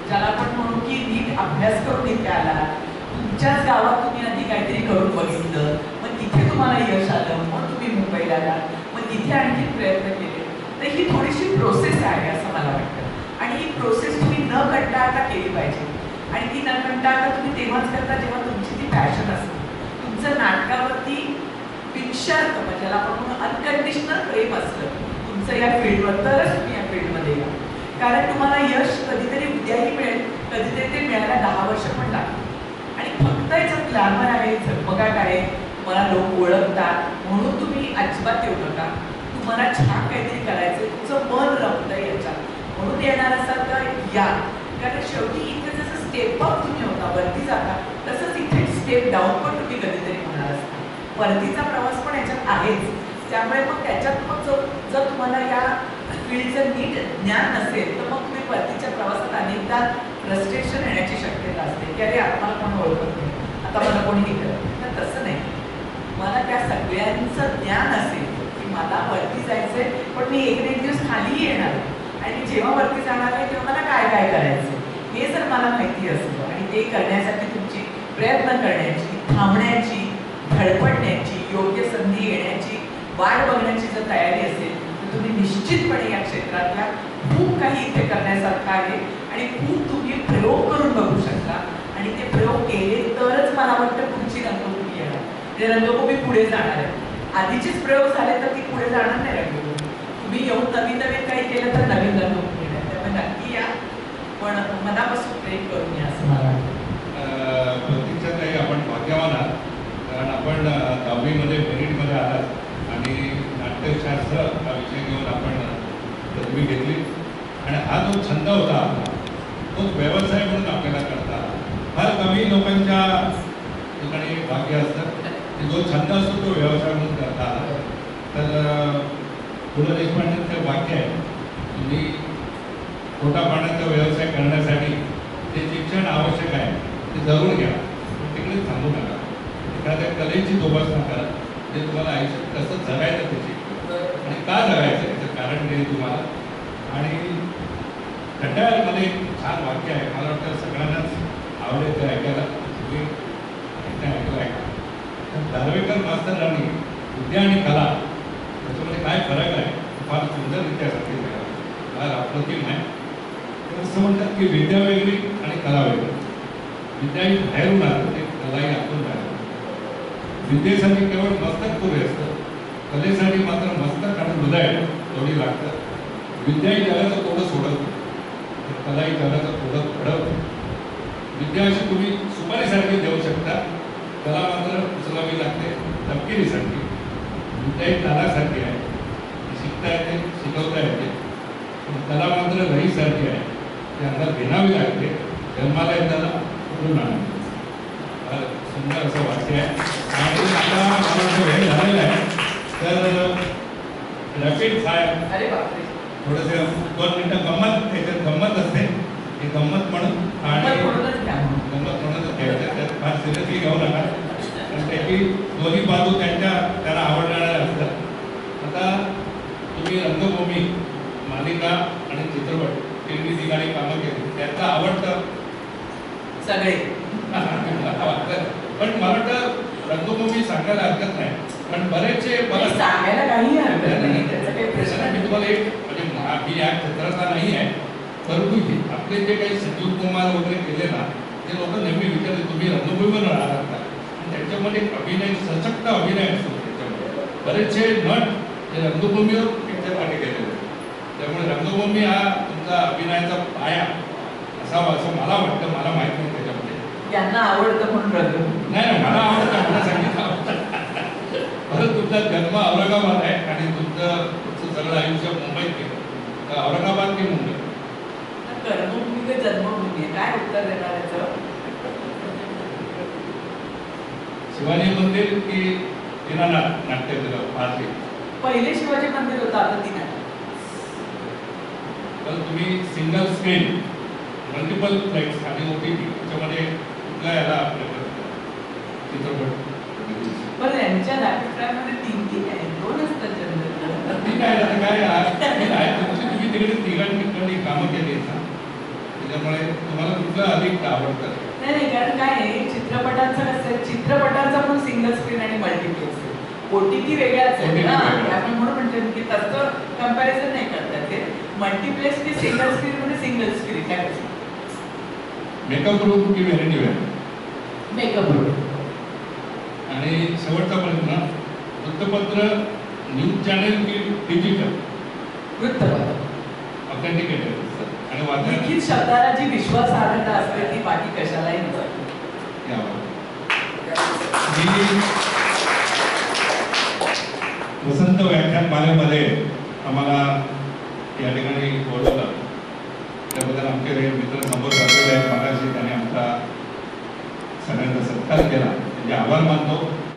ज्याला आपण म्हणू की नीट अभ्यास करून इथे आला, तुमच्याच गावात तुम्ही आधी काहीतरी करून बघितलं, मग तिथे तुम्हाला यश आलं, मग तुम्ही मुंबईला आला, मग तिथे आणखी प्रयत्न केले, तर ही थोडीशी प्रोसेस आहे असं मला वाटतं. आणि ही प्रोसेस तुम्ही न कंटाळता केली पाहिजे आणि ती न कंटाळता तुम्ही तेव्हाच करता जेव्हा तुमची ती पॅशन असते. तुमचं नाटकावरती बिनशर्त म्हणजे ज्याला आपण म्हणून अनकंडिशनल प्रेम असतं तुमचं या फील्डवर, तरच तुम्ही या फील्डमध्ये या. कारण तुम्हाला यश कधीतरी उद्याही मिळेल, कधीतरी ते मिळायला 10 वर्ष पण लागतील. आणि फक्त याचं ग्लॅमर आहे, झगमगाट आहे, तुम्हाला लोक ओळखतात म्हणून तुम्ही अजिबात येऊ नका. तुम्हाला छान काहीतरी करायचं, तुमचं मन रमतं याच्यात म्हणून येणार असाल तर या. कारण शेवटी इथे जसं स्टेप अप तुम्ही होता वरती जाता, तसंच इथे स्टेप डाऊन पण तुम्ही कधीतरी होणार असता. परतीचा प्रवास पण याच्यात आहेच. त्यामुळे मग त्याच्यात मग जर तुम्हाला या फील्डचं नीट ज्ञान नसेल तर मग तुम्ही परतीच्या प्रवासात अनेकदा फ्रस्ट्रेशन येण्याची शक्यता असते की अरे आता मला कोण ओळखत नाही, आता मला कोणी हे करत नाही. तर तसं नाही, मला त्या सगळ्यांचं ज्ञान असेल की मला वरती जायचंय पण मी एक दिवस खालीही येणार आणि जेव्हा वरती जाणार आहे तेव्हा मला काय काय करायचं हे जर मला माहिती असतं आणि ते करण्यासाठी तुमची प्रयत्न करण्याची, थांबण्याची, धडपडण्याची, योग्य संधी येण्याची वाट बघण्याची जर तयारी असेल तर तुम्ही निश्चितपणे या क्षेत्रातल्या खूप काही इथे करण्यासारखं आहे आणि खूप तुम्ही प्रयोग करून बघू शकता. आणि ते प्रयोग केले तरच मला वाटतं पुढची रंगभूमी येणार, ते रंगभूमी पुढे जाणार आहे. आधीचेच प्रयोग झाले तर ती पुढे जाणार नाही रंगभूमी. तुम्ही येऊन नवीन नवीन काही केलं तर नवीन रंगभूमी येणार. त्यामुळे नक्की या, पण मनापासून प्रेम करून या असं मला वाटतं. प्रतीक्षा ताई, आपण भाग्यवान आहात, कारण आपण 10वीमध्ये मेरिटमध्ये आलात आणि नाट्यशास्त्र हा विषय घेऊन आपण पदवी घेतली आणि हा जो छंद होता तो व्यवसाय म्हणून आपल्याला करता आला. फार कमी लोकांच्या ठिकाणी भाग्य असतं की जो छंद असतो तो व्यवसाय म्हणून करता आला. तर पु ल देशपांडेंचं वाक्य आहे, तुम्ही पोटा पाण्याचा व्यवसाय करण्यासाठी जे शिक्षण आवश्यक आहे ते जरूर घ्या, तिकडे थांबू नका. एखाद्या कलेची जोपासना करा, ते तुम्हाला आयुष्यात कसं जगायचं त्याची आणि का जगायचं याचं कारण देईल तुम्हाला. आणि खंडाळ्यामध्ये एक छान वाक्य आहे, मला वाटतं सगळ्यांनाच आवडेल ते ऐकायला. तुम्ही ऐकलं ऐका. दार्वेकर मास्तरांनी विद्या आणि कला त्याच्यामध्ये काय फरक आहे फार सुंदररित्या सांगितलं आहे, फार अप्रतिम आहे. असं म्हणतात की विद्या वेगळी आणि कला वेगळी. विद्या ही बाहेरून आलं, ते कलाही आतून बाहेर. विद्येसाठी केवळ मस्तक पुरे असतं, कलेसाठी मात्र मस्तक आणि हृदय दोन्ही लागतं. विद्याही जगाचं थोडं सोडवतं, कलाही जगाचं थोडं घडवतं. विद्या अशी तुम्ही सुपारीसारखी देऊ शकता, कला मात्र उचलावी लागते तपकिरीसारखी. विद्या ही तालासारखी आहे, शिकता येते, शिकवता येते. कला मात्र रहीसारखी आहे, ती अंगात घेणावी लागते, जन्माला येताना उठून आणावी. सुंदर असं वाक्य आहे. आणि आता मला वेळ झालेला आहे, तर रॅपिड फायर अरे बापरे, थोडंसं 2 मिनिटं गंमत, त्याच्यात गंमत असते, ही गंमत म्हणून आणि गंमत म्हणूनच घ्यायचं. त्यात फार सिरियसली घेऊ नका, कारण त्याची दोन्ही बाजू त्यांना आवडणाऱ्या असतात. आता तुम्ही रंगभूमी, मालिका आणि चित्रपट तिन्ही ठिकाणी कामं केली, त्याचं आवडतं सगळे. पण मला वाटतं रंगभूमी सांगायला हरकत नाही, पण बरेचसे सांगायला काही हरकत नाही, त्याचा काही प्रश्न मी नाही. तुम्हाला एक म्हणजे मी या क्षेत्राचा नाही आहे, परंतु आपले जे काही संजीव कुमार वगैरे केले ना, ते लोक नेहमी विचारले तुम्ही रंगभूमीवर राहतात का, त्याच्यामध्ये अभिनय, सशक्त अभिनय असतो. त्याच्यामध्ये बरेचसे नट हे रंगभूमीवर पिक्चरसाठी गेलेले. त्यामुळे रंगभूमी हा तुमचा अभिनयाचा पाया असावं असं मला वाटतं. मला माहित नाही त्याच्यामध्ये. यांना आवडतं म्हणून रंगभूमी. नाही मला आवडतं, मला संगीत आवडतं. परत तुमचा जन्म औरंगाबाद आहे आणि तुमचं सगळं आयुष्य मुंबईत गेलं, तर औरंगाबाद की मुंबई? कर्मभूमी ते जन्मभूमी काय उत्तर देणार याचं? शिवाजी मंदिर की दीनानाथ नाट्यगृह पाहते? पहिले शिवाजी मंदिर होतं, आता दीनानाथ. तर तुम्ही सिंगल स्क्रीन, मल्टिपल फ्लेक्स आणि OTT त्याच्यामध्ये कुठल्या याला चित्रपट? पण यांच्या अभिप्रायामध्ये 3 आहे, 2 असतात जनरल. ठीक आहे, आता काय आहे तुम्ही तिकडे तिघांनी कामं केली ना, त्याच्यामुळे तुम्हाला कुठलं अधिक आवडतं? नाही कारण काय आहे, चित्रपटांचं कसं आहे, चित्रपटांचा पण सिंगल स्क्रीन आणि मल्टिप्लेक्स आहे. OTT वेगळाच आहे ना, आपण म्हणून म्हणतो की तसं कंपॅरिझन नाही करतात ते. मल्टिप्लेक्स की सिंगल स्क्रीन म्हणजे सिंगल स्क्रीन काय कसं. मेकअप रूम की व्हॅनिटी वेअर? Makeup room. आणि शेवटचा प्रश्न, वृत्तपत्र, न्यूज चॅनल की डिजिटल? वृत्तपत्र. ऑथेंटिकेटेड आणि वाचन. लिखित शब्दाला जी विश्वासार्हता असते ती बाकी कशालाही नसते. मी वसंत व्याख्यानमालेमध्ये आम्हाला या ठिकाणी बोलवलं, त्याबद्दल आमचे मित्र समोर बसलेले आहेत. मागाशी त्याने आमचा सगळ्यांचा सत्कार केला, म्हणजे आभार मानतो.